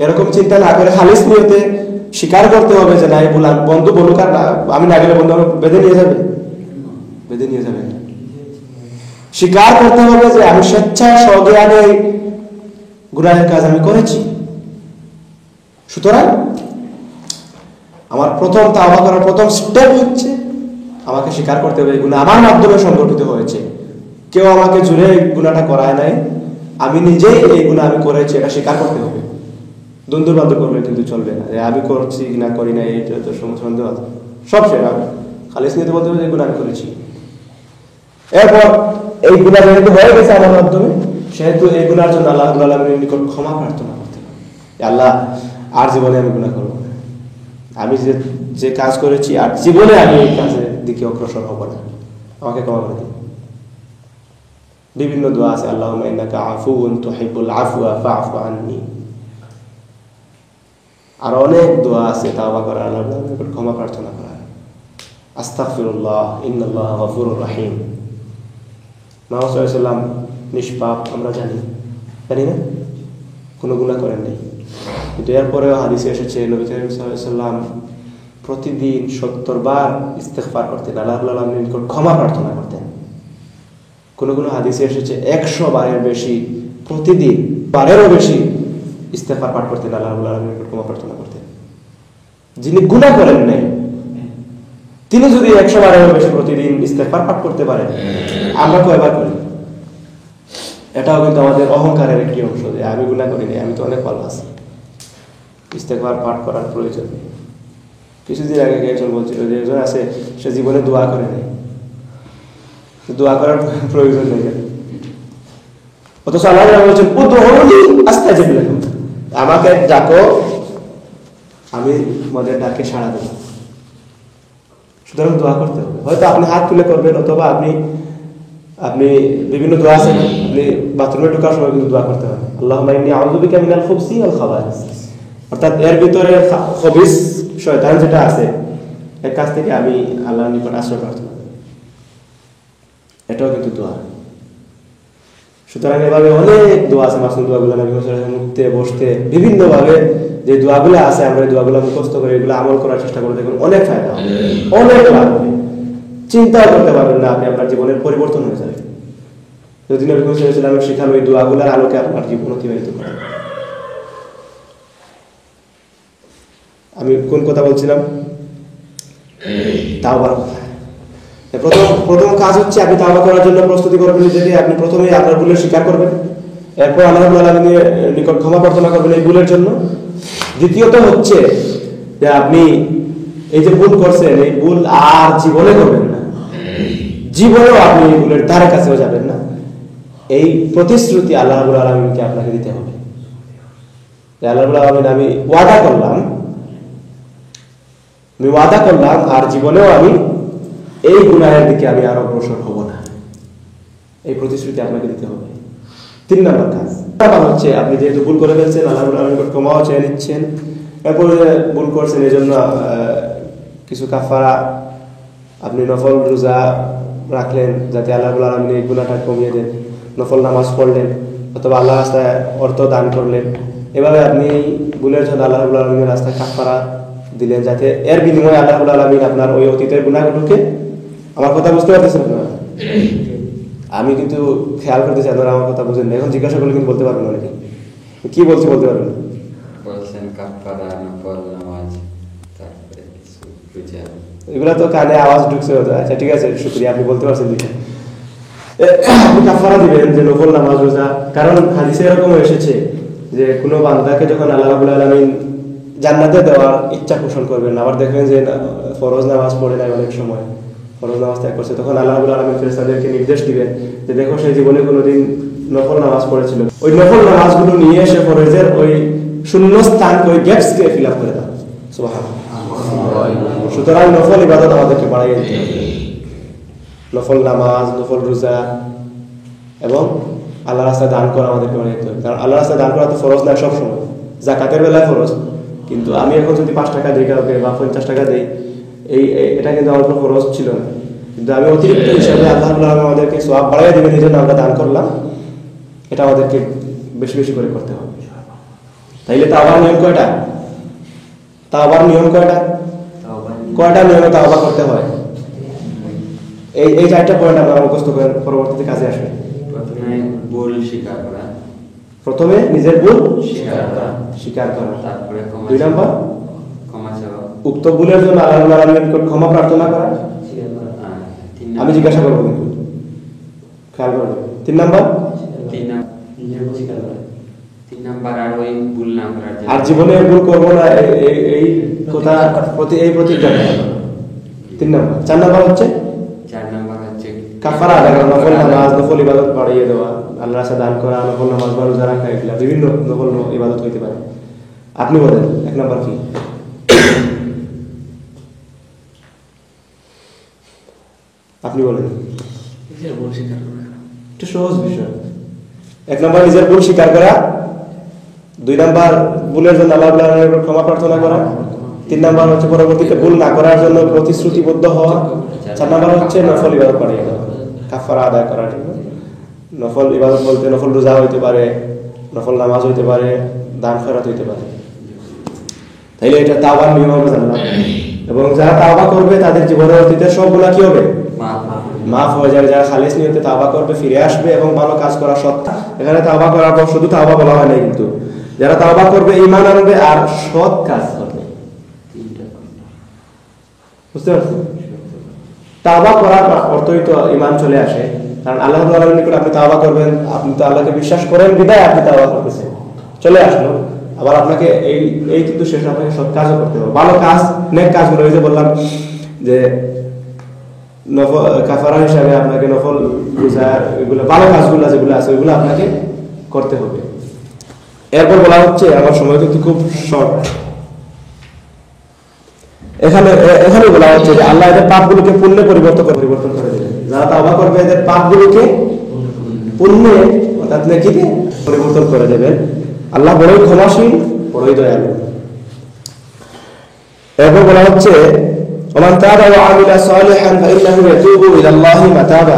এরকম চিন্তা না করে খালিস নিয়তে স্বীকার করতে হবে যে না এই ভুল, বন্ধু বলুক আর না, আমি না গেলে বন্ধু বেঁধে নিয়ে যাবে, বেঁধে নিয়ে যাবে। স্বীকার করতে হবে যে আমি স্বেচ্ছায় স্বজ্ঞানে গুনাহের কাজ আমি করেছি। সুতরাং আমার প্রথম তাওবা করার প্রথম স্টেপ হচ্ছে আমাকে স্বীকার করতে হবে এই গুনাহ আমার মাধ্যমে সংগঠিত হয়েছে, কেউ আমাকে জুড়ে এই গুনাহটা করায় নাই, আমি নিজেই এই গুনাহ আমি করেছি, এটা স্বীকার করতে হবে। দ্বন্দ্ব বাধ্য করলে কিন্তু চলবে না, আমি করছি না করি না এইটা তো সন্দেহ আছে, সব সেরা খালিস নিতে বলতে হবে যে গুনাহ আমি করেছি। এরপর এই গুনাহ যেহেতু হয়ে গেছে আমার মাধ্যমে, সেহেতু এই গুনার জন্য আল্লাহ রাব্বুল আলামিনের নিকট ক্ষমা প্রার্থনা করতে হবে। আল্লাহ আর জীবনে আমি গুনাহ করব না, আমি যে কাজ করেছি আর জীবনে আমি এই কাজের দিকে অগ্রসর হব না, আমাকে ক্ষমা করে দিন। বিভিন্ন দোয়া আছে, আল্লাহুম্মা ইন্নাকা আফুউন তুহিব্বুল আফওয়া ফা'ফু আন্নী। আর অনেক দোয়া আছে তাওবা করার, আল্লাহর নিকট ক্ষমা প্রার্থনা করার, আস্তাগফিরুল্লাহ ইন্নাল্লাহা গফুরুর রহিম। মুহাম্মদ সাল্লাল্লাহু আলাইহি ওয়াসাল্লাম নিষ্পাপ, আমরা জানি না, কোনো গুনাহ করেন নাই, কিন্তু এরপরেও হাদিসে এসেছে নবী কারীম সাল্লাল্লাহু আলাইহি ওয়াসাল্লাম প্রতিদিন 70 বার ইস্তেগফার করতেন, আল্লাহ রাব্বুল আলামিনের নিকট ক্ষমা প্রার্থনা করতেন। কোনো হাদিসে এসেছে 100 বারের বেশি, প্রতিদিন বারেরও বেশি ইস্তেগফার পাঠ করতেন, আল্লাহ রাব্বুল আলামিনের নিকট ক্ষমা প্রার্থনা করতেন। যিনি গুনাহ করেন নাই তিনি যদি 100 বারেরও বেশি প্রতিদিন ইস্তেগফার পাঠ করতে পারেন, আমরা কয়বার করি? এটাও কিন্তু আমাদের অহংকারের একটি অংশ, যে আমি গুনাহ করি নাই, আমি তো অনেক ভালো আছি, ইস্তেগফার পাঠ করার প্রয়োজন নেই। কিছুদিন আগে একজন বলছিল যে একজন আছে সে জীবনে দোয়া করে নাই, দোয়া করার প্রয়োজন নেই। অথচ আল্লাহ বলছেন উদউনি আস্তাজিব লাকুম, আমাকে ডাকো আমি তোমাদের ডাকে সাড়া দেব। সুতরাং দোয়া করতে হবে। হয়তো আপনি হাত তুলে করবেন, অথবা আপনি বিভিন্ন দোয়া আছে, আপনি বাথরুমে ঢোকার সময় কিন্তু দোয়া করতে হবে, আল্লাহুম্মা ইন্নী আউযু বিকা মিনাল খুবসি ওয়াল খাবাইস, অর্থাৎ এর ভিতরে খবিস শয়তান যেটা আছে এর কাছ থেকে আমি আল্লাহর নিকট আশ্রয় প্রার্থনা করি, এটাও কিন্তু দোয়া। সুতরাং এভাবে অনেক দোয়া আছে, মাসুম দোয়াগুলো নবী সাল্লাল্লাহু উঠতে বসতে বিভিন্নভাবে যে দোয়াগুলো আছে, আমরা এই দোয়াগুলো মুখস্থ করে এগুলো আমল করার চেষ্টা করে দেখুন, অনেক ফায়দা হবে, অনেক লাভ হবে। চিন্তাও করতে পারবেন না আপনি, আপনার জীবনের পরিবর্তন হয়ে যাবে যদি নবী সাল্লাল্লাহু আলাইহি ওয়াসাল্লামের শিখানো এই দোয়াগুলোর আলোকে আপনার জীবন অতিবাহিত করেন। আমি কোন কথা বলছিলাম? তাওবার কথা। প্রথম কাজ হচ্ছে আপনি তাওবা করার জন্য প্রস্তুতি করবেন নিজেকে। আপনি প্রথমে আপনার ভুলের স্বীকার করবেন, এরপর আল্লাহ রাব্বুল আলামিনের নিকট ক্ষমা প্রার্থনা করবেন এই ভুলের জন্য। দ্বিতীয়ত হচ্ছে যে আপনি এই যে ভুল করছেন, এই ভুল আর জীবনে করবেন না, জীবনেও আপনি এই ভুলের ধারে কাছেও যাবেন না, এই প্রতিশ্রুতি আল্লাহ রাব্বুল আলামিনকে আপনাকে দিতে হবে। আল্লাহ রাব্বুল আলামিন আমি ওয়াদা করলাম আর জীবনেও আমি এই গুনাহের দিকে আমি আর অগ্রসর হব না, এই প্রতিশ্রুতি আপনাকে দিতে হবে। 3 নম্বর কাজ হচ্ছে আপনি যেহেতু ভুল করে ফেলছেন, আল্লাহ রাব্বুল আলামিনের ক্ষমাও চেয়ে নিচ্ছেন, এরপরে ভুল করছেন এই জন্য কিছু কাফারা, আপনি নফল রোজা রাখলেন যাতে আল্লাহ রাব্বুল আলামিন এই গুনাহটা কমিয়ে দেন, নফল নামাজ পড়লেন, অথবা আল্লাহ রাস্তায় অর্থ দান করলেন। এভাবে আপনি এই ভুলের জন্য আল্লাহ রাব্বুল আলামিনের রাস্তায় কাফারা দিলেন, যাতে এর বিনিময়ে আল্লাহ রাব্বুল আলামিন আপনার ওই অতীতের গুনাহগুলোকে, আমার কথা বুঝতে পারতেছেন আপনারা? আমি কিন্তু খেয়াল করতেছি আপনারা আমার কথা বুঝেন না, এখন জিজ্ঞাসা করলে কিন্তু বলতে পারবেন অনেকে কি বলছি, বলতে পারবেন বলছেন কাফারা, নফল নামাজ, তারপরে কিছু রোজা, এগুলা তো কানে আওয়াজ ঢুকছে হতো। আচ্ছা ঠিক আছে, শুকরিয়া, আপনি বলতে পারছেন দুইটা। আপনি কাফারা দিবেন যে নফল নামাজ রোজা, কারণ হাদিসে এরকম এসেছে যে কোনো বান্দাকে যখন আল্লাহ রাব্বুল আলামিন জান্নাতে দেওয়ার ইচ্ছা পোষণ করবেন, আবার দেখবেন যে ফরজ নামাজ পড়ে নাই, অনেক সময় ফরজ নামাজ ত্যাগ করছে, তখন আল্লাহ রাব্বুল আলামিন ফেরেশতাদেরকে নির্দেশ দিবেন যে দেখো সে জীবনে কোনোদিন নফল নামাজ পড়েছিল, ওই নফল নামাজগুলো নিয়ে এসে ফরজের ওই শূন্য স্থান, ওই গ্যাপসকে ফিল আপ করে দাও। সুবহানাল্লাহ। সুতরাং নফল ইবাদত আমাদেরকে বাড়াইয়ে দিতে হবে, নফল নামাজ, নফল রোজা এবং আল্লাহ রাস্তায় দান করা আমাদেরকে বাড়াইয়ে দিতে হবে। কারণ আল্লাহ রাস্তায় দান করা তো ফরজ না সবসময়, যাকাতের বেলায় ফরজ, কিন্তু আমি এখন যদি 5 টাকা দিই কাউকে বা 50 টাকা দিই, এটা কিন্তু আমার কোনো খরচ ছিল না, কিন্তু আমি অতিরিক্ত হিসাবে আল্লাহ রাব্বুল আলামিন আমাদেরকে সওয়াব বাড়াইয়া দিবেন, এই জন্য আমরা দান করলাম, এটা আমাদেরকে বেশি বেশি করে করতে হবে। তাইলে তাওবার নিয়ম কয়টা? তাওবার নিয়ম কয়টা? কয়টা নিয়মে তাওবা করতে হয়? এই 4টা পয়েন্ট আপনারা মুখস্থ করেন, পরবর্তীতে কাজে আসবে। প্রথমে ভুল স্বীকার করা, প্রথমে নিজের ভুল স্বীকার করা, করা, তারপরে 2 নম্বর ক্ষমা চাওয়া, উক্ত ভুলের জন্য আল্লাহ রাব্বুল আলামিনের নিকট ক্ষমা প্রার্থনা করা। আমি জিজ্ঞাসা করবো কিন্তু খেয়াল করবেন। 3 নম্বর আর ওই ভুল না করার জন্য, আর জীবনে ভুল করবো না এই কথা এই প্রতিজ্ঞা করা। 3 নম্বর। 4 নম্বর হচ্ছে কাফারা আদায় করা, নফল নামাজ, নফল ইবাদত বাড়িয়ে দেওয়া, আল্লাহর রাস্তায় দান করা, নফল নামাজ বা রোজা রাখা, এগুলা বিভিন্ন নফল ইবাদত হইতে পারে। আপনি বলেন 1 নম্বর কি? আপনি বলেন। একটু সহজ বিষয়। 1 নম্বর নিজের ভুল স্বীকার করা, 2 নম্বর ভুলের জন্য আল্লাহ রাব্বুল আলামিনের ক্ষমা প্রার্থনা করা, 3 নম্বর হচ্ছে পরবর্তীতে ভুল না করার জন্য প্রতিশ্রুতিবদ্ধ হওয়া, 4 নম্বর হচ্ছে নফল ইবাদত বাড়িয়ে দেওয়া, কাফারা আদায় করার জন্য। নফল ইবাদত বলতে নফল রোজা হইতে পারে, নফল নামাজ হইতে পারে, দান খয়রাত হইতে পারে। তাইলে এটা তাওবার নিয়ম আমরা জানলাম, এবং যারা তাওবা করবে তাদের জীবনের অতীতের সবগুলা কি হবে? মাফ হয়ে যাবে। যারা খালিস নিয়তে তাওবা করবে, ফিরে আসবে এবং ভালো কাজ করা সত্য। এখানে তাওবা করার পর শুধু তাওবা বলা হয় না, কিন্তু যারা তাওবা করবে ঈমান আনবে আর সৎ কাজ করবে। বুঝতে পারছেন? তাওবা করার অর্থই তো ঈমান চলে আসে, কারণ আল্লাহ রাব্বুল আলামিনের নিকট আপনি তাওবা করবেন, আপনি তো আল্লাহকে বিশ্বাস করেন বিধায় আপনি তাওবা করতেছেন, চলে আসলো। আবার আপনাকে এই কিন্তু শেষ, আপনাকে সৎ কাজও করতে হবে, ভালো কাজ, নেক কাজগুলো। ওই যে বললাম যে নফল কাফারা হিসাবে আপনাকে নফল রোজার এগুলো ভালো কাজগুলো যেগুলো আছে ওইগুলো আপনাকে করতে হবে। এরপর বলা হচ্ছে, আমার সময় কিন্তু খুব শর্ট, এখানে বলা হচ্ছে যে আল্লাহ এদের পাপগুলোকে পুণ্যে পরিবর্তন করে দেবেন। যারা তাওবা করবে এদের পাপগুলোকে পুণ্যে অর্থাৎ নেকিতে পরিবর্তন করে দেবেন। আল্লাহ বড়ই ক্ষমাশীল, বড়ই দয়ালু। এরপর বলা হচ্ছে ওমান তাবা ওয়া আমিলা সালিহান ফাইন্নাহু ইয়াতুবু ইলাল্লাহি মাতাবা।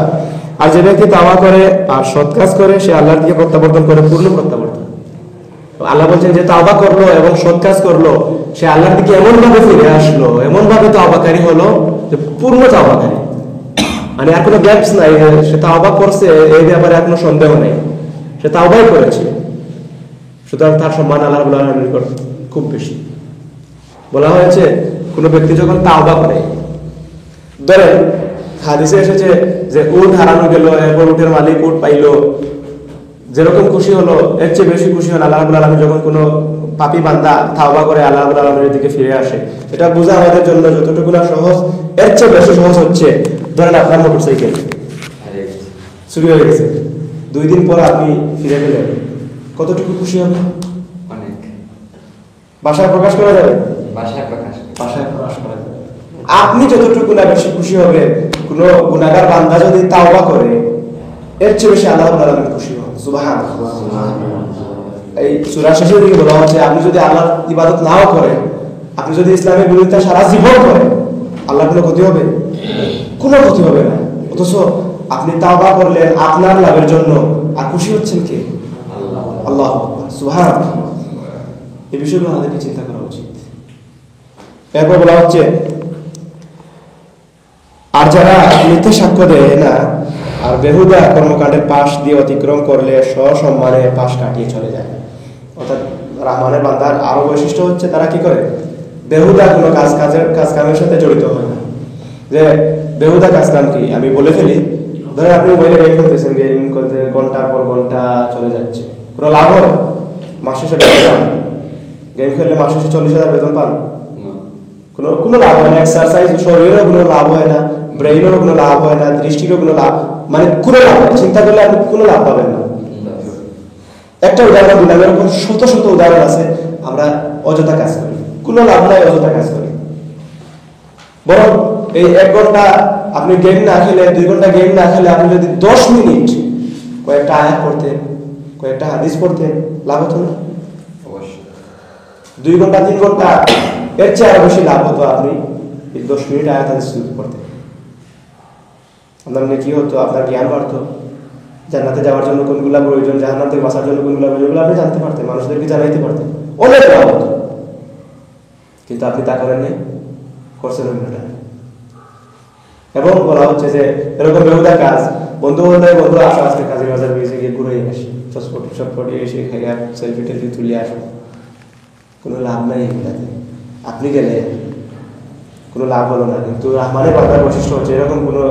আর যে ব্যক্তি তাওবা করে আর সৎ কাজ করে সে আল্লাহর দিকে প্রত্যাবর্তন করে, পূর্ণ প্রত্যাবর্তন। আল্লাহ বলছেন যে তাওবা করলো এবং সৎ কাজ করলো সে আল্লাহর দিকে এমন ভাবে ফিরে আসলো, এমন ভাবে তাওবাকারী হলো যে পূর্ণ তাওবাকারী, মানে আর কোনো গ্যাপস নাই। সে তাওবা করছে এই ব্যাপারে আর কোনো সন্দেহ নেই, সে তাওবাই করেছে। সুতরাং তার সম্মান আল্লাহ রাব্বুল আলামিনের নিকট খুব বেশি। বলা হয়েছে কোন ব্যক্তি যখন তাওবা করে, ধরেন হাদিসে এসেছে যে উট হারানো গেল, এরপর উটের মালিক উট পাইলো, যেরকম খুশি হলো এর চেয়ে বেশি খুশি হন আল্লাহ রাব্বুল আলামিন যখন কোনো পাপী বান্দা তাওবা করে আল্লাহ রাব্বুল আলামিনের দিকে ফিরে আসে। এটা বোঝা আমাদের জন্য যতটুকু না সহজ, এর চেয়ে বেশি সহজ হচ্ছে ধরেন আপনার মোটরসাইকেল চুরি হয়ে গেছে, 2 দিন পর আপনি ফিরে গেলেন, কতটুকু খুশি হবেন? অনেক। ভাষায় প্রকাশ করা যাবে? ভাষায় প্রকাশ করা যাবে। আপনি যতটুকু না বেশি খুশি হবেন, কোনো গুনাহগার বান্দা যদি তাওবা করে এর চেয়ে বেশি আল্লাহ রাব্বুল আলামিন খুশি হন। সুবহানাল্লাহ। এই সূরা শেষের দিকে বলা হচ্ছে আপনি যদি আল্লাহর ইবাদত নাও করেন, আপনি যদি ইসলামের বিরুদ্ধে সারা জীবন করেন, আল্লাহর কোনো ক্ষতি হবে? কোনো ক্ষতি হবে না। অথচ আপনি তাওবা করলেন আপনার লাভের জন্য, আর খুশি হচ্ছেন কে? আল্লাহ। সুবহানাল্লাহ। এই বিষয়গুলো আমাদেরকে চিন্তা করা উচিত। এরপর বলা হচ্ছে আর যারা মিথ্যা সাক্ষ্য দেয় না আর বেহুদা কর্মকাণ্ডের পাশ দিয়ে অতিক্রম করলে সসম্মানে পাশ কাটিয়ে চলে যায়। অর্থাৎ রহমানের বান্দার আরো বৈশিষ্ট্য হচ্ছে তারা কি করে? বেহুদা কোনো কাজকামের সাথে জড়িত হয় না। যে বেহুদা কাজকাম কি আমি বলে ফেলি, ধরে আপনি মোবাইলে গেম করতেছেন, গেম করতে ঘন্টার পর ঘন্টা চলে যাচ্ছে, কোনো লাভ হয়? মাসে শেষে বেতন পান? গেম খেললে মাসে শেষে 40,000 বেতন পান? কোনো লাভ হয় না। এক্সারসাইজ শরীরেরও কোনো লাভ হয় না, ব্রেইনেরও কোনো লাভ হয় না, দৃষ্টিরও কোনো লাভ, মানে কোনো লাভ হয়, চিন্তা করলে আপনি কোনো লাভ পাবেন না। একটা উদাহরণ দিলাম, এরকম শত শত উদাহরণ আছে। আমরা অযথা কাজ করি, কোনো লাভ নাই, অযথা কাজ করি। বরং এই 1 ঘন্টা আপনি গেম না খেলে, 2 ঘন্টা গেম না খেলে আপনি যদি 10 মিনিট কয়েকটা আয়াত পড়তেন, কয়েকটা হাদিস পড়তেন, লাভ হতো না? অবশ্যই। 2 ঘন্টা 3 ঘন্টা এর চেয়ে আরো বেশি লাভ হতো আপনি 10 মিনিট আয়াত হাদিস পড়তেন। আপনার কি হতো? আপনার জ্ঞান বাড়তো, জান্নাতে যাওয়ার জন্য কোনগুলা প্রয়োজন, জাহান্নাম থেকে বাঁচার জন্য কোনগুলা প্রয়োজন আপনি জানতে পারতেন, মানুষদেরকে জানাইতে পারতেন, অনেক লাভ হতো। কিন্তু আপনি তা করেন নাই, করছেন অন্যটা। এবং বলা হচ্ছে যে এরকম বেহুদা কাজ, বন্ধু আসো আজকে কাজের বাজার বেরিয়ে গিয়ে ঘুরে আসি, চটপটি এসে খাইয়া সেলফি টেলফি তুলে আসো, কোনো লাভ নাই এগুলাতে। আপনি গেলে কোনো লাভ হলো না। কিন্তু রহমানের বান্দার বৈশিষ্ট্য হচ্ছে এরকম কোনো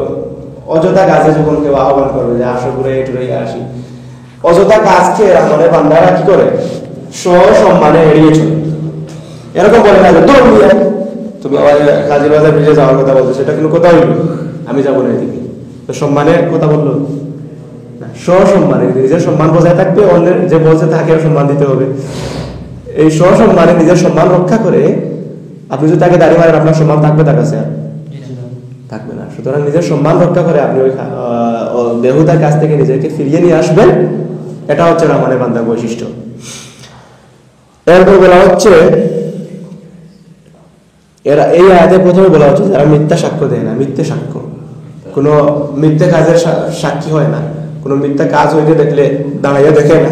অযথা কাজে যখন কেউ আহ্বান করবে যে আসো ঘুরে টুরে আসি, অযথা কাজকে রহমানের বান্দারা কি করে? সসম্মানে এড়িয়ে চলে। এরকম বলে না যে তুমি আমার কাজের বাজার ভিজে যাওয়ার কথা বলছো, সেটা কিন্তু কথা হইল, আমি যাবো না এদিকে, তো সম্মানের কথা বললো না, সসম্মানে নিজের সম্মান বজায় থাকবে, অন্যের যে বলছে তাকে সম্মান দিতে হবে। এই সসম্মানে নিজের সম্মান রক্ষা করে আপনি যদি তাকে দাঁড়িয়ে মারেন, আপনার সম্মান থাকবে তার কাছে? থাকবে না। সুতরাং নিজের সম্মান রক্ষা করে আপনি ওই বেহুদার কাছ থেকে নিজেকে ফিরিয়ে নিয়ে আসবেন, এটা হচ্ছে রহমানের বান্দার বৈশিষ্ট্য। এরপর বলা হচ্ছে এরা এই আয়াতে প্রথমে বলা হচ্ছে যারা মিথ্যা সাক্ষ্য দেয় না, মিথ্যে সাক্ষ্য, কোনো মিথ্যে কাজের সাক্ষী হয় না, কোনো মিথ্যা কাজ হইতে দেখলে দাঁড়াইয়া দেখে না,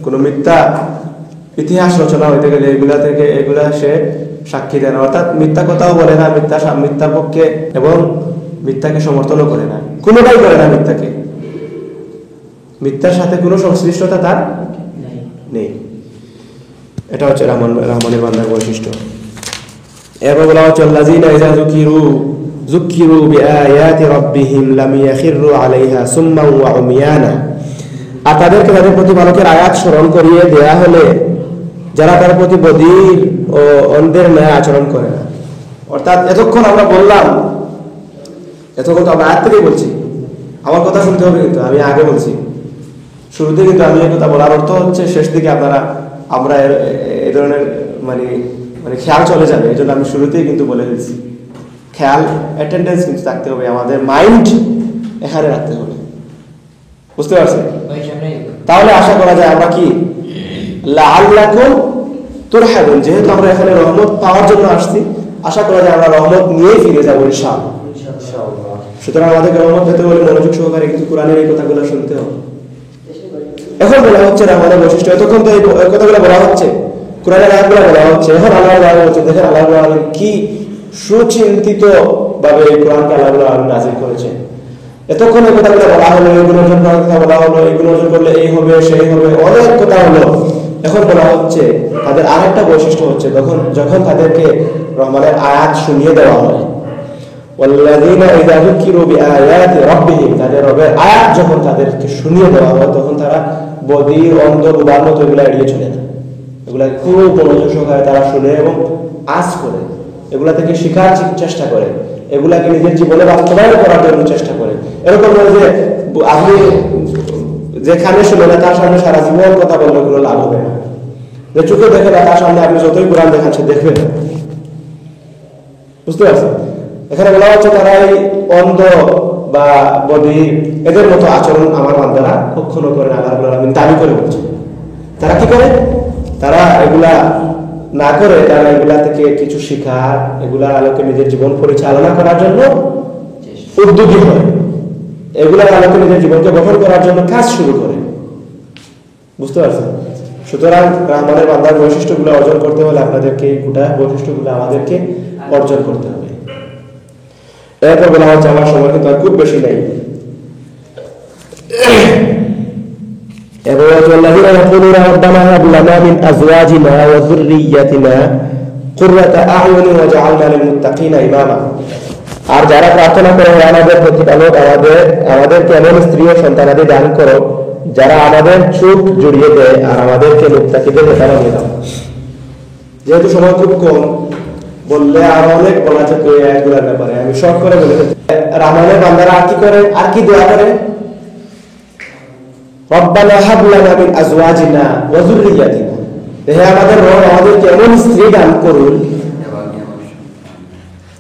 কোনো মিথ্যা ইতিহাস রচনা হইতে গেলে এগুলা সে সাক্ষী দেয় না। অর্থাৎ মিথ্যা কথাও বলে না, মিথ্যার পক্ষে এবং মিথ্যাকে সমর্থনও করে না, কোনোটাই করে না মিথ্যাকে, মিথ্যার সাথে কোনো সংশ্লিষ্টতা তার নেই। এটা হচ্ছে রহমানের বান্দার বৈশিষ্ট্য। এরপর বলা হচ্ছে আল্লাযীনা ইযা যুকিরু বিআয়াতি রাব্বিহিম লাম ইয়াখিরু আলাইহা সুম্মান ওয়া উমিয়ানা। আর তাদেরকে তাদের প্রতিপালকের আয়াত স্মরণ করিয়ে দেয়া হলে যারা তার প্রতি বধির ও অন্ধের ন্যায় আচরণ করে না। অর্থাৎ এতক্ষণ আমরা বললাম, এতক্ষণ তো আমরা আয়াত থেকেই বলছি, আমার কথা শুনতে হবে, কিন্তু আমি আগে বলছি শুরুতে, কিন্তু আমি এই কথা বলার অর্থ হচ্ছে শেষ দিকে আমরা এই ধরনের মানে খেয়াল চলে যাবে, এই জন্য আমি শুরুতেই কিন্তু বলে ফেলছি। খেয়াল অ্যাটেন্ডেন্স কিন্তু থাকতে হবে, আমাদের মাইন্ড এখানে রাখতে হবে, বুঝতে পারছেন? তাহলে আশা করা যায় আমরা কি লাআল্লাকুম তুরহামুন, যেহেতু আমরা এখানে রহমত পাওয়ার জন্য আসছি, আশা করা যায় আমরা রহমত নিয়েই ফিরে যাবো ইনশাআল্লাহ। সুতরাং আমাদেরকে রহমত পেতে হলে মনোযোগ সহকারে কিন্তু কোরআনের এই কথাগুলো শুনতে হবে। এখন বলা হচ্ছে রহমানের বৈশিষ্ট্য, এতক্ষণ তো এই কথাগুলো বলা হচ্ছে, কোরআনের আয়াতগুলো বলা হচ্ছে, এখন আল্লাহ বলছে, দেখেন আল্লাহ কি সুচিন্তিত ভাবে এই কোরআনকে আল্লাহ নাযিল করেছেন। এতক্ষণ এই কথাগুলো বলা হলো, এগুলো অর্জন করার কথা বলা হলো, এগুলো অর্জন করলে এই হবে সেই হবে, অনেক কথা হলো। এখন বলা হচ্ছে তাদের আরেকটা বৈশিষ্ট্য হচ্ছে যখন তাদেরকে রহমানের আয়াত শুনিয়ে দেওয়া হয়, ওয়াল্লাযীনা ইযা যুকিরু বিআয়াতি রাব্বিহিম, তাদের রবের আয়াত যখন তাদেরকে শুনিয়ে দেওয়া হয়, তখন তারা বধির অন্ধ বোবার মতো এগুলা এড়িয়ে চলে না। এগুলা খুব মনোযোগ সহকারে তারা শুনে এবং আজ করে, এগুলা থেকে শেখার চেষ্টা করে, এগুলাকে নিজের জীবনে বাস্তবায়ন করার জন্য চেষ্টা করে। এরকম নয় যে আপনি যেখানে শুনে না তার সামনে সারা জীবন কথা বললে কোনো লাভ হবে না। যে চোখে দেখে না তার সামনে আপনি যতই কোরআন দেখাচ্ছে দেখবেন, বুঝতে পারছেন? এখানে বলা হচ্ছে তারা এই অন্ধ বা বধির এদের মতো আচরণ আমার বান্দারা কখনো করে না, আল্লাহ রাব্বুল আলামিন দাবি করে বলছে। তারা কি করে? তারা এগুলা না করে, তারা এগুলা থেকে কিছু শিখার, এগুলার আলোকে নিজের জীবন পরিচালনা করার জন্য উদ্যোগী হয়, এগুলার আলোকে নিজের জীবনকে গঠন করার জন্য কাজ শুরু করে, বুঝতে পারছেন? সুতরাং রহমানের বান্দার বৈশিষ্ট্যগুলো অর্জন করতে হলে আপনাদেরকে এই গোটা বৈশিষ্ট্যগুলো আমাদেরকে অর্জন করতে হবে। এরপর বলা হচ্ছে, আমার সময় কিন্তু আর খুব বেশি নাই, এবং والذين يقولون ربنا هب لنا من ازواجنا وذرياتنا قرة اعين واجعلنا للمتقين اماما। আর যারা প্রার্থনা করে, আমাদের প্রতিপালক আমাদেরকে এমন স্ত্রী ও সন্তানাদি দান করো যারা আমাদের চোখ জুড়িয়ে দেয় আর আমাদেরকে মুত্তাকিদের নেতা বানিয়ে দাও। যেহেতু সময় খুব কম, বললে আরো অনেক বলা যেত এই আয়াতগুলোর ব্যাপারে, আমি শর্ট করে বলে দিচ্ছি। রহমানের বান্দারা আর কি করে, আর কি দোয়া করে? রব্বানা হাব লানা মিন আজওয়াজিনা ওয়া যুররিয়াতিনা, হে আমাদের রব আমাদেরকে এমন স্ত্রী দান করুন।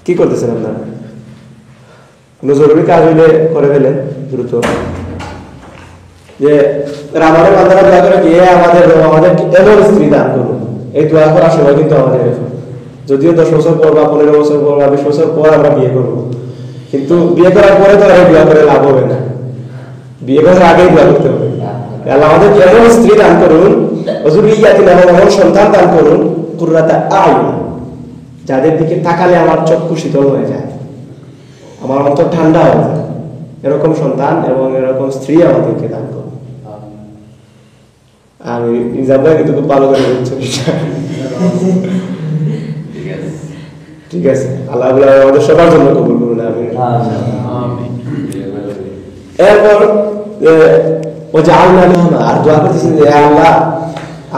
কি করতেছেন আপনারা? কোনো জরুরি কাজ হইলে করে ফেলেন দ্রুত। যে রহমানের বান্দারা দোয়া করে, হে আমাদের রব আমাদেরকে এমন স্ত্রী দান করুন। এই দোয়া করার সময় কিন্তু আমাদের যদিও 10 বছর পর বা 15 বছর পর বা 20 বছর পর আমরা বিয়ে করবো, কিন্তু বিয়ে করার পরে তো আর দোয়া করে লাভ হবে না, বিয়ে করার আগেই দোয়া করতে হবে। আল্লাহ আমাদের এমন স্ত্রী দান করুন, যুররিয়াতিনা, এমন সন্তান দান করুন, কুররাতা আয়ুন, যাদের দিকে তাকালে আমার চক্ষু শীতল হয়ে যায়, আমার অন্তর ঠান্ডা হয়ে যায়, এরকম সন্তান এবং এরকম স্ত্রী আমাদেরকে দান করুন। আমি নিজামরা কিন্তু খুব ভালো করে বলছি, ঠিক আছে? আল্লাহ আমাদের সবার জন্য কবুল করুন, আমিন। এরপর ও জাআলনা লিহুমা, আর দোয়া করতেছেন যে আল্লাহ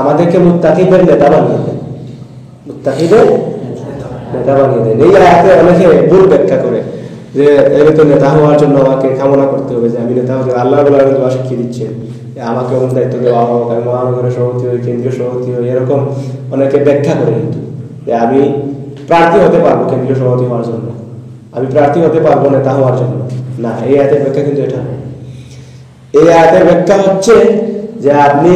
আমাদেরকে মুত্তাকিদের নেতা বানিয়ে দেন, মুত্তাকিদের নেতা বানিয়ে দেন। এই আয়াতে অনেকে ভুল ব্যাখ্যা করে যে এর তো নেতা হওয়ার জন্য আমাকে কামনা করতে হবে, যে আমি নেতা হতে, আল্লাহ বলে দোয়া শিখিয়ে দিচ্ছেন আমাকে অন্য দায়িত্ব দেওয়া হোক, আমি মহানগরের সভাপতি হই, কেন্দ্রীয় সভাপতি হই, এরকম অনেকে ব্যাখ্যা করে, কিন্তু যে আমি প্রার্থী হতে পারবো কেন্দ্রীয় সভাপতি হওয়ার জন্য, আমি প্রার্থী হতে পারবো নেতা হওয়ার জন্য না। এই আয়াতের ব্যাখ্যা কিন্তু এটা নয়। এই আয়াতের ব্যাখ্যা হচ্ছে যে আপনি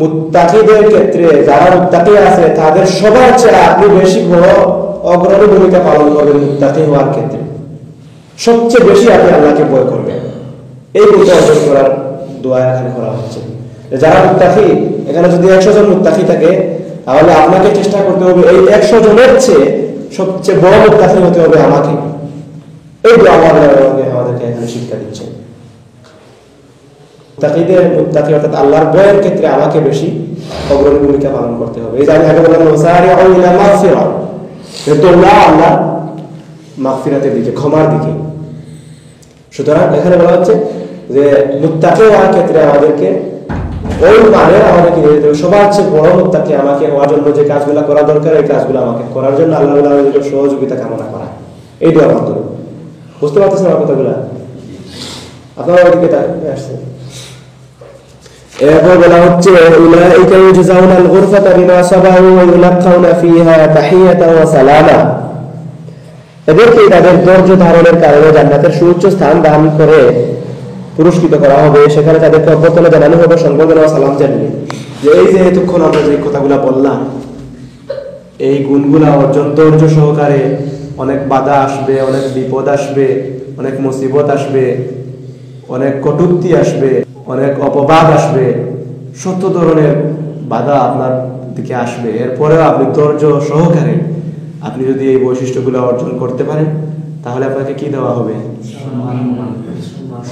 মুত্তাকিদের ক্ষেত্রে, যারা মুত্তাকি আছে তাদের সবার চেয়ে আপনি বেশি বড় অগ্রণী ভূমিকা পালন করবেন মুত্তাকি হওয়ার ক্ষেত্রে, সবচেয়ে বেশি আপনি আল্লাহকে ভয় করবেন। এই ভূমিকা অর্জন করার দোয়া এখানে করা হচ্ছে। যারা মুত্তাকি, এখানে যদি 100 জন মুত্তাকি থাকে, তাহলে আপনাকে চেষ্টা করতে হবে এই 100 জনের চেয়ে সবচেয়ে বড় মুত্তাকি হতে হবে আমাকে। এই দোয়া আমাদেরকে এখানে শিক্ষা দিচ্ছে। মুত্তাকি অর্থাৎ আল্লাহর ভয়ের ক্ষেত্রে আমাকে বেশি অগ্রণী ভূমিকা পালন করতে হবে। এই যে আমি আগে বললাম ওয়াসারিউ ইলা মাগফিরা, যে তোমরা আল্লাহ মাগফিরাতের দিকে, ক্ষমার দিকে। সুতরাং এখানে বলা হচ্ছে যে মুত্তাকি হওয়ার ক্ষেত্রে আমাদেরকে ওই মানের আমাদেরকে নিয়ে যেতে হবে। সবার চেয়ে বড় মুত্তাকি আমাকে হওয়ার জন্য যে কাজগুলো করা দরকার, এই কাজগুলো আমাকে করার জন্য আল্লাহ আমাদের সহযোগিতা কামনা করা, এই দোয়ার মাধ্যমে। বুঝতে পারতেছেন আমার কথাগুলো? আপনারা ওইদিকে আসছেন। এরপর বলা হচ্ছে উলাইকা ইউজাউনাল গুরফাতা বিমা সাবারু ওয়া ইউলাক্কাউনা ফিহা তাহিয়াতাও ওয়া সালামা। এদেরকে তাদের ধৈর্য ধারণের কারণে জান্নাতের সুউচ্চ স্থান দান করে পুরস্কৃত করা হবে। সেখানে তাদেরকে অভ্যর্থনা জানানো হবে, সংবর্ধনা ও সালাম জানিয়ে। যে এই যে এতক্ষণ আমরা যে কথাগুলো বললাম, এই গুণগুলা অর্জন ধৈর্য সহকারে, অনেক বাধা আসবে, অনেক বিপদ আসবে, অনেক মুসিবত আসবে, অনেক কটূক্তি আসবে, অনেক অপবাদ আসবে, শত ধরনের বাধা আপনার দিকে আসবে। এরপরেও আপনি ধৈর্য সহকারে আপনি যদি এই বৈশিষ্ট্যগুলো অর্জন করতে পারেন, তাহলে আপনাকে কি দেওয়া হবে?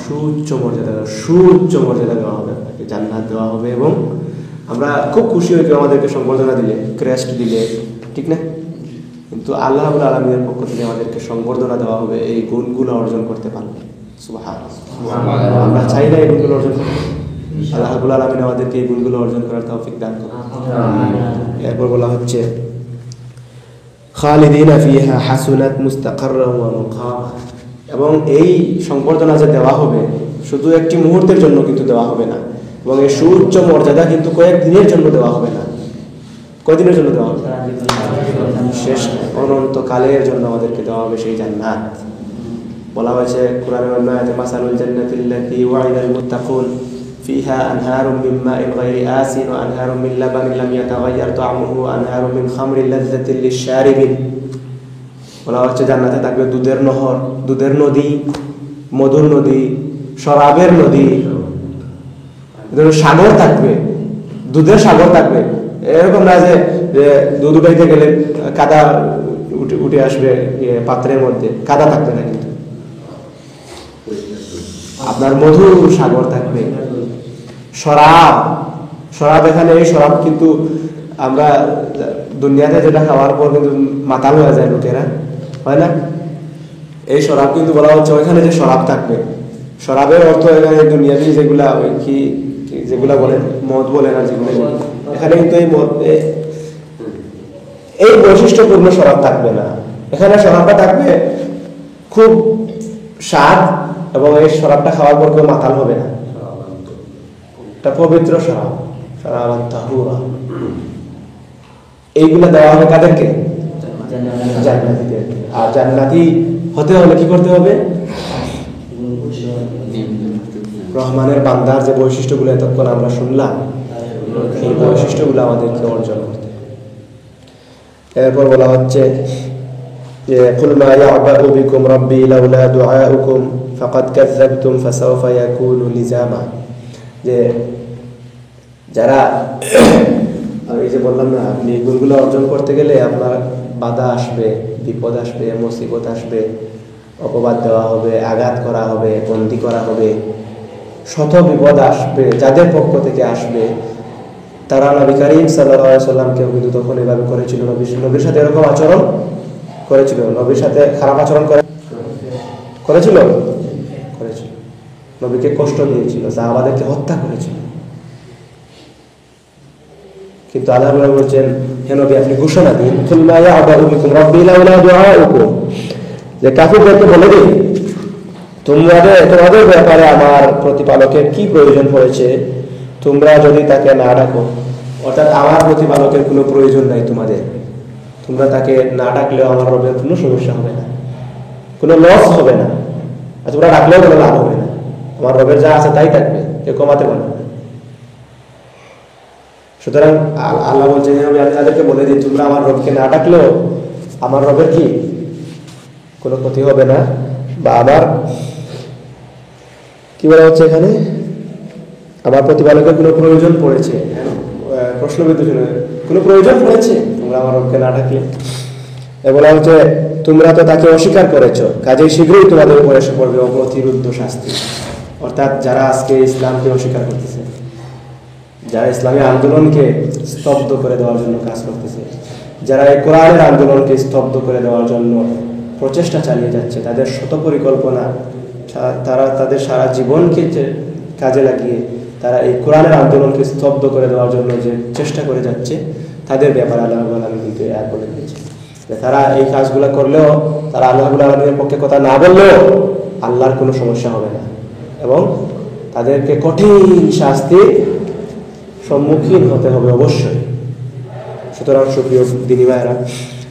সুউচ্চ মর্যাদা দেওয়া হবে, আপনাকে জান্নাত দেওয়া হবে। এবং আমরা খুব খুশি হই আমাদেরকে সংবর্ধনা দিলে, ক্রেস্ট দিলে, ঠিক না? কিন্তু আল্লাহ রাব্বুল আলামিনের পক্ষ থেকে আমাদেরকে সংবর্ধনা দেওয়া হবে এই গুণগুলো অর্জন করতে পারলে। সুবহানাল্লাহ। আমরা চাই না এই গুণগুলো অর্জন করতে, আল্লাহ রাব্বুল আলামিন আমাদেরকে এই গুণগুলো অর্জন করার তৌফিক দান করুন। এরপর বলা হচ্ছে খালিদিনা ফিহা হাসুনাত মুস্তাকাররা ওয়া মুকামা। এবং এই সংবর্ধনা যে দেওয়া হবে শুধু একটি মুহূর্তের জন্য কিন্তু দেওয়া হবে না, এবং এই সুউচ্চ মর্যাদা কিন্তু কয়েকদিনের জন্য দেওয়া হবে না। কয়দিনের জন্য দেওয়া হবে? শেষ অনন্তকালের জন্য আমাদেরকে দেওয়া হবে সেই জান্নাত। বলা হয়েছে কোরআনের অন্য আয়াতে মাসালুল জান্নাতিল্লাতী ওয়াইদাল মুত্তাকুন ফিহা আনহারুম মিন মাইন গায়রি আসিন ওয়া আনহারুম মিন লাবানিন লাম ইয়াতাগায়্যার তা'আমুহু ওয়া আনহারুম মিন খামরিন লাযযাতিন লিশ-শারিবিন। বলা হচ্ছে জান্নাতে থাকবে দুধের নহর, দুধের নদী, মধুর নদী, শরাবের নদী, সাগর থাকবে, দুধের সাগর থাকবে। এরকম না যে দুধ উঠাইতে গেলে কাদা উঠে আসবে পাত্রের মধ্যে, কাদা থাকবে না, কিন্তু আপনার মধুর সাগর থাকবে। শরাব এখানে এই শরাব কিন্তু আমরা দুনিয়াতে যেটা খাওয়ার পর কিন্তু মাতাল হয়ে যায় লোকেরা, হয় না? এই শরাব কিন্তু বলা হচ্ছে ওইখানে যে শরাব থাকবে, শরাবের অর্থ এখানে দুনিয়াতে যেগুলা কি যেগুলা বলেন, মদ বলেন আর যেগুলো, এখানে কিন্তু এই বৈশিষ্ট্যপূর্ণ শরাব থাকবে না। এখানে শরাবটা থাকবে খুব স্বাদ, এবং এই শরাবটা খাওয়ার পর কেউ মাতাল হবে না। এটা পবিত্র শরাব, শরাবান তাহুরা। এইগুলা দেওয়া হবে কাদেরকে? জান্নাতীদেরকে। আর জান্নাতি হতে হলে কি করতে হবে? রহমানের বান্দার যে বৈশিষ্ট্যগুলো এতক্ষণ আমরা শুনলাম, এই বৈশিষ্ট্যগুলো আমাদেরকে অর্জন করতে। এরপর বলা হচ্ছে যে কুল মা ইয়া'বাউ বিকুম রাব্বি লাউলা দুআউকুম ফাকাদ কাযাবতুম ফাসাওফা ইয়াকুনু লিজামা। যে যারা এই যে বললাম না, আপনি গুণগুলো অর্জন করতে গেলে আপনার বাধা আসবে, বিপদ আসবে, মুসিবত আসবে, অপবাদ দেওয়া হবে, আঘাত করা হবে, বন্দী করা হবে, শত বিপদ আসবে। যাদের পক্ষ থেকে আসবে তারা নবী করিম সাল্লাল্লাহু আলাইহি সাল্লামকেও কিন্তু তখন এভাবে করেছিল। নবীর সাথে এরকম আচরণ করেছিল, নবীর সাথে খারাপ আচরণ করেছিল, নবীকে কষ্ট দিয়েছিল, সাহাবাদেরকে হত্যা করেছিল। কিন্তু আল্লাহ বলছেন, হে নবী আপনি ঘোষণা দিন, কুল মা ইয়া'বাউ বিকুম রাব্বি লাউলা দুআউকুম, যে কাফিরদেরকে বলে দিন তোমাদের ব্যাপারে আমার প্রতিপালকের কি প্রয়োজন হয়েছে তোমরা যদি তাকে না ডাকো। অর্থাৎ আমার প্রতিপালকের কোনো প্রয়োজন নাই তোমাদের, তোমরা তাকে না ডাকলেও আমার রবের কোনো সমস্যা হবে না, কোনো লস হবে না, আর তোমরা ডাকলেও কোনো লাভ হবে না। আমার রবের যা আছে তাই থাকবে, কেউ কমাতে পারবে না। সুতরাং আল্লাহ বলছেন আমি তাদেরকে বলে দিই তোমরা আমার রবকে না ডাকলেও আমার রবের কি কোনো ক্ষতি হবে না, বা আমার কি বলা হচ্ছে এখানে, আমার প্রতিপালকের কোনো প্রয়োজন পড়েছে, প্রশ্নবিদ্ধ কোনো প্রয়োজন পড়েছে তোমরা আমার রবকে না ডাকলে। বলা হচ্ছে তোমরা তো তাকে অস্বীকার করেছো, কাজেই শীঘ্রই তোমাদের উপর এসে পড়বে অপ্রতিরোধ্য শাস্তি। অর্থাৎ যারা আজকে ইসলামকে অস্বীকার করতেছে, যারা ইসলামী আন্দোলনকে স্তব্ধ করে দেওয়ার জন্য কাজ করতেছে, যারা এই কোরআনের আন্দোলনকে স্তব্ধ করে দেওয়ার জন্য প্রচেষ্টা চালিয়ে যাচ্ছে, তাদের শত পরিকল্পনা, তারা তাদের সারা জীবনকে কাজে লাগিয়ে তারা এই কোরআনের আন্দোলনকে স্তব্ধ করে দেওয়ার জন্য যে চেষ্টা করে যাচ্ছে, তাদের ব্যাপারে আল্লাহ রাব্বুল আলামিন কিন্তু আয়াত বলে দিয়েছে যে তারা এই কাজগুলো করলেও, তারা আল্লাহ রাব্বুল আলামিনের পক্ষে কথা না বললেও আল্লাহর কোনো সমস্যা হবে না এবং তাদেরকে কঠিন শাস্তির সম্মুখীন হতে হবে অবশ্যই। সুতরাং সুপ্রিয় দিনী ভাইয়েরা,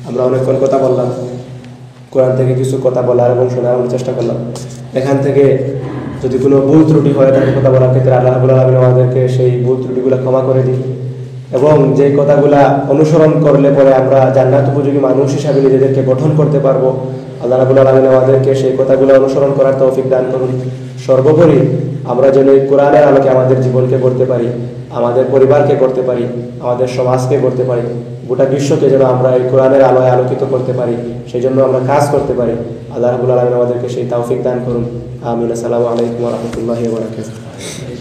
আমরা অনেকক্ষণ কথা বললাম, কোরআন থেকে কিছু কথা বলার এবং শোনার চেষ্টা করলাম। এখান থেকে যদি কোনো ভুল ত্রুটি হয় থাকে কথা বলার ক্ষেত্রে, আল্লাহ রাব্বুল আলামিন আমাদেরকে সেই ভুল ত্রুটিগুলো ক্ষমা করে দিন এবং যে কথাগুলা অনুসরণ করলে পরে আমরা জান্নাত উপযোগী মানুষ হিসাবে নিজেদেরকে গঠন করতে পারবো, আল্লাহ রাব্বুল আলামিন আমাদেরকে সেই কথাগুলো অনুসরণ করার তৌফিক দান করুন। সর্বোপরি আমরা যেন এই কোরআনের আলোকে আমাদের জীবনকে করতে পারি, আমাদের পরিবারকে করতে পারি, আমাদের সমাজকে করতে পারি, গোটা বিশ্বকে যেন আমরা এই কোরআনের আলোয় আলোকিত করতে পারি, সেই জন্য আমরা কাজ করতে পারি। আল্লাহ রাব্বুল আলামিন আমাদেরকে সেই তৌফিক দান করুন। আমিন। আসসালামু আলাইকুম ওয়া রাহমাতুল্লাহি ওয়া বারাকাতুহু।